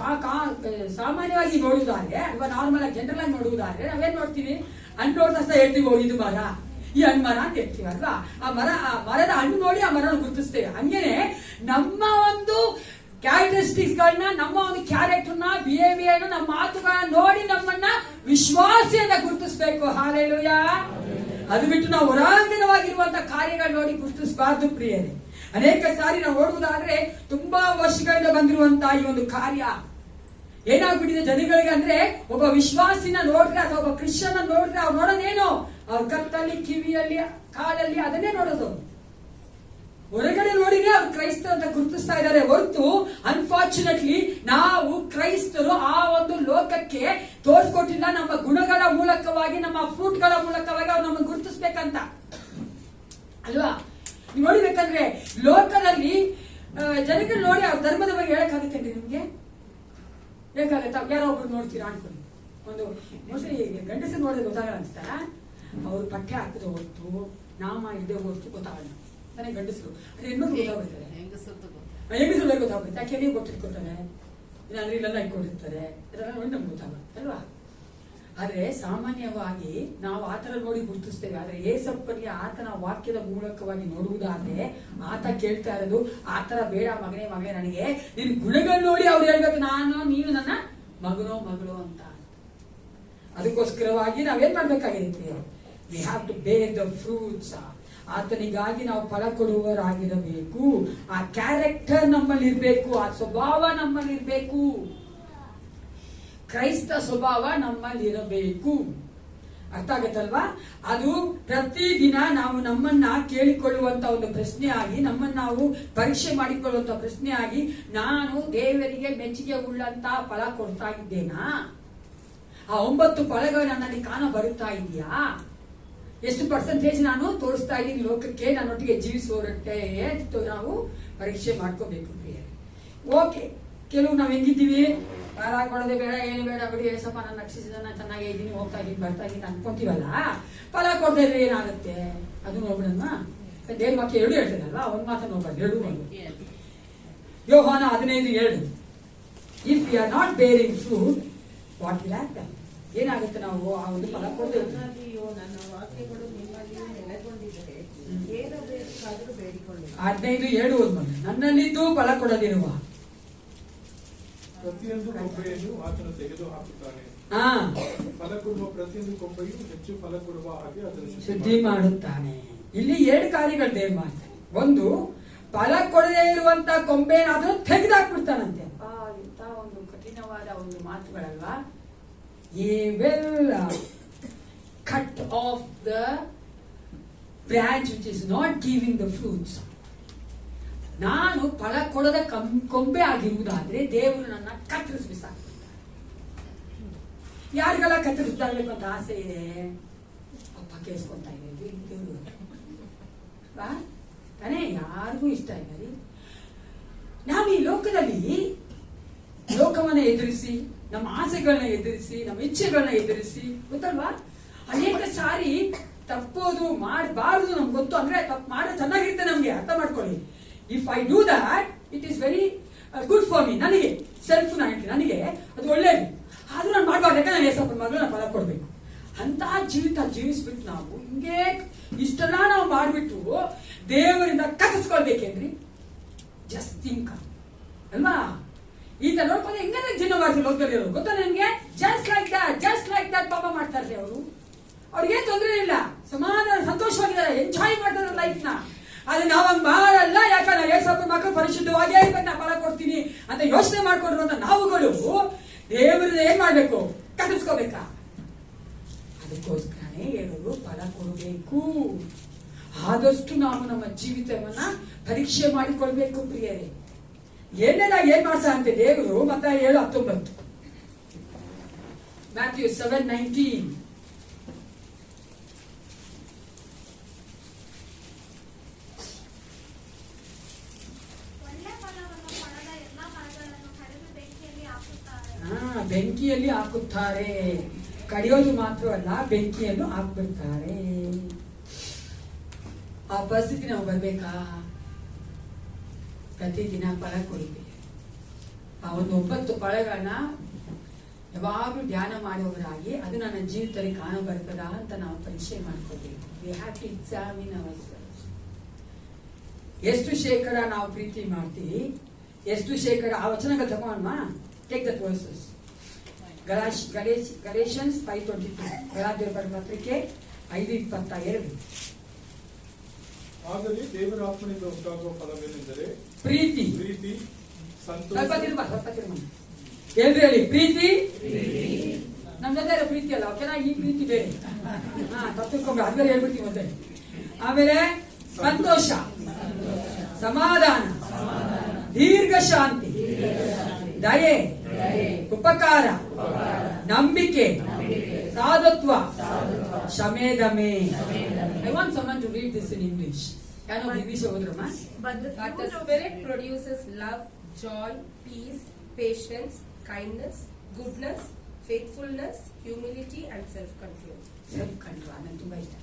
ಸಾಮಾನ್ಯವಾಗಿ ನೋಡುವುದಾದ್ರೆ ಅಥವಾ ನಾರ್ಮಲ್ ಆಗಿ ಜನರಲ್ ಆಗಿ ನೋಡುವುದಾದ್ರೆ ನಾವೇನ್ ನೋಡ್ತೀವಿ? ಹಣ್ಣು ನೋಡಿದ ತಕ್ಷಣ ಹೇಳ್ತೀವಿ, ಇದು ಮರ, ಈ ಹಣ್ಣು ಮರ ಅಂತ ಹೇಳ್ತೀವಿ ಅಲ್ವಾ? ಆ ಮರದ ಹಣ್ಣು ನೋಡಿ ಆ ಮರನ ಗುರುತಿಸ್ತೇವೆ. ಹಂಗೇನೆ ನಮ್ಮ ಒಂದು ಕ್ಯಾರೆಕ್ಟರಿಸ್ಟಿಕ್ಸ್ ಗಳನ್ನ, ನಮ್ಮ ಒಂದು ಕ್ಯಾರೆಕ್ಟರ್ನ, ಬಿಹೇವಿಯರ್, ನಮ್ಮ ಮಾತುಗಳನ್ನ ನೋಡಿ ನಮ್ಮನ್ನ ವಿಶ್ವಾಸಿಯನ್ನ ಗುರುತಿಸಬೇಕು. ಹಾಲೆಲೂಯಾ. ಅದು ಬಿಟ್ಟು ನಾವು ಹೊರಾಂಗಣವಾಗಿರುವಂತಹ ಕಾರ್ಯಗಳು ನೋಡಿ ಗುರುತಿಸಬಾರ್ದು ಪ್ರಿಯರೇ. ಅನೇಕ ಸಾರಿ ನಾವು ನೋಡುವುದಾದ್ರೆ ತುಂಬಾ ವರ್ಷಗಳಿಂದ ಬಂದಿರುವಂತಹ ಈ ಒಂದು ಕಾರ್ಯ ಏನಾಗ್ಬಿಟ್ಟಿದೆ ಜನಗಳಿಗೆ ಅಂದ್ರೆ, ಒಬ್ಬ ವಿಶ್ವಾಸಿನ ನೋಡ್ರೆ ಅಥವಾ ಒಬ್ಬ ಕ್ರಿಶ್ಚಿಯನ್ ನೋಡ್ರೆ ಅವ್ರು ನೋಡೋದೇನು? ಅವ್ರ ಕತ್ತಲ್ಲಿ, ಕಿವಿಯಲ್ಲಿ, ಕಾಲಲ್ಲಿ ಅದನ್ನೇ ನೋಡೋದು. ಹೊರಗಡೆ ನೋಡಿದ್ರೆ ಅವ್ರು ಕ್ರೈಸ್ತರು ಅಂತ ಗುರುತಿಸ್ತಾ ಇದ್ದಾರೆ ಹೊರತು, ಅನ್ಫಾರ್ಚುನೇಟ್ಲಿ ನಾವು ಕ್ರೈಸ್ತರು ಆ ಒಂದು ಲೋಕಕ್ಕೆ ತೋರಿಸ್ಕೊಟ್ಟಿಲ್ಲ. ನಮ್ಮ ಗುಣಗಳ ಮೂಲಕವಾಗಿ, ನಮ್ಮ ಫ್ರೂಟ್ಗಳ ಮೂಲಕವಾಗಿ ಅವ್ರು ನಮ್ಮನ್ನು ಗುರುತಿಸ್ಬೇಕಂತ ಅಲ್ವಾ? ನೀವು ನೋಡಿಬೇಕಂದ್ರೆ ಲೋಕದಲ್ಲಿ ಜನಗಳು ನೋಡಿ ಅವ್ರ ಧರ್ಮದ ಬಗ್ಗೆ ಹೇಳಕ್ಕಾಗುತ್ತೇನ್ರಿ ನಿಮ್ಗೆ? ಬೇಕಾಗತ್ತ? ಯಾರೋ ಒಬ್ರು ನೋಡ್ತೀರಾ ಅನ್ಕೊಳ್ಳಿ, ಒಂದು ಮೋಸ್ಟ್ಲಿ ಗಂಡಸರು ನೋಡಿದ್ರೆ ಗೊತ್ತಾಗಲ್ಲ ಅನ್ಸ್ತಾರ, ಅವ್ರು ಪಠ್ಯ ಹಾಕಿದ ಹೊತ್ತು, ನಾಮ ಇಲ್ಲದೆ ಹೊತ್ತು ಗೊತ್ತಾಗಲ್ಲ. ನನಗೆ ಗಂಡಸರು ಅದೇ ಹೆಣ್ಮಕ್ಳು ಗೊತ್ತಾಗ್ಬಿಡ್ತಾರೆ, ಹೆಂಗಸರು ಗೊತ್ತಾಗ್ಬಿಡುತ್ತೆ. ಯಾಕೆ ನೀವು ಗೊತ್ತಿಟ್ಕೊಳ್ತಾರೆ, ಇಲ್ಲಾಂದ್ರೆ ಇಲ್ಲೆಲ್ಲ ಇಟ್ಕೊಂಡಿರ್ತಾರೆ, ಇದೆಲ್ಲ ನೋಡಿ ನಮ್ಗೆ ಗೊತ್ತಾಗುತ್ತೆ ಅಲ್ವಾ? ಆದ್ರೆ ಸಾಮಾನ್ಯವಾಗಿ ನಾವು ಆತರ ನೋಡಿ ಗುರುತಿಸ್ತೇವೆ. ಆದ್ರೆ ಏಸಪ್ಪನಿಗೆ ಆತನ ವಾಕ್ಯದ ಮೂಲಕವಾಗಿ ನೋಡುವುದಾದ್ರೆ ಆತ ಕೇಳ್ತಾ ಇರೋದು, ಆತರ ಬೇಡ ಮಗನೇ ಮಗನೇ, ನನಗೆ ನಿನ್ ಗುಣಗಳು ನೋಡಿ ಅವ್ರು ಹೇಳ್ಬೇಕು, ನೀನು ನನ್ನ ಮಗನೋ ಅಂತ. ಅದಕ್ಕೋಸ್ಕರವಾಗಿ ನಾವೇನ್ ಮಾಡ್ಬೇಕಾಗಿರುತ್ತೆ? We have to bear the fruits. ಆತನಿಗಾಗಿ ನಾವು ಫಲ ಕೊಡುವವರಾಗಿರಬೇಕು. ಆ ಕ್ಯಾರೆಕ್ಟರ್ ನಮ್ಮಲ್ಲಿ ಇರ್ಬೇಕು, ಆ ಸ್ವಭಾವ ನಮ್ಮಲ್ಲಿ ಇರ್ಬೇಕು, ಕ್ರೈಸ್ತ ಸ್ವಭಾವ ನಮ್ಮಲ್ಲಿರಬೇಕು. ಅರ್ಥ ಆಗತ್ತಲ್ವಾ? ಅದು ಪ್ರತಿದಿನ ನಾವು ನಮ್ಮನ್ನ ಕೇಳಿಕೊಳ್ಳುವಂತ ಒಂದು ಪ್ರಶ್ನೆ ಆಗಿ, ನಮ್ಮನ್ನ ನಾವು ಪರೀಕ್ಷೆ ಮಾಡಿಕೊಳ್ಳುವಂತ ಪ್ರಶ್ನೆ ಆಗಿ, ನಾನು ದೇವರಿಗೆ ಮೆಚ್ಚುಗೆ ಉಳ್ಳಂತ ಫಲ ಕೊಡ್ತಾ ಇದ್ದೇನಾ? ಆ 9 ಫಲಗಳು ನನ್ನಲ್ಲಿ ಕಾಣ ಬರುತ್ತಾ ಇದೆಯಾ? ಎಷ್ಟು ಪರ್ಸೆಂಟೇಜ್ ನಾನು ತೋರಿಸ್ತಾ ಇದ್ದೀನಿ ಲೋಕಕ್ಕೆ ನನ್ನೊಟ್ಟಿಗೆ ಜೀವಿಸುವವರಟ್ಟೆ ಅಂತ ನಾವು ಪರೀಕ್ಷೆ ಮಾಡ್ಕೋಬೇಕು. ಓಕೆ, ಕೆಲವು ನಾವ್ ಹೆಂಗಿದ್ದೀವಿ? ಕೊಡೋದೇ ಬೇಡ, ಏನು ಬೇಡ ಬಿಡಿ, ಏಸಪ್ಪ ನನ್ನ ರಕ್ಷಿಸಿದ, ನಾನು ಚೆನ್ನಾಗೇ ಇದ್ದೀನಿ, ಹೋಗ್ತಾ ಇದ್ದೀನಿ, ಬರ್ತಾ ಇದ್ದೀನಿ ಅನ್ಕೊಂತೀವಲ್ಲ, ಫಲ ಕೊಡದೇ ಇದ್ರೆ ಏನಾಗುತ್ತೆ? ಅದು ನೋಡ್ಬಿಡಮ್ಮ. ದೇವ್ರ ವಾಕ್ಯ 2 ಹೇಳ್ತದಲ್ವಾ, ಒಂದ್ ಮಾತ್ರ ನೋಡ್ಬಾರ್ದು, 2 Yohana 15:2. If you are not bearing fruit, what will happen? ಏನಾಗುತ್ತೆ? ನಾವು ಆ ಒಂದು ಫಲ ಕೊಡದೆ. ನನ್ನ ವಾಕ್ಯಗಳು ನಿಮ್ಮಲ್ಲಿಯೂ ನೆಲೆಗೊಂಡಿದ್ದರೆ ಏನು ಬೇಕಾದರೂ ಬೇಡಿಕೊಳ್ಳಿ. 15:7 ನನ್ನಲ್ಲಿದ್ದು ಫಲ ಕೊಡದಿರುವ ಪ್ರತಿಯೊಂದು ಕೊಂಬೆಯನ್ನು ಆತನು ತೆಗೆದು ಹಾಕುತ್ತಾನೆ. ಫಲ ಕೊಡುವ ಪ್ರತಿಯೊಂದು ಕೊಂಬೆಯು ಹೆಚ್ಚು ಫಲ ಕೊಡುವ ಹಾಗೆ ಅದನ್ನು ಶುದ್ಧಿ ಮಾಡುತ್ತಾನೆ. ಇಲ್ಲಿ 2 ಕಾರ್ಯಗಳು ದೇವ್ ಮಾಡ್ತಾನೆ. ಒಂದು, ಫಲ ಕೊಡದೇ ಇರುವಂತ ಕೊಂಬೆ ಅದನ್ನು ತೆಗೆದಾಕ್ಬಿಡ್ತಾನಂತೆ. ಇಂಥ ಒಂದು ಕಠಿಣವಾದ ಒಂದು ಮಾತುಗಳಲ್ವಾ? He will cut off the branch which is not giving the fruits. ನಾನು ಫಲ ಕೊಡದ ಕೊಂಬೆ ಆಗಿರುವುದಾದ್ರೆ ದೇವರು ನನ್ನ ಕತ್ತರಿಸಿ ಸಾಕು. ಯಾರಿಗೆಲ್ಲ ಕತ್ತರಿಸ್ತಾಗಬೇಕು ಅಂತ ಆಸೆ ಇದೆ? ಅಪ್ಪ ಕೇಳಿಸ್ಕೊಂತ ಇದೆ ತಾನೇ, ಯಾರಿಗೂ ಇಷ್ಟ ಇಲ್ಲ ರೀ. ನಾವು ಈ ಲೋಕದಲ್ಲಿ ಲೋಕವನ್ನ ಎದುರಿಸಿ, ನಮ್ಮ ಆಸೆಗಳನ್ನ ಎದುರಿಸಿ, ನಮ್ಮ ಇಚ್ಛೆಗಳನ್ನ ಎದುರಿಸಿ, ಗೊತ್ತಲ್ವಾ, ಅನೇಕ ಸಾರಿ ತಪ್ಪೋದು ಮಾಡಬಾರದು ನಮ್ಗೆ ಗೊತ್ತು. ಅಂದ್ರೆ ತಪ್ಪು ಮಾಡೋ ಚೆನ್ನಾಗಿರುತ್ತೆ, ನಮ್ಗೆ ಅರ್ಥ ಮಾಡ್ಕೊಳ್ಳಿ. If I do that it is very good for me, ನನಗೆ ಸೆಲ್ಫ್ ನನಗೆ ಅದು ಒಳ್ಳೇದು. ಆದ್ರೂ ನಾನು ಮಾಡಬಾರ್ದು, ಯಾಕಂದ್ರೆ ನಾನು ಸ್ವಲ್ಪ ಮಗಳು ನಾನು ಫಲ ಕೊಡ್ಬೇಕು ಅಂತ ಜೀವಿತ ಜೀವಿಸ್ಬಿಟ್ಟು ನಾವು ಹಿಂಗೆ ಇಷ್ಟೆಲ್ಲ ನಾವು ಮಾಡ್ಬಿಟ್ಟು ದೇವರಿಂದ ಕತ್ತಿಸ್ಕೊಳ್ಬೇಕೇನ್ರಿ? ಜಸ್ಟ್ ಥಿಂಕ್ ಅಲ್ವಾ? ಈ ತರ ನೋಡ್ಕೊಂಡು ಹೆಂಗಂದ್ರೆ ಜೀವನ ಮಾಡ್ತಾರೆ ಲೋಕದಲ್ಲಿ, ಗೊತ್ತಾ ನಿಮ್ಗೆ? ಜಸ್ಟ್ ಲೈಕ್ ದಟ್ ಪಾಪ ಮಾಡ್ತಾರೆ ಅವರು. ಅವ್ರಿಗೆ ತೊಂದರೆ ಇಲ್ಲ, ಸಮಾಧಾನ ಸಂತೋಷವಾಗಿದ್ದಾರೆ, ಎಂಜಾಯ್ ಮಾಡ್ತಾರೆ ಲೈಫ್ ನ. ಆದ್ರೆ ನಾವು ಹಂಗ್ ಮಾಡಲ್ಲ. ಯಾಕಂದ್ರೆ ಏಸಪ್ಪ ಮಕ್ಕಳು ಪರಿಶುದ್ಧವಾಗಿ ನಾ ಫಲ ಕೊಡ್ತೀನಿ ಅಂತ ಯೋಚನೆ ಮಾಡ್ಕೊಂಡಿರುವಂತ ನಾವುಗಳು ದೇವರನ್ನ ಏನ್ ಮಾಡ್ಬೇಕು? ಕಟ್ಟಿಸ್ಕೋಬೇಕಾ? ಅದಕ್ಕೋಸ್ಕರನೇ ಹೇಳೋದು ಫಲ ಕೊಡಬೇಕು. ಆದಷ್ಟು ನಾವು ನಮ್ಮ ಜೀವಿತವನ್ನ ಪರೀಕ್ಷೆ ಮಾಡಿಕೊಳ್ಬೇಕು ಪ್ರಿಯರೇ. ಏನೆಲ್ಲ ಏನ್ ಮಾಡ್ತಾ ಅಂತೆ ದೇವರು? ಮತ್ತೆ 7:19 Matthew 7:19. ಬೆಂಕಿಯಲ್ಲಿ ಹಾಕುತ್ತಾರೆ. ಕಡಿಯೋದು ಮಾತ್ರವಲ್ಲ, ಬೆಂಕಿಯನ್ನು ಹಾಕ್ಬಿಡ್ತಾರೆ. ಆ ಪರಿಸ್ಥಿತಿ ನಾವು ಬರ್ಬೇಕಾ? ಪ್ರತಿದಿನ ಫಲ ಕೊಡಬೇಕು. ಆ 9 ಫಲಗಳನ್ನ ಯಾವಾಗ್ಲೂ ಧ್ಯಾನ ಮಾಡುವವರಾಗಿ ಅದು ನನ್ನ ಜೀವಿತದಲ್ಲಿ ಕಾಣ ಬರ್ತದ ಅಂತ ನಾವು ಪರೀಕ್ಷೆ ಮಾಡ್ಕೋಬೇಕು. We have to examine ourselves. ಎಷ್ಟು ಶೇಕಡ ನಾವು ಪ್ರೀತಿ ಮಾಡ್ತೀವಿ, ಎಷ್ಟು ಶೇಕಡ ಆ ವಚನಗಳು ತಗೊಂಡ್ವಾ? Take that verses. Galatians 5:22, ಗಲಾತ್ಯರ ಪತ್ರಿಕೆ 5:22. ಆದರೆ ದೇವರ ಆತ್ಮನಿಂದ ಉಂಟಾಗುವ ಫಲವೇನೆಂದರೆ ಪ್ರೀತಿ, ಸಂತೋಷ. ಹೇಳಿ ಪ್ರೀತಿ. ನಮ್ ಜೊತೆ ಪ್ರೀತಿ ಅಲ್ಲ, ಓಕೆನಾ? ಈ ಪ್ರೀತಿ ಬೇರೆ. ತಪ್ಪಿಕೊಂಡು ಅದ್ಮೇಲೆ ಹೇಳ್ಬಿಡ್ತೀವಿ ಮತ್ತೆ. ಆಮೇಲೆ ಸಂತೋಷ, ಸಮಾಧಾನ, ದೀರ್ಘ ಶಾಂತಿ, ದಯೆ, ಉಪಕಾರ, ನಂಬಿಕೆ, ಸಾಧುತ್ವ, ಶಮೇದಮೆ. I want someone to read this in English. Can you read this over, ma? But the Spirit produces love, joy, peace, patience, kindness, goodness, faithfulness, humility, and self-control. Self-control. ನಾನು ತುಂಬಾ ಇಷ್ಟ.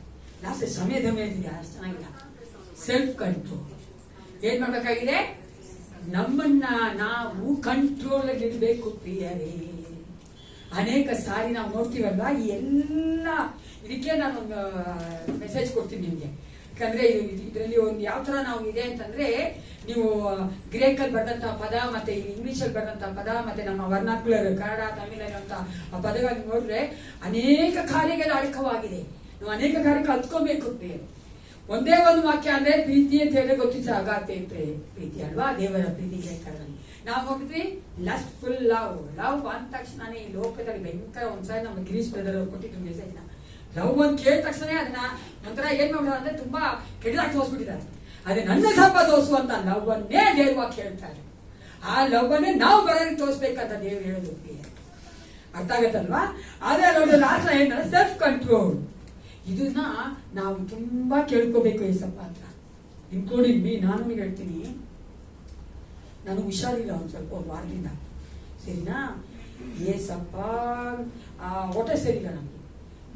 ಲಾಸ್ಟ್ ಶಮೇದಮೆ ಇದೆ, ಅಷ್ಟು ಚೆನ್ನಾಗಿಲ್ಲ. Self control. ಏನ್ ಮಾಡ್ಬೇಕಾಗಿದೆ? ನಮ್ಮನ್ನ ನಾವು ಕಂಟ್ರೋಲ್ ಇಡಬೇಕು ಪ್ರಿಯರೇ. ಅನೇಕ ಸಾರಿ ನಾವು ನೋಡ್ತೀವಲ್ವ, ಈ ಎಲ್ಲ ಇದಕ್ಕೆ ನಾನೊಂದು ಮೆಸೇಜ್ ಕೊಡ್ತೀನಿ ನಿಮ್ಗೆ. ಯಾಕಂದ್ರೆ ಇದರಲ್ಲಿ ಒಂದು ಯಾವ ತರ ನಾವು ಇದೆ ಅಂತಂದ್ರೆ, ನೀವು ಗ್ರೇಕಲ್ಲಿ ಬರೆದಂತಹ ಪದ ಮತ್ತೆ ಇಂಗ್ಲಿಷ್ ಅಲ್ಲಿ ಬರೆದಂತಹ ಪದ ಮತ್ತೆ ನಮ್ಮ ವರ್ನಾಕ್ಯುಲರ್ ಕನ್ನಡ ತಮಿಳಲ್ಲಿ ಅಂತ ಆ ಪದಗಳನ್ನು ನೋಡಿದ್ರೆ ಅನೇಕ ಕಾರ್ಯಗಳ ಅಡಕವಾಗಿದೆ. ನಾವು ಅನೇಕ ಕಾರ್ಯಕ್ಕೆ ಹತ್ಕೋಬೇಕು ಪ್ರಿಯ. ಒಂದೇ ಒಂದು ವಾಕ್ಯ ಅಂದ್ರೆ ಪ್ರೀತಿ ಅಂತ ಹೇಳಿದ್ರೆ ಗೊತ್ತಿದ್ದ ಅಗಾಪೆ ಪ್ರೀತಿ ಅಲ್ವಾ? ದೇವರ ಪ್ರೀತಿ ಹೇಳ್ತಾರೆ. ನಾವು ಹೋಗಿದ್ವಿ ಲಸ್ಟ್ ಫುಲ್ ಲವ್ ಅಂದ ತಕ್ಷಣನೇ ಈ ಲೋಕದಲ್ಲಿ ಭಯಂಕರ ಒಂದ್ಸಾರಿ ನಮ್ಮ ಗಿರೀಶ್ ಬ್ರದರ್ ಕೊಟ್ಟಿದ್ರು ಮೆಸೇಜ್ ನ. ಲವ್ ಅಂತ ಕೇಳಿದ ತಕ್ಷಣ ಅದನ್ನ ಒಂಥರ ಏನ್ ಮಾಡ್ತಾರೆ ಅಂದ್ರೆ ತುಂಬಾ ಕೆಟ್ಟದಾಗಿ ತೋರಿಸ್ಬಿಟ್ಟಿದ್ದಾರೆ. ಅದೇ ನನ್ನ ಸ್ವಲ್ಪ ತೋರಿಸುವಂತ ಲವ್ ಅನ್ನೇ ದೇವ್ರವಾಗಿ ಹೇಳ್ತಾರೆ. ಆ ಲವ್ ಅನ್ನೇ ನಾವು ಬರೋರಿಗೆ ತೋರಿಸ್ಬೇಕಂತ ದೇವ್ರು ಹೇಳೋದು. ಅರ್ಥ ಆಗತ್ತಲ್ವಾ? ಅದೇ ಲವ್ ಲಾಸ್ಟ್ ಏನಂದ್ರೆ ಸೆಲ್ಫ್ ಕಂಟ್ರೋಲ್. ಇದನ್ನ ನಾವು ತುಂಬಾ ಕೇಳ್ಕೋಬೇಕು ಏಸಪ್ಪ ಹತ್ರ, ಇನ್ಕ್ಲೂಡಿಂಗ್ ಮೀ. ನಾನು ಹೇಳ್ತೀನಿ, ನಾನು ಹುಷಾರಿಲ್ಲ ಒಂದ್ ಸ್ವಲ್ಪ ಒಂದು ವಾರದಿಂದ, ಸರಿನಾ? ಏಸಪ್ಪ ಹೊಟ್ಟೆ ಸರಿಯಿಲ್ಲ ನಮ್ಗೆ.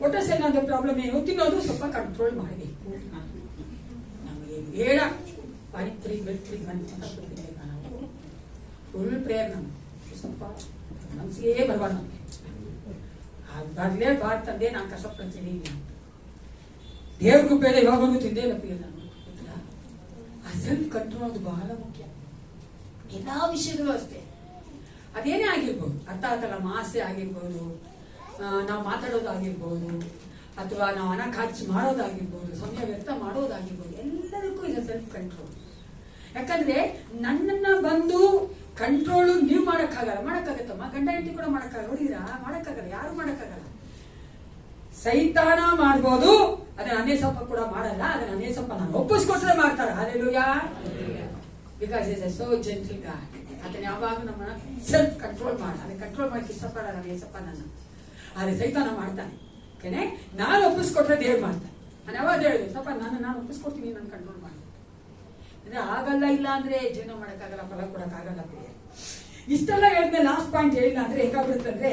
ಹೊಟ್ಟೆ ಸರಿ ಅಂದ್ರೆ ಪ್ರಾಬ್ಲಮ್ ಏನು? ತಿನ್ನೋದು ಸ್ವಲ್ಪ ಕಂಟ್ರೋಲ್ ಮಾಡಬೇಕು. ನಮಗೆ ಬೇಡ ಪಾನಿಪುರಿ ಬೆಳ್ತಿರಿ ನಾವು ಫುಲ್ ಪ್ರೇಯರ್. ನಮ್ಗೆ ಸ್ವಲ್ಪ ಮನಸ್ಸಿಗೆ ಬರಬಾರ್ದು, ನಮ್ಗೆ ಬರ್ಲೇಬಾರ್ದು ತಂದೆ. ನಾನು ಕಷ್ಟಪಡ್ತೀನಿ ಇಲ್ಲ, ದೇವ್ರಿಗೂ ಬೇಡ, ಯಾವಾಗೂ ತಿಂದೇ ಇಲ್ಲ ಪ್ರಿಯ. ನಾನು ಆ ಸೆಲ್ಫ್ ಕಂಟ್ರೋಲ್ ಅದು ಬಹಳ ಮುಖ್ಯ. ಎಲ್ಲಾ ವಿಷಯಗಳು ಅಷ್ಟೇ, ಅದೇನೇ ಆಗಿರ್ಬೋದು. ಅರ್ಥ ಆತಲ್ಲ, ನಮ್ಮ ಆಸೆ ಆಗಿರ್ಬೋದು, ನಾವು ಮಾತಾಡೋದು ಆಗಿರ್ಬೋದು, ಅಥವಾ ನಾವು ಹಣ ಖರ್ಚು ಮಾಡೋದಾಗಿರ್ಬೋದು, ಸಮಯ ವ್ಯರ್ಥ ಮಾಡೋದಾಗಿರ್ಬೋದು, ಎಲ್ಲದಕ್ಕೂ ಇದೆ ಸೆಲ್ಫ್ ಕಂಟ್ರೋಲ್. ಯಾಕಂದ್ರೆ ನನ್ನನ್ನ ಬಂದು ಕಂಟ್ರೋಲು ನೀವು ಮಾಡಕ್ಕಾಗಲ್ಲ. ಮಾಡಕ್ಕಾಗತ್ತಮ್ಮ? ಗಂಡ ಹೆಂಡತಿ ಕೂಡ ಮಾಡಕ್ಕಾಗಲ್ಲ. ನೋಡಿದ್ರಾ? ಮಾಡಕ್ಕಾಗಲ್ಲ, ಯಾರು ಮಾಡಕ್ಕಾಗಲ್ಲ. ಸೈತಾನ ಮಾಡ್ಬೋದು, ಅದನ್ನ ಅನೇಸಪ್ಪ ಕೂಡ ಮಾಡಲ್ಲ. ಅದನ್ನ ಅನೇಸಪ್ಪ ನಾನು ಒಪ್ಪಿಸ್ಕೊಟ್ರೆ ಮಾಡ್ತಾರೆ. Hallelujah. Because is A so gentle god. ಆತನ ಯಾವಾಗಲೂ ನಮ್ಮನ್ನ ಸೆಲ್ಫ್ ಕಂಟ್ರೋಲ್ ಮಾಡಿ, ಅದನ್ನ ಕಂಟ್ರೋಲ್ ಮಾಡಕ್ಕೆ ಇಷ್ಟಪಡಲ್ಲ ಏಸಪ್ಪ ನನ್ನ. ಆದ್ರೆ ಸೈತಾನ ಮಾಡ್ತಾನೆ. ಓಕೆನೆ, ನಾನು ಒಪ್ಪಿಸ್ಕೊಟ್ರೆ ದೇವ್ರು ಮಾಡ್ತಾನೆ. ನಾನು ಯಾವಾಗ ಹೇಳಿದೆ ಸ್ವಲ್ಪ ನಾನು ಒಪ್ಪಿಸ್ಕೊಡ್ತೀನಿ, ನಾನು ಕಂಟ್ರೋಲ್ ಮಾಡಿ ಅಂದ್ರೆ ಆಗಲ್ಲ. ಇಲ್ಲ ಅಂದ್ರೆ ಜೀವನ ಮಾಡಕ್ಕಾಗಲ್ಲ, ಫಲ ಕೊಡಕ್ಕಾಗಲ್ಲ. ಇಷ್ಟೆಲ್ಲ ಹೇಳಿದ್ಮೇಲೆ ಲಾಸ್ಟ್ ಪಾಯಿಂಟ್ ಹೇಳಿಲ್ಲ ಅಂದ್ರೆ ಹೇಗಾಗ್ಬಿಡುತ್ತೆ ಅಂದ್ರೆ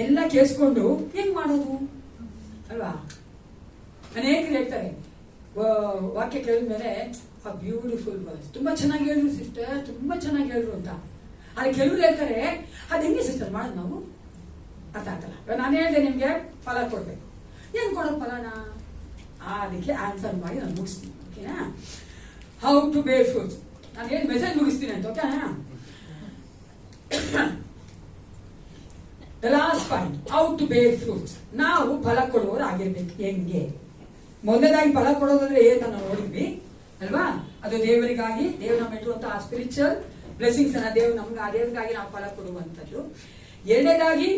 ಎಲ್ಲ ಕೇಳಿಸ್ಕೊಂಡು ಹೆಂಗ್ ಮಾಡೋದು ಅಲ್ವಾ. ಅನೇಕರು ಹೇಳ್ತಾರೆ ವಾಕ್ಯ ಕೇಳಿದ್ಮೇಲೆ ಆ ಬ್ಯೂಟಿಫುಲ್ ವಾಯ್ಸ್, ತುಂಬಾ ಚೆನ್ನಾಗಿ ಹೇಳಿದ್ರು ಸಿಸ್ಟರ್, ತುಂಬಾ ಚೆನ್ನಾಗಿ ಹೇಳಿದ್ರು ಅಂತ. ಆದ್ರೆ ಕೆಲವ್ರು ಹೇಳ್ತಾರೆ ಅದ್ ಹೆಂಗೆ ಸಿಸ್ಟರ್ ಮಾಡೋದು ನಾವು ಅರ್ಥ ಆಗ್ತಲ್ಲ. ನಾನು ಹೇಳಿದೆ ನಿಮ್ಗೆ ಫಲ ಕೊಡ್ಬೇಕು, ಏನ್ ಕೊಡೋದು ಫಲನ? ಅದಕ್ಕೆ ಆನ್ಸರ್ ಮಾಡಿ ನಾನು ಮುಗಿಸ್ತೀನಿ. ಓಕೆನಾ? How to bear fruits. ನಾನು ಹೇಳಿ ಮೆಸೇಜ್ ಮುಗಿಸ್ತೀನಿ ಅಂತ. ಓಕೆನಾ? The last point, how to bear fruits. ನಾವು ಫಲ ಕೊಡುವವರು ಆಗಿರ್ಬೇಕು. ಹೆಂಗೆ? ಮೊದಲನೇದಾಗಿ ಫಲ ಕೊಡೋದಂದ್ರೆ ಏನ್ ನಾವು ನೋಡಿದ್ವಿ ಅಲ್ವಾ? ಅದು ದೇವರಿಗಾಗಿ, ದೇವ್ರು ನಮ್ಮ ಇಟ್ಟುವಂತಹ ಸ್ಪಿರಿಚುವಲ್ ಬ್ಲೆಸಿಂಗ್ಸ್ ಅನ್ನ ದೇವ್ರು ನಮ್ಗೆ, ಆ ದೇವರಿಗಾಗಿ ನಾವು ಫಲ ಕೊಡುವಂಥದ್ದು. ಎರಡನೇದಾಗಿ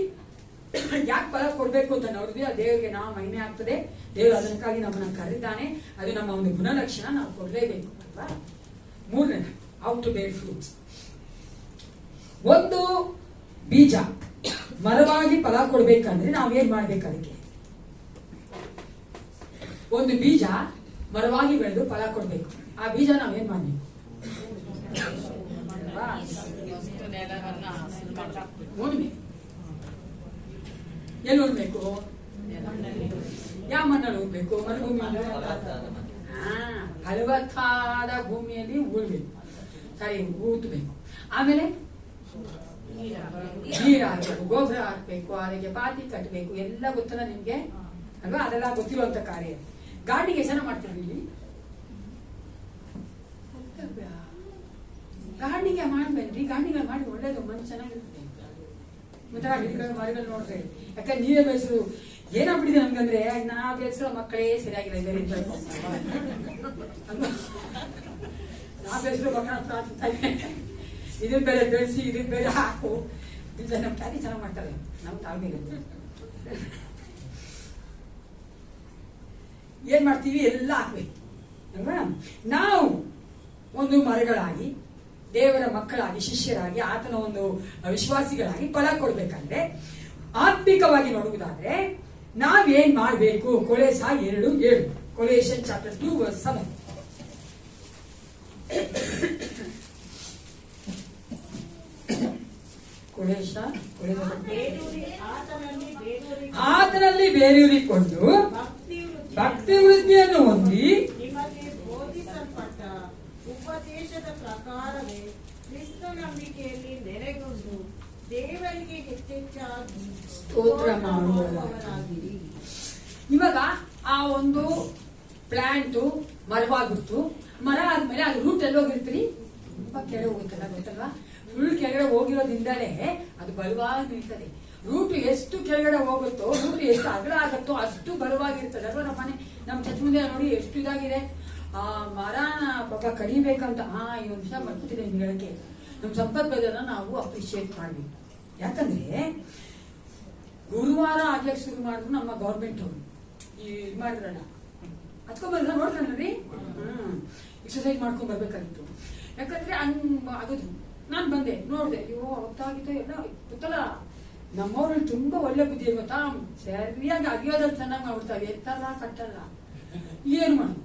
ಯಾಕೆ ಫಲ ಕೊಡ್ಬೇಕು ಅಂತ ನೋಡಿದ್ವಿ. ಆ ದೇವರಿಗೆ ನಾವು ಮಹಿಮೆ ಆಗ್ತದೆ, ದೇವರು ಅದಕ್ಕಾಗಿ ನಮ್ಮನ್ನ ಕರೆದಿದ್ದಾನೆ, ಅದು ನಮ್ಮ ಒಂದು ಗುಣಲಕ್ಷಣ, ನಾವು ಕೊಡಲೇಬೇಕು ಅಲ್ವಾ. ಮೂರನೇ, ಹೌ ಟು ಬೇರ್ ಫ್ರೂಟ್ಸ್. ಒಂದು ಬೀಜ ಮರವಾಗಿ ಫಲ ಕೊಡ್ಬೇಕಂದ್ರೆ ನಾವೇನ್ ಮಾಡ್ಬೇಕು? ಅದಕ್ಕೆ ಒಂದು ಬೀಜ ಮರವಾಗಿ ಬೆಳೆದು ಫಲ ಕೊಡ್ಬೇಕು. ಆ ಬೀಜ ನಾವೇನ್ ಮಾಡ್ಬೇಕು? ಉಣ್ಮೆ. ಎಲ್ಲಿ ಉಣ್ಬೇಕು? ಯಾವ ಮಣ್ಣಲ್ಲಿ ಉಣ್ಬೇಕು? ಮರುಭೂಮಿ, ಫಲವತ್ತಾದ ಭೂಮಿಯಲ್ಲಿ ಉಳ್ಬೇಕು, ಸರಿ ಊದ್ಬೇಕು. ಆಮೇಲೆ ನೀರು ಹಾಕ್ಬೇಕು, ಗೊಬ್ಬರ ಹಾಕ್ಬೇಕು, ಅದಕ್ಕೆ ಪಾತಿ ಕಟ್ಟಬೇಕು, ಎಲ್ಲ ಗೊತ್ತಲ್ಲ ನಿಮ್ಗೆ ಅಲ್ವಾ? ಅದೆಲ್ಲ ಗೊತ್ತಿರುವಂತ ಕಾರ್ಯ. ಗಾರ್ಡನಿಂಗ್ ಚೆನ್ನಾಗಿ ಮಾಡ್ತೀವಿ ಇಲ್ಲಿ. ಗಾರ್ಡನಿಂಗ್ ಮಾಡ್ಬೇಡ್ರಿ, ಗಾರ್ಡನಿಂಗ್ ಮಾಡಿ ಒಳ್ಳೇದು, ಮಣ್ಣು ಚೆನ್ನಾಗಿರುತ್ತೆ. ಮತ್ತೆ ಗಿಡಗಳು ಮರಗಳು ನೋಡ್ರಿ, ಯಾಕಂದ್ರೆ ನೀವೇ ಬೆಳೆಸು. ಏನಾಗ್ಬಿಟ್ಟಿದೆ ನಮ್ಗಂದ್ರೆ ನಾವ್ ಬೆಳೆಸೋ ಮಕ್ಕಳೇ ಸರಿಯಾಗಿಲ್ಲ. ನಾವ್ ಬೆಳೆಸೋ ಮಕ್ಕಳ ಇದನ್ ಬೇರೆ ಬೆಳೆಸಿ, ಇದನ್ ಬೇರೆ ಹಾಕು. ನಮ್ ಕ್ಯಾರಿ ಚೆನ್ನಾಗಿ ಮಾಡ್ತಾರೆ, ನಮ್ ತಾಳ್ಮೆ ಏನ್ ಮಾಡ್ತೀವಿ? ಎಲ್ಲ ಹಾಕ್ಬೇಕು ಅಲ್ವಾ? ನಾವು ಒಂದು ಮರಗಳಾಗಿ, ದೇವರ ಮಕ್ಕಳಾಗಿ, ಶಿಷ್ಯರಾಗಿ, ಆತನ ಒಂದು ವಿಶ್ವಾಸಿಗಳಾಗಿ ಫಲ ಕೊಡ್ಬೇಕಂದ್ರೆ, ಆತ್ಮಿಕವಾಗಿ ನೋಡುವುದಾದ್ರೆ ನಾವೇನ್ ಮಾಡ್ಬೇಕು? ಕೊಲೆಸ 2:7, ಕೊಲೇಷನ್ ಚಾಪ್ಟರ್ 2 verse 7. ಆತನಲ್ಲಿ ಬೇರೂರಿಕೊಂಡು ಭಕ್ತಿ ವೃದ್ಧಿಯನ್ನು ಹೊಂದಿ ನಿಮಗೆ ಬೋಧಿಸಲ್ಪಟ್ಟ ಉಪದೇಶದ ಪ್ರಕಾರವೇ ಕ್ರಿಸ್ತ ನಂಬಿಕೆಯಲ್ಲಿ ನೆಲೆಗೊಂಡು ದೇವರಿಗೆ ಹೆಚ್ಚೆಚ್ಚಾಗಿ ಸ್ತೋತ್ರ ಮಾಡುವವರಾಗಿರಿ. ಇವಾಗ ಆ ಒಂದು ಪ್ಲಾಂಟ್ ಮರವಾಗುತ್ತು. ಮರ ಆದ್ಮೇಲೆ ಅದು ರೂಟ್ ಎಲ್ಲಿ ಹೋಗಿರ್ತೀರಿ? ತುಂಬಾ ಕೆಳಗೆ ಹೋಗುತ್ತಲ್ಲ, ಗೊತ್ತಲ್ವಾ? ಫುಲ್ ಕೆಳಗಡೆ ಹೋಗಿರೋದ್ರಿಂದಲೇ ಅದು ಬಲವಾಗಿ ನಿಲ್ತದೆ. ರೂಟ್ ಎಷ್ಟು ಕೆಳಗಡೆ ಹೋಗುತ್ತೋ, ರೂಟ್ ಎಷ್ಟು ಅಗಲ ಆಗುತ್ತೋ ಅಷ್ಟು ಬಲವಾಗಿರ್ತದೆ ಅಲ್ವಾ? ನಮ್ಮ ಮನೆ, ನಮ್ಮ ಚರ್ಚ್ ಮುಂದೆ ನೋಡಿ ಎಷ್ಟು ಇದಾಗಿದೆ. ಆ ಮರನ ಪಾಪ ಕಡಿಬೇಕಂತ ಈ ಒಂದು ವಿಷಯ ಮಾಡ್ಕೊತಿದೆ ಹೇಳಕ್ಕೆ. ನಮ್ಮ ಸಂಪತ್ ಬದಲನ್ನ ನಾವು ಅಪ್ರಿಶಿಯೇಟ್ ಮಾಡ್ಬೇಕು. ಯಾಕಂದ್ರೆ ಗುರುವಾರ ಆಗ್ಲಿಕ್ಕೆ ಶುರು ಮಾಡಿದ್ರು ನಮ್ಮ ಗೌರ್ಮೆಂಟ್ ಅವರು ಇದು ಮಾಡಿದ್ರಲ್ಲ, ಹತ್ಕೊಂಡ್ಬಂದ್ರ ನೋಡ್ರಿ, ಎಕ್ಸರ್ಸೈಸ್ ಮಾಡ್ಕೊಂಡ್ ಬರ್ಬೇಕಾಗಿತ್ತು. ಯಾಕಂದ್ರೆ ಆಗಿದ್ರು. ನಾನ್ ಬಂದೆ, ನೋಡ್ದೆ, ಅಯ್ಯೋ ಅವತ್ತಾಗಿತ್ತು ಎಲ್ಲ ಗೊತ್ತಲ್ಲ. ನಮ್ಮವ್ರಲ್ಲಿ ತುಂಬಾ ಒಳ್ಳೆ ಬುದ್ಧಿ ಗೊತ್ತಾ, ಸರಿಯಾಗಿ ಅಗಿಯೋದ್ರಲ್ಲಿ ಚೆನ್ನಾಗಿ ಮಾಡ್ಬಿಡ್ತಾವೆ, ಎತ್ತಲ್ಲ ಕಟ್ಟಲ್ಲ. ಏನ್ ಮಾಡು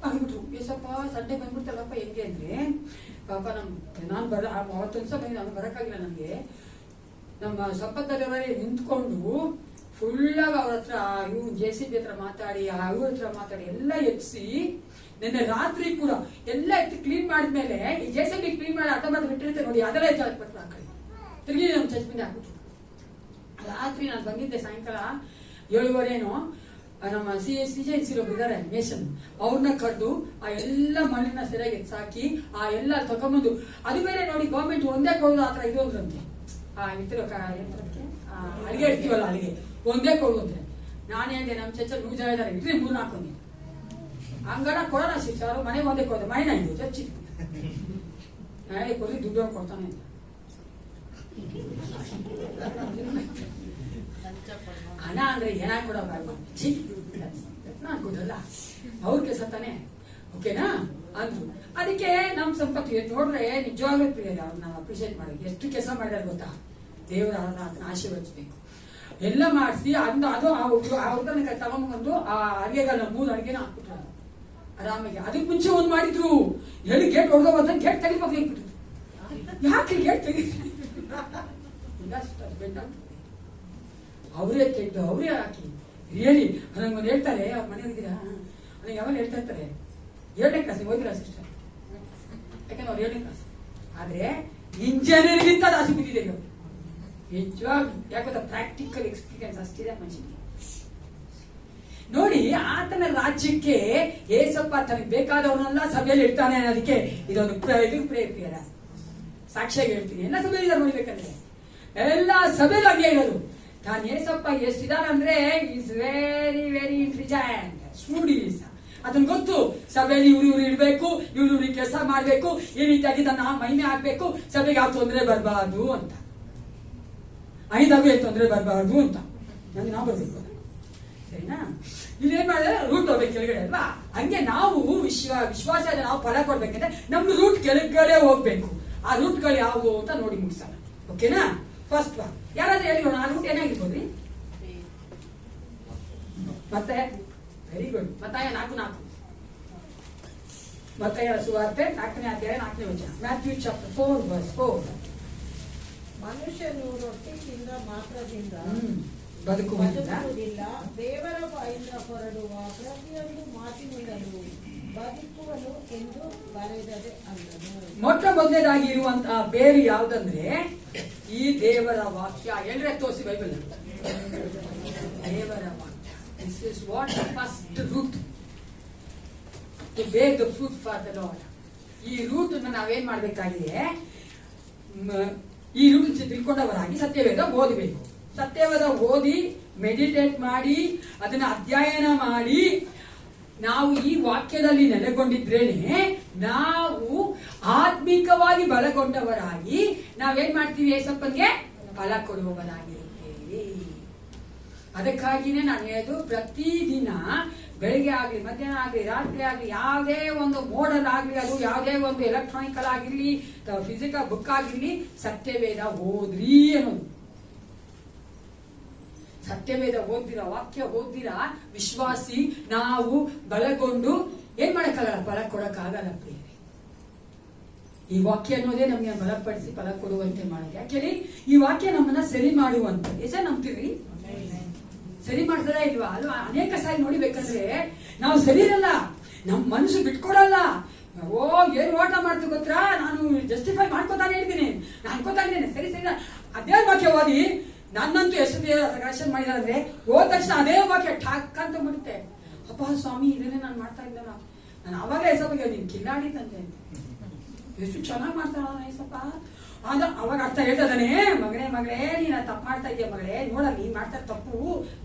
ಆಗ್ಬಿಟ್ರು. ಸ್ವಲ್ಪ ಸಂಡೆ ಬಂದ್ಬಿಡ್ತಲ್ಲಪ್ಪ. ಹೆಂಗೆ ಅಂದ್ರೆ ಪಾಪ ನಾನು ಅವತ್ತೊಂದ್ಸ ಬಂದು ನಾನು ಬರಕ್ಕಾಗಿಲ್ಲ. ನಮ್ಗೆ ನಮ್ಮ ಸಂಪತ್ತಲ್ಲಿ ನಿಂತ್ಕೊಂಡು ಫುಲ್ಲಾಗಿ ಅವ್ರ ಹತ್ರ ಇವ್ರು JCB ಹತ್ರ ಮಾತಾಡಿ, ಇವ್ರ ಹತ್ರ ಮಾತಾಡಿ ಎಲ್ಲ ಎತ್ಸಿ, ನಿನ್ನೆ ರಾತ್ರಿ ಕೂಡ ಎಲ್ಲ ಎತ್ತಿ ಕ್ಲೀನ್ ಮಾಡಿದ್ಮೇಲೆ ಈ JCB ಕ್ಲೀನ್ ಮಾಡಿ ಅರ್ಧ ಮಾಡಿ ಬಿಟ್ಟಿರುತ್ತೆ ನೋಡಿ, ಅದೆಲ್ಲ ಎತ್ತಿ ಹಾಕ್ಬಿಟ್ರು. ಆ ಕಡೆ ತಿರುಗಿ ನಮ್ಮ ಚರ್ಚ್ ಮುಂದೆ ಹಾಕ್ಬಿಟ್ರು. ರಾತ್ರಿ ನಾನು ಬಂದಿದ್ದೆ ಸಾಯಂಕಾಲ 7:30 ನಮ್ಮ CJNC ಇದ್ದಾರೆ ಮೇಷನ್, ಅವ್ರನ್ನ ಕರೆದು ಆ ಎಲ್ಲ ಮಣ್ಣನ್ನ ಸರಿಯಾಗಿ ಎತ್ಸಾಕಿ ಆ ಎಲ್ಲ ತಗೊಂಬಂದು, ಅದು ಬೇರೆ ನೋಡಿ ಗೌರ್ಮೆಂಟ್ ಒಂದೇ ಕೊಡೋದು ಆತರ ಇದು ಅಂದ್ರಂತೆ. ಅಡಿಗೆ ಇಡ್ತೀವಲ್ಲ, ಅಡಿಗೆ ಒಂದೇ ಕೊಡು ಅಂದ್ರೆ ನಾನು ಹೇಳಿದೆ ನಮ್ಮ ಚರ್ಚಲ್ಲಿ 100 ಜನ ಇದ್ದಾರೆ, ಇಟ್ರಿ 3-4 ಹಂಗಡ ಕೊಡೋಣ ಶಿಕ್ಷರು, ಮನೆಗೆ ಒಂದೇ ಕೊಡೋದು. ಮೈನ ಇದು ಚರ್ಚಿ ನಾಳೆ ಕೊಡ್ಲಿ ದುಡ್ಡು ಕೊಡ್ತಾನೆ. ಹಣ ಅಂದ್ರೆ ಏನಾಗಿ ಕೊಡೋಲ್ಲ, ನಾನು ಕೊಡಲ್ಲ, ಅವ್ರ ಕೆಲಸ ತಾನೆ. ಓಕೆನಾ? ಅಂದ್ರು. ಅದಕ್ಕೆ ನಮ್ ಸಂಪತ್ತು ನೋಡ್ರೆ ನಿಜವಾಗ್ಲೂ ಪ್ರಿಯರೇ ಅವ್ರನ್ನ ಅಪ್ರಿಶಿಯೇಟ್ ಮಾಡಿ ಎಷ್ಟು ಕೆಲಸ ಮಾಡ್ಯಾರ ಗೊತ್ತಾ. ದೇವರ ಅದನ್ನ ಆಶೀರ್ವದಿಸ್ಬೇಕು. ಎಲ್ಲ ಮಾಡಿಸಿ ಅದು ಅವ್ರನ್ನ ತಗೊಂಡ್ಬಂದು ಆ ಅಡಿಗೆಗಳನ್ನ 3 ಅಡಿಗೆನ ಹಾಕ್ಬಿಟ್ರು ಆರಾಮಾಗಿ. ಅದಕ್ಕೆ ಮುಂಚೆ ಒಂದ್ ಮಾಡಿದ್ರು, ಎಲ್ಲಿ ಗೇಟ್ ಹೊಡೆದ ಗೇಟ್ ತೆಗಿಬೇಕು. ಯಾಕೆ ಗೇಟ್ ತೆಗಿದ್ರು? ಅವರೇ ತೆಗೆದು ಅವರೇ ಹಾಕಿ ಹೇಳಿ ನಂಗೊಂದು ಹೇಳ್ತಾರೆ. ಅವ್ರ ಮನೆಯಲ್ಲಿದ್ದೀರಾ ನನಗೆ ಯಾವಾಗ ಹೇಳ್ತಾ ಇರ್ತಾರೆ 7ನೇ ಕ್ಲಾಸ್ ಓದಿಲ್ಲ ಸಿಸ್ಟರ್, ಯಾಕಂದ್ರೆ ಅವ್ರು 7ನೇ ಕ್ಲಾಸ್. ಆದ್ರೆ ಇಂಜಿನಿಯರಿಂಗಿಂತ ಜಾಸ್ತಿ ಬಿದ್ದಿದೆ ಅವರು ನಿಜವಾಗಿ. ಯಾಕಂದ್ರೆ ಪ್ರಾಕ್ಟಿಕಲ್ ಎಕ್ಸ್ಪೀರಿಯನ್ಸ್ ಅಷ್ಟಿದೆ ಮನುಷ್ಯನಿಗೆ. ನೋಡಿ, ಆತನ ರಾಜ್ಯಕ್ಕೆ ಏಸಪ್ಪ ತನಗೆ ಬೇಕಾದವನ್ನೆಲ್ಲ ಸಭೆಯಲ್ಲಿ ಇಡ್ತಾನೆ ಅನ್ನೋದಕ್ಕೆ ಇದೊಂದು ಪ್ರಿಯರ ಸಾಕ್ಷ್ಯ ಹೇಳ್ತೀನಿ. ಎಲ್ಲ ಸಭೆಯಲ್ಲಿ ನೋಡ್ಬೇಕಂದ್ರೆ ಎಲ್ಲ ಸಭೆಯಲ್ಲಿ ಹಂಗೆ ಇರೋದು. ನಾನು ಏಸಪ್ಪ ಎಷ್ಟಿದಾರೆ ಅಂದ್ರೆ ಈಸ್ ವೆರಿ ವೆರಿ ಇಂಟೆಲಿಜೆಂಟ್ ಸ್ಟೂಡಿಸ್. ಅದನ್ನ ಗೊತ್ತು, ಸಭೆಯಲ್ಲಿ ಇವ್ರು ಇಡ್ಬೇಕು, ಇವ್ರಿಗೆ ಕೆಲಸ ಮಾಡ್ಬೇಕು, ಈ ರೀತಿಯಾಗಿ ನನ್ನ ಮಹಿಮೆ ಆಗ್ಬೇಕು, ಸಭೆಗೆ ಯಾವ ತೊಂದರೆ ಬರಬಾರ್ದು ಅಂತ, ಐದಾಗೂ ಏನು ತೊಂದರೆ ಬರಬಾರ್ದು ಅಂತ ನನಗೆ ನಾವು ಬರ್ಬೇಕು. ಸರಿನಾ? ಇಲ್ಲೇನ್ ಮಾಡಿದ್ರೆ ರೂಟ್ ಹೋಗ್ಬೇಕು ಕೆಳಗಡೆ ಅಲ್ವಾ? ಹಂಗೆ ನಾವು ವಿಶ್ವಾಸ ನಾವು ಫಲ ಕೊಡ್ಬೇಕಂದ್ರೆ ನಮ್ದು ರೂಟ್ ಕೆಳಗಡೆ ಹೋಗ್ಬೇಕು. ಆ ರೂಟ್ಗಳು ಯಾವುವು ಅಂತ ನೋಡಿ ಮುಗಿಸೋಣ. ಓಕೆನಾ? ಫಸ್ಟ್ ಒನ್ ಯಾರಾದ್ರೂ ಹೇಳಿ ನೋಡೋಣ. ಆ ರೂಟ್ ಏನಾಗಿರ್ಬೋದ್ರಿ? ಮತ್ತೆ ವೆರಿ ಗುಡ್. ಮತ್ತಾಯ 4:4 ಮತ್ತಾಯ ಸುವಾರ್ತೆ 4ನೇ ಅಧ್ಯಾಯ 4ನೇ ವಚನ. Matthew chapter 4:4. ಮನುಷ್ಯನು ರೊಟ್ಟಿಯಿಂದ ಮಾತ್ರದಿಂದ ಬದುಕುವುದಿಲ್ಲ, ದೇವರ ಬಾಯಿಂದ ಹೊರಡುವ ಪ್ರತಿಯೊಂದು ಮಾತಿನಿಂದಲೂ ಬದುಕುವನು ಎಂದು ಬರೆದದೆ ಅನ್ನನು. ಮೊಟ್ಟ ಮೊದಲನೇದಾಗಿ ಇರುವಂತಹ ಬೇರು ಯಾವುದಂದ್ರೆ ಈ ದೇವರ ವಾಕ್ಯ. ಎಲ್ಲರೇ ತೋರಿಸಿ ಬೈಬಲ್. ದೇವರ ವಾಕ್ಯ. This is what the first root to bear the fruit for the lord. ಈ ರೂಟ್ ನಾವೇನ್ ಮಾಡ್ಬೇಕಾಗಿದೆ? ಈ ರೂಟ್ ತಿಳ್ಕೊಂಡವರಾಗಿ ಸತ್ಯವೇದ ಓದಬೇಕು. ಸತ್ಯವೇದ ಓದಿ ಮೆಡಿಟೇಟ್ ಮಾಡಿ ಅದನ್ನ ಅಧ್ಯಯನ ಮಾಡಿ ನಾವು ಈ ವಾಕ್ಯದಲ್ಲಿ ನೆಲೆಗೊಂಡಿದ್ರೇನೆ ನಾವು ಆತ್ಮಿಕವಾಗಿ ಬಲಗೊಂಡವರಾಗಿ ನಾವೇನ್ ಮಾಡ್ತೀವಿ? ಏಸಪ್ಪನಿಗೆ ಫಲ ಕೊಡುವವರಾಗಿರುತ್ತೇವೆ. ಅದಕ್ಕಾಗಿನೇ ನಾನು ಹೇಳೋದು, ಪ್ರತಿದಿನ ಬೆಳಿಗ್ಗೆ ಆಗ್ಲಿ, ಮಧ್ಯಾಹ್ನ ಆಗ್ಲಿ, ರಾತ್ರಿ ಆಗ್ಲಿ, ಯಾವುದೇ ಒಂದು ಮೋಡಲ್ ಆಗ್ಲಿ, ಅದು ಯಾವುದೇ ಒಂದು ಎಲೆಕ್ಟ್ರಾನಿಕಲ್ ಆಗಿರ್ಲಿ, ಫಿಸಿಕಲ್ ಬುಕ್ ಆಗಿರ್ಲಿ, ಸತ್ಯವೇದ ಓದ್ರಿ ಅನ್ನೋದು. ಸತ್ಯವೇದ ಓದ್ದಿರ, ವಾಕ್ಯ ಓದ್ದಿರ ವಿಶ್ವಾಸಿ ನಾವು ಬಲಗೊಂಡು ಏನ್ ಮಾಡಕ್ಕಾಗಲ್ಲ? ಫಲ ಕೊಡಕ್ಕಾಗಲ್ಲ ಪ್ರಿಯರೇ. ಈ ವಾಕ್ಯ ಅನ್ನೋದೇ ನಮ್ಗೆ ಬಲಪಡಿಸಿ ಫಲ ಕೊಡುವಂತೆ ಮಾಡೋದು. ಯಾಕೆಂದ್ರೆ ಈ ವಾಕ್ಯ ನಮ್ಮನ್ನ ಸರಿ ಮಾಡುವಂತ ಎಷ್ಟೇ ನಂಬ್ತೀವಿ? ಸರಿ ಮಾಡ್ತಾರ ಇಲ್ವಾ? ಅಲ್ವಾ? ಅನೇಕ ಸಾರಿ ನೋಡಿಬೇಕಂದ್ರೆ ನಾವು ಸರಿ ಇರಲ್ಲ, ನಮ್ ಮನಸ್ಸು ಬಿಟ್ಕೊಡಲ್ಲ. ಏನ್ ಓಟ ಮಾಡ್ತೀವಿ ಗೊತ್ತಾ? ನಾನು ಜಸ್ಟಿಫೈ ಮಾಡ್ಕೋತಾನೆ ಇರ್ತೀನಿ, ನಾನು ಅನ್ಕೋತಾ ಇದ್ದೇನೆ ಸರಿ ಸರಿ. ಅದೇ ವಾಕ್ಯ ಓದಿ ನನ್ನಂತೂ ಎಷ್ಟು ಕರೆಕ್ಷನ್ ಮಾಡಿದಾರೆ ಅಂದ್ರೆ ಹೋದ ತಕ್ಷಣ ಅದೇ ವಾಕ್ಯ ಠಾಕ್ ಅಂತ ಬಿಡುತ್ತೆ. ಅಪ್ಪ ಸ್ವಾಮಿ ಇದನ್ನೇ ನಾನು ಮಾಡ್ತಾ ಇದ್ದಾನ. ನಾನು ಅವಾಗಲೇ ಹೆಸಪ್ಪ ನೀನ್ ಕಿಲ್ಲಾಡಿ ತಂದೆ, ಎಷ್ಟು ಚೆನ್ನಾಗಿ ಮಾಡ್ತಾಳ ಹೆಸಪ್ಪ. ಅವಾಗ ಅರ್ಥ ಹೇಳ್ತದಾನೆ, ಮಗಳೇ ನೀನ್ ತಪ್ಪು ಮಾಡ್ತಾ ಇದೀಯ ಮಗಳೇ, ನೋಡ ನೀನ್ ಮಾಡ್ತಾರೆ ತಪ್ಪು,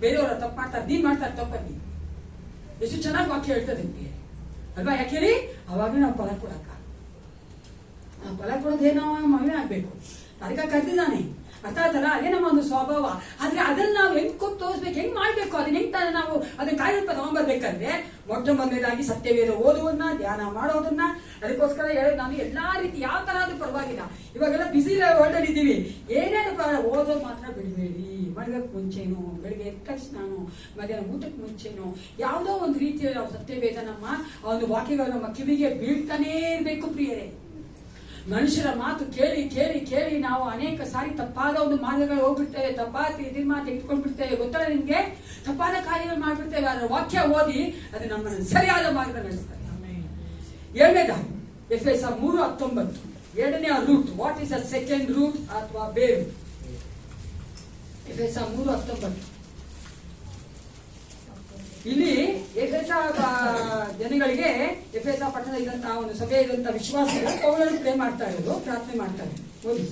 ಬೇರೆಯವ್ರ ತಪ್ಪು ಮಾಡ್ತಾರೆ, ನೀನ್ ಮಾಡ್ತಾರೆ ತಪ್ಪಲ್ಲಿ. ಎಷ್ಟು ಚೆನ್ನಾಗಿ ವಾಕ್ಯ ಹೇಳ್ತದೆ ಅಲ್ವಾ? ಯಾಕೆ ಅವಾಗ ನಾವು ಫಲ ಕೊಡಕ್ಕ, ಫಲ ಕೊಡೋದೇನೋ ಮಗನೇ ಆಗ್ಬೇಕು. ಅದಕ್ಕೆ ಕರೆದಿದ್ದಾನೆ, ಅರ್ಥ ಆಯ್ತಲ್ಲ? ಅದೇ ನಮ್ಮ ಒಂದು ಸ್ವಭಾವ. ಆದ್ರೆ ಅದನ್ನ ನಾವು ಹೆಂಗ್ ಕೊಟ್ಟು ತೋರಿಸ್ಬೇಕು, ಹೆಂಗ್ ಮಾಡ್ಬೇಕು, ಅದನ್ನ ಹೆಂಗ್ ತಾನೆ ನಾವು ಅದನ್ನ ಕಾಯಲ್ಪ ತಗೊಂಡ್ಬರ್ಬೇಕಂದ್ರೆ ಮೊಟ್ಟ ಮೊದಲನೇದಾಗಿ ಸತ್ಯವೇದ ಓದುವನ್ನ, ಧ್ಯಾನ ಮಾಡೋದನ್ನ. ಅದಕ್ಕೋಸ್ಕರ ಹೇಳೋದು, ನಾನು ಎಲ್ಲಾ ರೀತಿ ಯಾವ ತರ ಆದ್ರೂ ಪರವಾಗಿಲ್ಲ. ಇವಾಗೆಲ್ಲ ಬಿಸಿ ವರ್ಲ್ಡ್ ಅಲ್ಲಿ ಇದ್ದೀವಿ, ಏನೇನು ಓದೋದು ಮಾತ್ರ ಬಿಡಬೇಡಿ. ಮಲಗಕ್ಕೆ ಮುಂಚೆನೋ, ಬೆಳಿಗ್ಗೆ ಎದ್ದ ತಕ್ಷಣನೋ, ಮಧ್ಯಾಹ್ನ ಊಟಕ್ಕೆ ಮುಂಚೆನೋ ಯಾವುದೋ ಒಂದು ರೀತಿಯಲ್ಲಿ ನಾವು ಸತ್ಯವೇದ ನಮ್ಮ ಒಂದು ವಾಕ್ಯಗಳು ನಮ್ಮ ಕಿವಿಗೆ ಬೀಳ್ತಾನೇ ಇರ್ಬೇಕು ಪ್ರಿಯರೇ. ಮನುಷ್ಯರ ಮಾತು ಕೇಳಿ ಕೇಳಿ ಕೇಳಿ ನಾವು ಅನೇಕ ಸಾರಿ ತಪ್ಪಾದ ಒಂದು ಮಾರ್ಗಗಳು ಹೋಗ್ಬಿಡ್ತೇವೆ, ತಪ್ಪಾದ ಇದ್ರ ಮಾತು ತೆಗೆದುಕೊಂಡ್ಬಿಡ್ತೇವೆ. ಗೊತ್ತಲ್ಲ ನಿಮ್ಗೆ? ತಪ್ಪಾದ ಕಾರ್ಯಗಳು ಮಾಡ್ಬಿಡ್ತೇವೆ. ಅದರ ವಾಕ್ಯ ಓದಿ ಅದು ನಮ್ಮನ್ನು ಸರಿಯಾದ ಮಾರ್ಗ ನಡೆಸ್ತಾರೆ. ಎರಡನೇದಾಗಿ ಎಫೆಸ 3:19 ಎರಡನೇ root. What is the second root ಅಥವಾ ಬೇರು? ಎಫೆಸ 3:19 ಇಲ್ಲಿ ಎಫೆಸ ಜನಗಳಿಗೆ, ಎಫೆಸ ಪಟ್ಟಣದ ಇದ್ದಂತಹ ಒಂದು ಸಭೆ ಇದ್ದಂತಹ ವಿಶ್ವಾಸಿಗಳು ಪೌಲನು ಪ್ರೇ ಮಾಡ್ತಾ ಇರೋದು, ಪ್ರಾರ್ಥನೆ ಮಾಡ್ತಾರೆ. ಓದಿ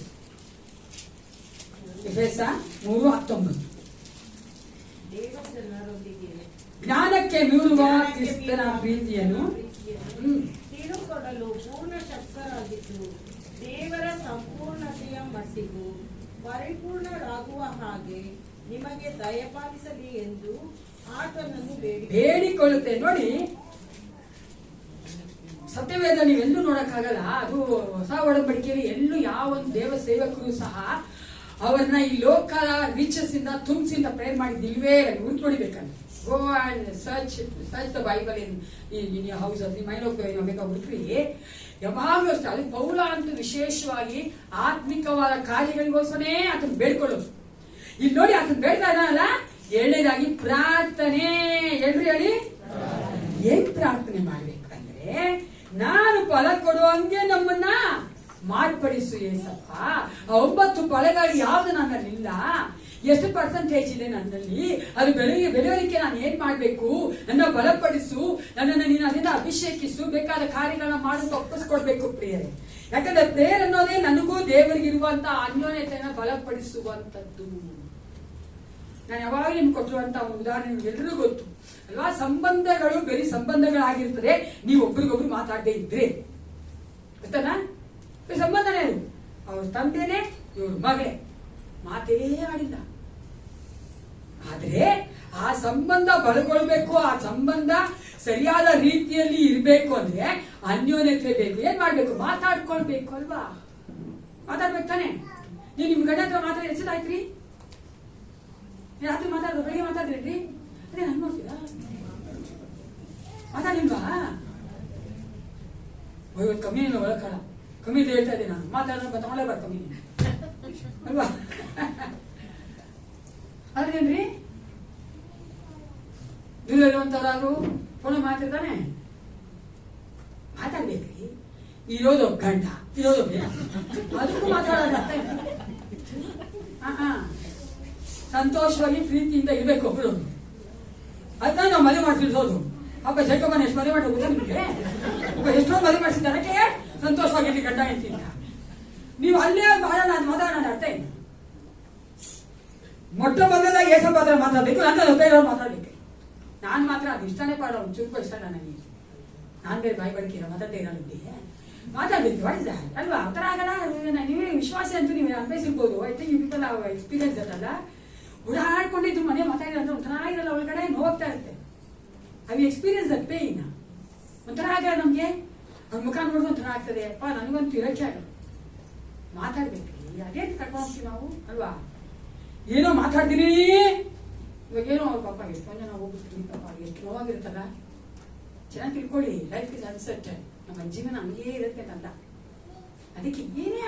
ಎಫೆಸ 3:19. ಜ್ಞಾನಕ್ಕೆ ಮೀರುವ ಕ್ರಿಸ್ತನ ಪ್ರೀತಿಯನ್ನು ತಿಳುಕೊಡಲು ಪೂರ್ಣ ಶಕ್ತರಾಗಿದ್ದು ದೇವರ ಸಂಪೂರ್ಣತೆಯ ಮಟ್ಟಿಗೂ ಪರಿಪೂರ್ಣರಾಗುವ ಹಾಗೆ ನಿಮಗೆ ದಯಪಾಲಿಸಲಿ ಎಂದು ಆತನನ್ನು ಬೇಡಿಕೊಳ್ಳುತ್ತೆ. ನೋಡಿ, ಸತ್ಯವೇದ ನೀವೆಲ್ಲೂ ನೋಡಕ್ಕಾಗಲ್ಲ. ಅದು ಹೊಸ ಒಡಂಬಡಿಕೆಯಲ್ಲಿ ಎಲ್ಲೂ ಯಾವ ಒಂದು ದೇವ ಸೇವಕರು ಸಹ ಅವ್ರನ್ನ ಈ ಲೋಕದ ರೀಚಸ್ ಇಂದ ಥಿಂಗ್ಸ್ ಇಂದ ಪ್ರೇರ್ ಮಾಡಿದ್ದಿಲ್ವೇ ಹುಡುಕ್ಬಿಡ್ಬೇಕಂತ. Go and search the Bible in house of mind ಹುಡುಕ್ರಿ. ಯಾವಾಗಲೂ ಅಷ್ಟೇ. ಅದು ಪೌಲ ಅಂತೂ ವಿಶೇಷವಾಗಿ ಆತ್ಮಿಕವಾದ ಕಾರ್ಯಗಳಿಗೋಸ್ಕರನೇ ಅದನ್ನ ಬೇಡ್ಕೊಳ್ಳೋದು. ಇಲ್ಲಿ ನೋಡಿ ಅದನ್ನ ಬೇಡ್ತಾ ಇದ್ದಾನಲ್ಲ. ಎರಡನೇದಾಗಿ ಪ್ರಾರ್ಥನೆ. ಎಲ್ರು ಹೇಳಿ, ಏನ್ ಪ್ರಾರ್ಥನೆ ಮಾಡ್ಬೇಕಂದ್ರೆ, ನಾನು ಫಲ ಕೊಡುವಂಗೆ ನಮ್ಮನ್ನ ಮಾರ್ಪಡಿಸು ಏಸಪ್ಪ. 9 ಫಲಗಳು ಯಾವ್ದು ನನ್ನಲ್ಲಿಲ್ಲ, ಎಷ್ಟು ಪರ್ಸೆಂಟೇಜ್ ಇದೆ ನನ್ನಲ್ಲಿ, ಅದು ಬೆಳೆಯೋದಕ್ಕೆ ನಾನು ಏನ್ ಮಾಡ್ಬೇಕು, ನನ್ನ ಬಲಪಡಿಸು, ನನ್ನನ್ನು ನೀನು ಅದರಿಂದ ಅಭಿಷೇಕಿಸು, ಬೇಕಾದ ಕಾರ್ಯಗಳನ್ನ ಮಾಡೋದು ಒಪ್ಪಿಸ್ಕೊಡ್ಬೇಕು ಪ್ರಿಯರೇ. ಯಾಕಂದ್ರೆ ಪ್ರೇಯರ್ ಅನ್ನೋದೇ ನನಗೂ ದೇವರಿಗಿರುವಂತ ಅನ್ಯೋನ್ಯತೆಯನ್ನ ಬಲಪಡಿಸುವಂತದ್ದು. ನಾನು ಯಾವಾಗಲೂ ನಿಮ್ಗೆ ಕೊಟ್ಟಿರುವಂತ ಉದಾಹರಣೆ ಎಲ್ಲರಿಗೂ ಗೊತ್ತು ಅಲ್ವಾ. ಸಂಬಂಧಗಳು ಬರೀ ಸಂಬಂಧಗಳಾಗಿರ್ತದೆ ನೀವು ಒಬ್ರಿಗೊಬ್ರು ಮಾತಾಡದೇ ಇದ್ರೆ, ಗೊತ್ತಲ್ಲ. ಸಂಬಂಧನೇ ಅದು. ಅವ್ರ ತಂದೆನೆ, ಇವ್ರ ಮಗಳೇ, ಮಾತೇ ಆಡಿಲ್ಲ. ಆದ್ರೆ ಆ ಸಂಬಂಧ ಬಲಗೊಳ್ಬೇಕು, ಆ ಸಂಬಂಧ ಸರಿಯಾದ ರೀತಿಯಲ್ಲಿ ಇರ್ಬೇಕು ಅಂದ್ರೆ ಅನ್ಯೋನ್ಯತೆ ಬೇಕು. ಏನ್ ಮಾಡ್ಬೇಕು? ಮಾತಾಡ್ಕೊಳ್ಬೇಕು ಅಲ್ವಾ. ಮಾತಾಡ್ಬೇಕು ತಾನೆ. ನೀವು ನಿಮ್ ಗಂಡ ಹತ್ರ ಮಾತಾಡಿ ಎಷ್ಟಾಯ್ತ್ರಿ? ರಾತ್ರಿ ಮಾತಾಡೋದು, ಬೆಳಿಗ್ಗೆ ಮಾತಾಡ್ರಿ. ಅದೇ ನನ್ ನೋಡ್ತೀರಾ? ಮಾತಾಡಿಲ್ವಾ? ಕಮ್ಮಿ ಇಲ್ಲ ಒಳಕಾಳ ಕಮ್ಮಿ ಹೇಳ್ತಾ ಇದ್ದೆ ನಾನು. ಮಾತಾಡೋದು ತಗೊಳ್ಳೇ ಬಾರ ಕಮ್ಮಿ ಅಲ್ವಾ. ಅದೇನ್ರಿ ದೂರ ಇರುವಂತವ್ರು ಫೋನ್ ಮಾತಾಡ್ತಾನೆ. ಮಾತಾಡ್ಬೇಕ್ರಿ. ಇರೋದು ಗಂಡ, ಇರೋದು ಅದಕ್ಕೂ ಮಾತಾಡೋದ. ಸಂತೋಷವಾಗಿ ಪ್ರೀತಿಯಿಂದ ಇರ್ಬೇಕು ಒಬ್ರು. ಅದನ್ನ ನಾವು ಮದುವೆ ಮಾಡ್ತಿರ್ಸೋದು. ಅಪ್ಪ ಜೈಕಮ್ಮನ ಎಷ್ಟು ಮದುವೆ ಮಾಡೋದು ನಿಮ್ಗೆ? ಎಷ್ಟೋ ಮದುವೆ ಮಾಡಿಸಿದ್ದಕ್ಕೆ ಸಂತೋಷವಾಗಿರ್ಲಿ ಗಂಡ ಹೆಂಡತಿಯಿಂದ. ನೀವು ಅಲ್ಲೇ ಮಾಡೋಣ ಮಾತಾಡೋಣ ಅರ್ಥ ಏನು? ಮೊಟ್ಟ ಮೊದಲ ಏಸಪ್ಪ ಹತ್ರ ಮಾತಾಡ್ಬೇಕು, ನನ್ನ ಬೇರೆಯವ್ರು ಮಾತಾಡ್ಬೇಕು. ನಾನ್ ಮಾತ್ರ ಅದು ಇಷ್ಟನೇ ಪಾಡ, ಒಂದು ಚೂರು ಇಷ್ಟ ನನಗೆ. ನಾನ್ ಬೇರೆ ಬಾಯಿ ಬಡ್ಕೀರ ಮಾತಾಡ್ತಾ ಇರೋದಿಗೆ ಮಾತಾಡ್ಬೇಕು ಮಾಡಿದ ಅಲ್ವಾ. ಆ ಥರ ಆಗಲ್ಲ. ನೀವೇ ವಿಶ್ವಾಸ ಅಂತೂ ನೀವು ಅನ್ಭವಿಸಿರ್ಬೋದು. I think you people have experience that ಅಲ್ಲ. ಓಡಾಡ್ಕೊಂಡಿದ್ದು ಮನೆ ಮಾತಾಡಿದ್ರೆ ಒಂಥರ ಇರಲ್ಲ, ಒಳಗಡೆ ನೋವಾಗ್ತಾ ಇರುತ್ತೆ. ಅವಿ ಎಕ್ಸ್ಪೀರಿಯನ್ಸ್ ದಟ್ ಪೇನ್. ಒಂಥರ ಆಗಲ್ಲ ನಮ್ಗೆ. ಅವ್ರ ಮುಖ ನೋಡಿದ್ರೆ ಒಂಥರ ಆಗ್ತದೆ. ಅಪ್ಪ ನನಗಂತೂ ಇರಕ್ಕೆ ಆಗಲ್ಲ. ಮಾತಾಡ್ಬೇಕ್ರಿ. ಅದೇನು ಕರ್ಕೊಂಡು ಹೋಗ್ತೀವಿ ನಾವು ಅಲ್ವಾ. ಏನೋ ಮಾತಾಡ್ತೀನಿ ಇವಾಗ, ಏನೋ ಅವ್ರ ಪಾಪ ಎಷ್ಟೊಂದು ಜನ ಹೋಗ್ಬಿಡ್ತೀವಿ ಪಾಪ, ಎಷ್ಟು ನೋವಾಗಿರುತ್ತಲ್ಲ. ಚೆನ್ನಾಗಿ ತಿಳ್ಕೊಳ್ಳಿ, ಲೈಫ್ ಇಸ್ ಅನ್ಸರ್ಟನ್. ನಮ್ಮ ಜೀವನ ಹಂಗೇ ಇರುತ್ತೆ ಅಂತ. ಅದಕ್ಕೆ ಏನೇ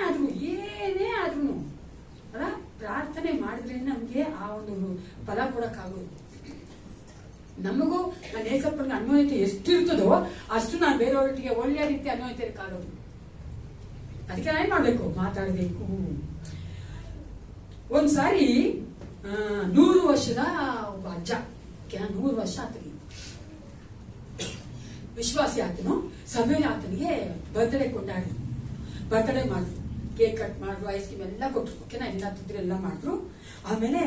ಆದ್ರೂ ಅಲ್ಲ, ಪ್ರಾರ್ಥನೆ ಮಾಡಿದ್ರೆ ನಮ್ಗೆ ಆ ಒಂದು ಫಲ ಕೊಡಕ್ಕಾಗೋದು. ನಮಗೂ ನನ್ನ ಏಸಪ್ಪನಿಗೆ ಅನ್ಯೋನ್ಯತೆ ಎಷ್ಟಿರ್ತದೋ ಅಷ್ಟು ನಾನು ಬೇರೆಯವರಿಗೆ ಒಳ್ಳೆಯ ರೀತಿ ಅನ್ಯೋನ್ಯತೆ ಇರಕ್ಕಾಗೋದು. ಅದಕ್ಕೆ ಏನ್ ಮಾಡ್ಬೇಕು? ಮಾತಾಡಬೇಕು. ಒಂದ್ಸಾರಿ 100 ವರ್ಷದ ಒಬ್ಬ ಅಜ್ಜ, 100 ವರ್ಷ ಆತನಿಗೆ ವಿಶ್ವಾಸಿ ಆತನು. ಸಭೆಯಲ್ಲಿ ಆತನಿಗೆ ಬರ್ತ್ಡೇ ಕೊಂಡಾಡಿದ್ರು. ಬರ್ತ್ಡೇ ಮಾಡಿದ್ರು, ಕೇಕ್ ಕಟ್ ಮಾಡಿದ್ರು, ಐಸ್ ಕ್ರೀಮ್ ಎಲ್ಲ ಕೊಟ್ಟರು. ಓಕೆನಾ, ಎಲ್ಲ ತಿಂದ್ರು, ಎಲ್ಲ ಮಾಡಿದ್ರು. ಆಮೇಲೆ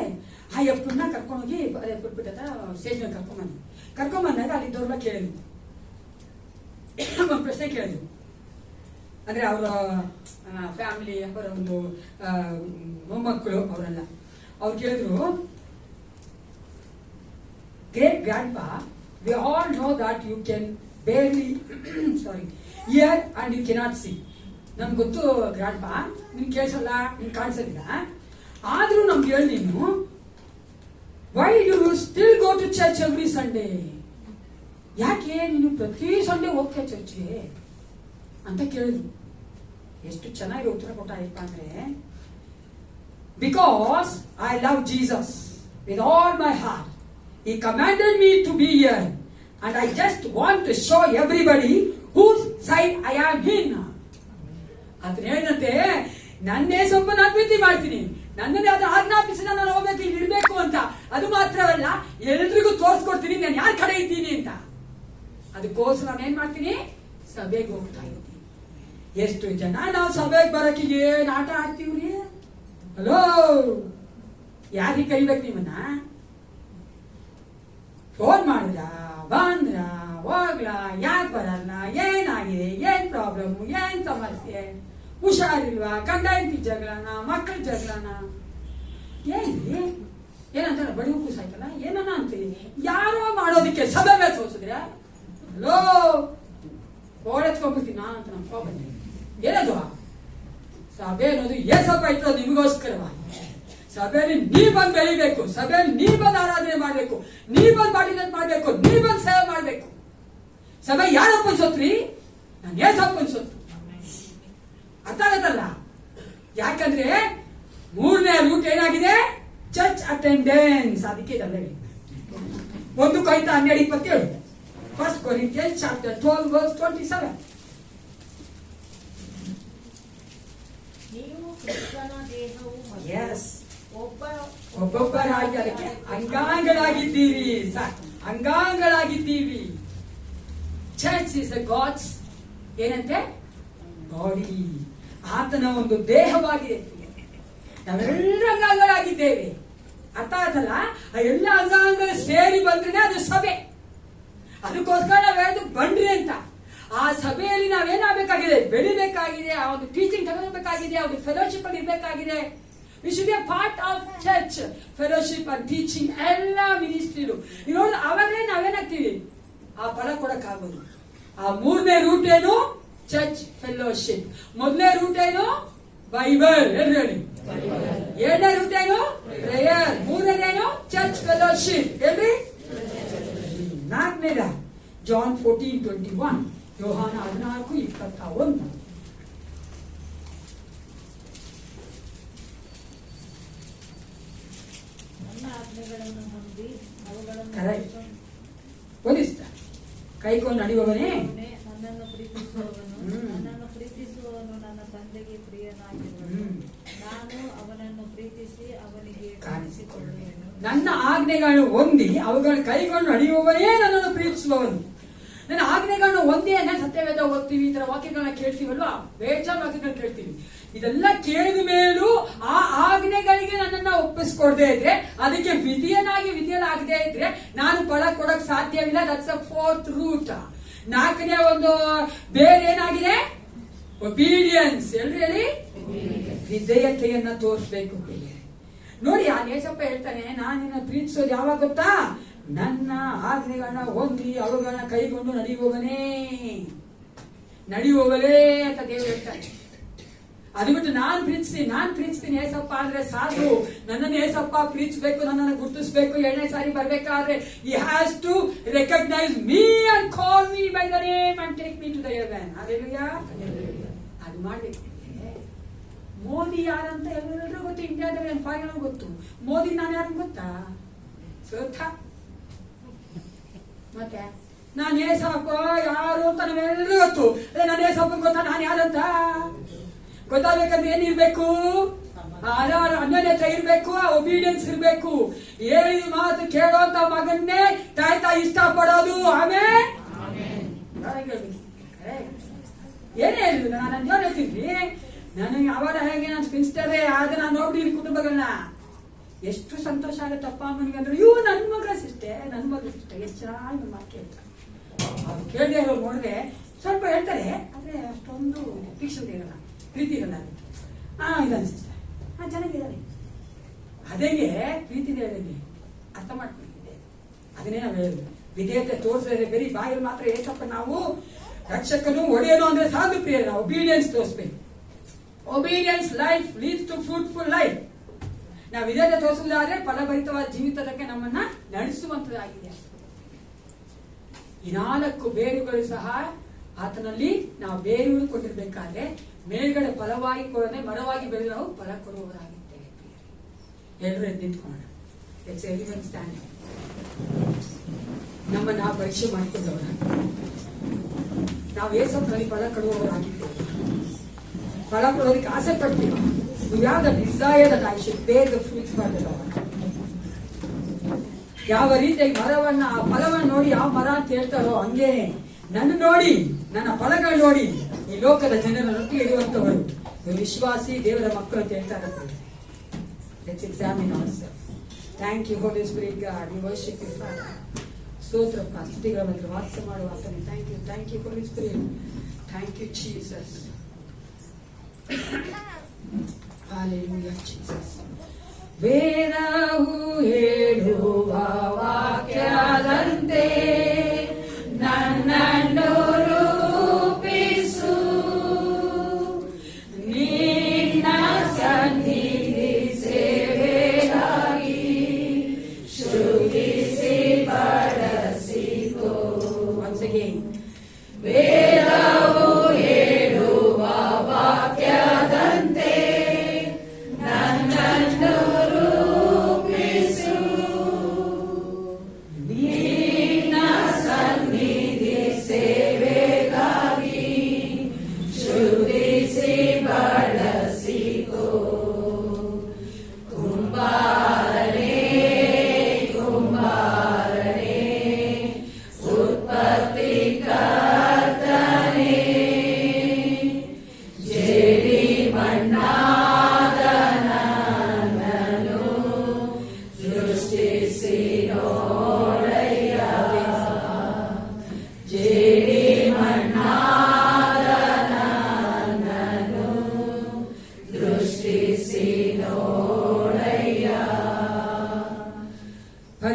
ಆ ಯಪ್ಪನ್ನ ಕರ್ಕೊಂಡೋಗಿ ಅದೇ ಕೊಟ್ಬಿಟ್ಟ ಸ್ಟೇಜ್ ಮೇಲೆ ಕರ್ಕೊಂಬಂದಾಗ ಅಲ್ಲಿದ್ದವ್ರನ್ನ ಕೇಳಿದ್ರು, ಒಂದು ಪ್ರಶ್ನೆ ಕೇಳಿದ್ರು. ಅಂದ್ರೆ ಅವರ ಫ್ಯಾಮಿಲಿ, ಅವರ ಒಂದು ಮೊಮ್ಮಕ್ಕಳು ಅವರೆಲ್ಲ ಅವ್ರು ಕೇಳಿದ್ರು, great grand pa, we all know that you can barely hear and you cannot see. ನಮ್ಗೆ ಗೊತ್ತು ಗ್ರ್ಯಾಂಡ್ ಪಾ, ನಿನ್ ಕೇಳಿಸಲ್ಲ, ನಿನ್ ಕಾಣಿಸೋದಿಲ್ಲ. ಆದ್ರೂ ನಮ್ಗೆ ಹೇಳಿ ನೀನು, why do you still go to church every Sunday? ಯಾಕೆ ನೀನು ಪ್ರತಿ ಸಂಡೇ ಹೋಗ್ತೀಯ ಚರ್ಚ್ಗೆ ಅಂತ ಕೇಳಿದ್ರು. ಎಷ್ಟು ಚೆನ್ನಾಗಿ ಉತ್ತರ ಕೊಟ್ಟಾಯಪ್ಪ ಅಂದ್ರೆ, because I love Jesus with all my heart. He commanded me to be here and I just want to show everybody whose side I am in. ಅದನ್ನ ಹೇಳಿದಂತೆ, ನನ್ನೇ ಸ್ವಲ್ಪ ನಾನು ಪ್ರೀತಿ ಮಾಡ್ತೀನಿ, ನನ್ನನ್ನೇ ಅದನ್ನ ಆಜ್ಞಾಪಿಸಿದ ನಾನು ಹೋಗ್ಬೇಕು, ಇಲ್ಲಿ ಇರ್ಬೇಕು ಅಂತ. ಅದು ಮಾತ್ರವಲ್ಲ, ಎಲ್ರಿಗೂ ತೋರಿಸ್ಕೊಡ್ತೀನಿ ನಾನು ಯಾರ ಕಡೆ ಇದ್ದೀನಿ ಅಂತ. ಅದಕ್ಕೋಸ್ಕರ ನಾನು ಏನ್ ಮಾಡ್ತೀನಿ? ಸಭೆಗೆ ಹೋಗ್ತಾ ಇದ್ದೀನಿ. ಎಷ್ಟು ಜನ ನಾವು ಸಭೆಗೆ ಬರಕ್ಕೆ ಏನ್ ಆಟ ಆಡ್ತೀವ್ರಿ? ಹಲೋ, ಯಾರಿಗೆ ಕರಿಬೇಕು ನಿಮ್ಮನ್ನ? ಫೋನ್ ಮಾಡಿದ್ರ, ಬಂದ್ರ, ಹೋಗ್ಲಾ, ಯಾಕೆ ಬರಲ್ಲ, ಏನಾಗಿದೆ, ಏನ್ ಪ್ರಾಬ್ಲಮ್, ಏನ್ ಸಮಸ್ಯೆ, ಹುಷಾರಿಲ್ವಾ, ಗಂಡ ಹೆಂಡತಿ ಜಗಳನ, ಮಕ್ಕಳ ಜಗಳನ, ಏನ್ರಿ ಏನಂತಾರ ಬಡಿ ಉಪ್ಪು ಸಾಯ್ತಲ್ಲ, ಏನನ್ನ ಅಂತೀರಿ. ಯಾರೋ ಮಾಡೋದಿಕ್ಕೆ ಸಭೆ ಮೇಲೆ ತೋರಿಸಿದ್ರೆ, ಹಲೋ ಓಡೆತ್ಕೊಂಡ್ಬಿಡ್ತೀನಿ ನಾನು ಅಂತ ನಮ್ಮ ಕೋಪ ಬಂದೆ. ಏನದು ಸಭೆ ಅನ್ನೋದು ಏಸಪ್ಪ ಇಟ್ಟೋದು ನಿಮಗೋಸ್ಕರವ. ಸಭೆಯಲ್ಲಿ ನೀ ಬಂದು ಬೆಳಿಬೇಕು, ಸಭೆಯಲ್ಲಿ ನೀ ಬಂದು ಆರಾಧನೆ ಮಾಡ್ಬೇಕು, ನೀ ಬಂದು ಮಾಡಿದಂತ ಮಾಡ್ಬೇಕು, ನೀ ಬಂದು ಸೇವೆ ಮಾಡ್ಬೇಕು. ಸಭೆ ಯಾರಪ್ಪ ಸೊತ್ರಿ? ನಾನು ಏಸಪ್ಪ ಸೊತ್ತು. ಅರ್ಥ ಆಗತ್ತಲ್ಲ? ಯಾಕಂದ್ರೆ 3ನೇ ರೂಟ್ ಏನಾಗಿದೆ? Church attendance. ಅದಕ್ಕೆ ಇದೆಲ್ಲ 1 ಕೊರಿಂಥ 12:27. 1 Corinthians chapter 12 verse 27. ನೀವು ಕ್ರಿಸ್ತನ ದೇಹವು ಮತ್ತು Yes. ಒಬ್ಬೊಬ್ಬರಾಗಿ ಅದಕ್ಕೆ ಅಂಗಾಂಗಗಳಾಗಿದ್ದೀರಿ. ಅಂಗಾಂಗಗಳಾಗಿದ್ದೀವಿ. ಚರ್ಚ್ ಇಸ್ ಅ ಗಾಡ್ಸ್ ಏನಂತೆ ಬಾಡಿ. ಆತನ ಒಂದು ದೇಹವಾಗಿದೆ. ನಾವೆಲ್ಲ ಅಂಗಾಂಗಗಳಾಗಿದ್ದೇವೆ. ಅರ್ಥ ಆಯ್ತಲ್ಲ? ಆ ಎಲ್ಲ ಅಂಗಾಂಗಗಳು ಸೇರಿ ಬಂದ್ರೆ ಅದು ಸಭೆ. ಅದಕ್ಕೋಸ್ಕರ ನಾವು ಹೇಳೋದು ಬನ್ರಿ ಅಂತ. ಆ ಸಭೆಯಲ್ಲಿ ನಾವೇನಾಗಬೇಕಾಗಿದೆ? ಬೆಳಿಬೇಕಾಗಿದೆ. ಆ ಒಂದು ಟೀಚಿಂಗ್ ತಗೋಬೇಕಾಗಿದೆ. ಆ ಒಂದು ಫೆಲೋಶಿಪ್ ಅಲ್ಲಿ ಇರಬೇಕಾಗಿದೆ. We should be a part of church. Fellowship and teaching ಎಲ್ಲ ಮಿನಿಸ್ಟ್ರಿಲು ನೋಡಿ. ಅವಾಗಲೇ ನಾವೇನಾಗ್ತೀವಿ? ಆ ಫಲ ಕೊಡಕ್ಕಾಗೋದು. ಆ 3ನೇ ರೂಟ್ ಏನು? Church fellowship. 1ನೇ ರೂಟ್ ಏನು? ಬೈಬಲ್. ಏನು ಹೇಳಿ? 2ನೇ ರೂಟ್ ಏನು? ಪ್ರೇಯರ್. 3ನೇದೇನು? Church fellowship. ಹೇಳಿ. 4ನೇದ ಜಾನ್ 14:21. ಯೋಹಾನ 14:21. ನನ್ನ ಆಜ್ಞೆಗಳನ್ನು ಹೊಂದಿ ಅವುಗಳನ್ನು Correct. ಕೈಕೊಂಡು ನಡೆಯುವವನೇ ನನ್ನನ್ನು ಪ್ರೀತಿಸುವವನು ನನ್ನನ್ನು ಪ್ರೀತಿಸುವವನು ನನ್ನ ತಂದೆಗೆ ಪ್ರಿಯನಾಗಿರುವನು. ನಾನು ಅವನನ್ನು ಪ್ರೀತಿಸಿ ಅವನಿಗೆ ಕಾಣಿಸಿಕೊಳ್ಳುವೆನು. ನನ್ನ ಆಜ್ಞೆಗಳನ್ನು ಹೊಂದಿ ಅವುಗಳನ್ನು ಕೈಗೊಂಡು ನಡೆಯುವವನೇ ನನ್ನನ್ನು ಪ್ರೀತಿಸುವವನು. ನನ್ನ ಆಜ್ಞೆಗಳನ್ನು ಒಂದೇ ಸತ್ಯವೇದ ಓದ್ತೀವಿ, ಈ ತರ ವಾಕ್ಯಗಳನ್ನ ಕೇಳ್ತೀವಲ್ವಾ? ಬೇಜಾರು ವಾಕ್ಯಗಳು ಕೇಳ್ತೀವಿ. ಇದೆಲ್ಲ ಕೇಳಿದ ಮೇಲೂ ಆ ಆಜ್ಞೆಗಳಿಗೆ ನನ್ನನ್ನ ಒಪ್ಪಿಸ್ಕೊಡದೆ ಇದ್ರೆ, ಅದಕ್ಕೆ ವಿಧಿಯನಾಗದೆ ಇದ್ರೆ ನಾನು ಫಲ ಕೊಡಕ್ ಸಾಧ್ಯವಿಲ್ಲ. That's a 4th root. 4ನೇ ಒಂದು ಬೇರೆ ಏನಾಗಿದೆ? ಒಬೀಡಿಯನ್ಸ್. ಎಲ್ರಿ ಹೇಳಿ? ವಿಧೇಯತೆಯನ್ನ ತೋರಿಸ್ಬೇಕು. ನೋಡಿ, ಆ ನೇಸಪ್ಪ ಹೇಳ್ತಾನೆ, ನಾನು ನಿನ್ನ ಪ್ರೀತಿಸೋದು ಯಾವಾಗ ಗೊತ್ತಾ? ನನ್ನ ಆಜ್ಞೆಗಳನ್ನ ಹೊಂದಿ ಅವುಗಳನ್ನ ಕೈಗೊಂಡು ನಡೆಯುವವನೇ ಅಂತ ದೇವರು ಹೇಳ್ತಾನೆ. ಅದು ಬಿಟ್ಟು ನಾನು ಪ್ರೀತಿಸ್ತೀನಿ ಏಸಪ್ಪ ಅಂದ್ರೆ ಸಾಕು. ನನ್ನನ್ನು ಏಸಪ್ಪ ಪ್ರೀತಿಸಬೇಕು, ನನ್ನನ್ನು ಗುರುತಿಸಬೇಕು. 2ನೇ ಸಾರಿ ಬರ್ಬೇಕಾದ್ರೆ he has to recognize me and call me by the name and take me to the heaven. Hallelujah. ಅದು ಮಾಡ್ಬೇಕು. ಮೋದಿ ಯಾರಂತ ಎಲ್ಲರಿಗೂ ಗೊತ್ತು. ಇಂಡಿಯಾದಲ್ಲಿ ಫಾರಿನ್ ಗೊತ್ತು. ಮೋದಿ ನಾನು ಯಾರು ಗೊತ್ತಾ? ಸೋತ. ಮತ್ತೆ ನಾನು ಏಸಪ್ಪ ಯಾರು ಅಂತ ನಾವೆಲ್ಲರೂ ಗೊತ್ತು. ನಾನು ಏಸಪ್ಪ ಗೊತ್ತಾ? ನಾನು ಯಾರಂತ ಗೊತ್ತಾಗಬೇಕಂದ್ರೆ ಏನಿರ್ಬೇಕು? ಅನ್ಯೋನ್ಯತೆ ಇರ್ಬೇಕು, ಒಬೀಡಿಯನ್ಸ್ ಇರ್ಬೇಕು. ಹೇಳಿದ ಮಾತು ಕೇಳೋಂತ ಮಗನ್ನೇ ತಾಯಿ ಇಷ್ಟಪಡೋದು. ಆಮೇಲೆ ಏನೇ ಹೇಳಿದ್ರು ನಾನು ಅನ್ಯೋನ್ಯತೆ ಇರ್ಲಿ. ನಾನು ಯಾವಾಗ ಹೇಗೆ ನಾನು ಸ್ಪಿನ್ಸ್ಟರೇ ಆದ್ರೆ ನಾನು ನೋಡ್ತೀನಿ ಕುಟುಂಬಗಳನ್ನ. ಎಷ್ಟು ಸಂತೋಷ ಆಗುತ್ತೆ ಅಪ್ಪ ಅಮ್ಮನಿಗೆ ಅಂದ್ರೆ, ಇವು ನನ್ನ ಮಗಳ ಸಿಸ್ಟೆ ಎಷ್ಟು ಚೆನ್ನಾಗಿ ನಮ್ಮ ಮಾತು ಕೇಳ್ತಾರೆ. ಅವ್ರು ಕೇಳದೆ ಇರೋರು ನೋಡಿದ್ರೆ ಸ್ವಲ್ಪ ಹೇಳ್ತಾರೆ, ಆದ್ರೆ ಅಷ್ಟೊಂದು ತೀಕ್ಷ್ಣತೆ ಇರಲ್ಲ, ಪ್ರೀತಿ ಇರಲ್ಲ. ಇದಾನೆ ಸಿಸ್ಟರ್, ಚೆನ್ನಾಗಿದ್ದಾನೆ. ಅದೇಗೆ ಪ್ರೀತಿನೇ ಹೇಳಿ ಅರ್ಥ ಮಾಡ್ಕೊಂಡಿದ್ದೆ. ಅದನ್ನೇ ನಾವು ಹೇಳಿದ್ವಿ. ವಿಧೇಯತೆ ತೋರಿಸಿದ್ರೆ ಬರೀ ಬಾಯಲ್ಲಿ ಮಾತ್ರ ಏಸಪ್ಪ ನಾವು ರಕ್ಷಕನು ಒಡೆಯನು ಅಂದ್ರೆ ಸಾಧು ಪ್ರಿಯ. ನಾವು ಒಬೀಡಿಯನ್ಸ್ ತೋರಿಸ್ಬೇಕು. Obedience life leads to fruitful life. ನಾವು ವಿಧೇಯತೆ ತೋರಿಸುವುದಾದ್ರೆ ಫಲಭರಿತವಾದ ಜೀವಿತಕ್ಕೆ ನಮ್ಮನ್ನ ನಡೆಸುವಂತದ್ದಾಗಿದೆ. ಈ 4 ಬೇರುಗಳು ಸಹ ಆತನಲ್ಲಿ ನಾವು ಬೇರು ಕೊಟ್ಟಿರ್ಬೇಕಾದ್ರೆ ಮೇಲ್ಗಡೆ ಫಲವಾಗಿ ಕೊಡದೆ ಮರವಾಗಿ ಬೆಳೆದು ನಾವು ಫಲ ಕೊಡುವವರಾಗಿದ್ದೇವೆ. ಎಲ್ಲರೂ ಎದ್ದು ನಿಂತ್ಕೊಳ್ಳೋಣ. ನಮ್ಮನ್ನು ನಾವು ಪರೀಕ್ಷೆ ಮಾಡಿಕೊಂಡವರ ನಾವು ಏಸಪ್ನಲ್ಲಿ ಫಲ ಕೊಡುವವರಾಗಿದ್ದೇವೆ. ಫಲ ಕೊಡೋದಕ್ಕೆ ಆಸೆ ಪಡ್ತೀವಿ. We have the desire that I should bear the fruits for the Lord. ಯಾವ ರೀತಿಯಾಗಿ ಮರವನ್ನ ಆ ಫಲವನ್ನು ನೋಡಿ ಯಾವ ಮರ ಅಂತ ಹೇಳ್ತಾರೋ ಹಂಗೆ ನನ್ನ ನೋಡಿ, ನನ್ನ ಫಲಗಳು ನೋಡಿ ಈ ಲೋಕದ ಜನರನ್ನು ಇರುವಂತವರು ವಿಶ್ವಾಸಿ ದೇವರ ಮಕ್ಕಳು ಅಂತ ಹೇಳ್ತಾರೆ. Let's examine ourselves. Thank you, Holy Spirit God. We worship you, Father. ಸ್ತೋತ್ರಪ್ಪ, ಸ್ತುತಿಗಳ ಬಂದು ವಾಸ ಮಾಡುವ ಆತನೇ. Thank you, Holy Spirit. Thank you, Jesus. Hallelujah, Jesus. ವೇದವು ಹೇಳುವ ವಾಕ್ಯದಂತೆ ನನ್ನನ್ನು ರೂಪಿಸಿದೆ.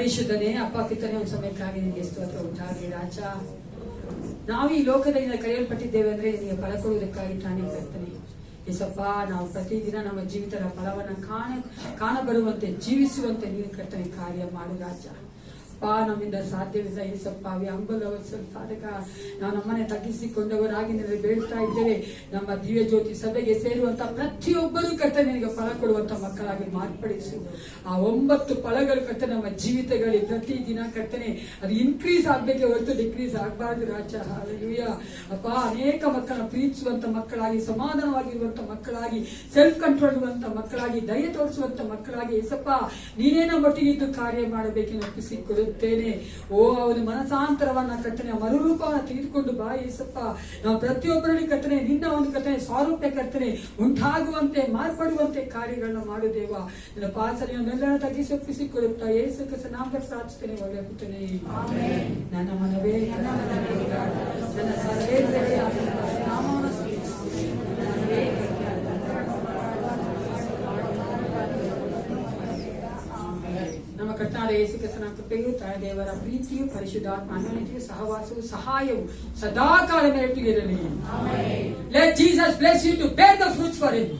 ಪರಿಶುದ್ಧನೇ ಅಪ್ಪ ಪಿತನೇ ಒಂದು ಸಮಯಕ್ಕಾಗಿ ನಿಮಗೆ ಸ್ತೋತ್ರ ಉಂಟಾಗಲಿ ರಾಜ. ನಾವು ಈ ಲೋಕದಿಂದ ಕರೆಯಲ್ಪಟ್ಟಿದ್ದೇವೆ ಅಂದ್ರೆ ನಿಮಗೆ ಫಲ ಕೊಡುವುದಕ್ಕಾಗಿ ತಾನೇ ಕರ್ತನೆ. ಏಸಪ್ಪ, ನಾವು ಪ್ರತಿದಿನ ನಮ್ಮ ಜೀವಿತದ ಫಲವನ್ನ ಕಾಣಬರುವಂತೆ ಜೀವಿಸುವಂತೆ ನೀವು ಕರ್ತನೆ ಕಾರ್ಯ ಮಾಡು ರಾಜ. ನಮ್ಮಿಂದ ಸಾಧ್ಯವಿಲ್ಲ ಏಸಪ್ಪ. ಹಂಬಲವರ್ಗ ನಾವು ನಮ್ಮನೆ ತಗ್ಗಿಸಿಕೊಂಡವರಾಗಿ ನಿಮಗೆ ಬೇಡ್ತಾ ಇದ್ದೇವೆ. ನಮ್ಮ ದಿವ್ಯ ಜ್ಯೋತಿ ಸಭೆಗೆ ಸೇರುವಂತ ಪ್ರತಿಯೊಬ್ಬರೂ ಕರ್ತನೆ ನಿನಗೆ ಫಲ ಕೊಡುವಂತ ಮಕ್ಕಳಾಗಿ ಮಾರ್ಪಡಿಸು. ಆ 9 ಫಲಗಳು ಕರ್ತನೆ ನಮ್ಮ ಜೀವಿತಗಳಲ್ಲಿ ಪ್ರತಿದಿನ ಕರ್ತನೆ ಅದು ಇನ್ಕ್ರೀಸ್ ಆಗ್ಬೇಕೆ ಹೊರತು ಡಿಕ್ರೀಸ್ ಆಗಬಾರ್ದು ರಾಜ. ಹಲ್ಲೆಲೂಯಾ ಅಪ್ಪ, ಅನೇಕ ಮಕ್ಕಳನ್ನ ಪ್ರೀತಿಸುವಂತ ಮಕ್ಕಳಾಗಿ, ಸಮಾಧಾನವಾಗಿರುವಂತ ಮಕ್ಕಳಾಗಿ, ಸೆಲ್ಫ್ ಕಂಟ್ರೋಲ್ ಇರುವಂತ ಮಕ್ಕಳಾಗಿ, ದಯ ತೋರಿಸುವಂತ ಮಕ್ಕಳಾಗಿ ಏಸಪ್ಪ ನೀನೇ ನಮ್ಮೊಟ್ಟಿಗೆ ಇದ್ದು ಕಾರ್ಯ ಮಾಡಬೇಕೆಂದು ಒಪ್ಪಿಸಿಕೊಡುತ್ತೇನೆ. ಅವನ ಮನಸಾಂತರವನ್ನ ಕರ್ತನೆ, ಮರುರೂಪವನ್ನ ತೆಗೆದುಕೊಂಡು ಬಾ ಏಸಪ್ಪ. ನಾವು ಪ್ರತಿಯೊಬ್ಬರಲ್ಲಿ ಕರ್ತನೆ ನಿನ್ನ ಒಂದು ಕರ್ತನೆ ಸಾರೂಪ್ಯ ಕರ್ತನೆ ಉಂಟಾಗುವಂತೆ ಮಾರ್ಪಡುವಂತೆ ಕಾರ್ಯಗಳನ್ನ ಮಾಡುದೇವ. ನಿನ್ನ ಪಾಸನೆಯನ್ನೆಲ್ಲ ತಗ್ಗಿಸಿ ಒಪ್ಪಿಸಿಕೊಡುತ್ತಾ ಯೇಸು ಕ್ರಿಸ್ತನ ನಾಮದಲ್ಲಿ ಪ್ರಾರ್ಥಿಸುತ್ತೇನೆ, ಒಳ್ಳೆಯ ಪುತ್ರನೇ. ನನ್ನ ಮನವೇ ನನ್ನ ಸರ್ವೇಂದ್ರಿಯ ನಾಮವನ್ನು ಸ್ತುತಿಸು. ನಮ್ಮ ಕರ್ತನಾದ ಯೇಸು ಕ್ರಿಸ್ತನ ಕೃಪೆಯು, ತಾಯಿ ದೇವರ ಪ್ರೀತಿಯು, ಪರಿಶುದ್ಧಾತ್ಮ ಅನ್ಯೋನ್ಯತೆಯು, ಸಹವಾಸವು, ಸಹಾಯವು ಸದಾಕಾಲ ಮೇರೆಗೆ ಇರಲಿ. Let Jesus bless you to bear the fruits for him.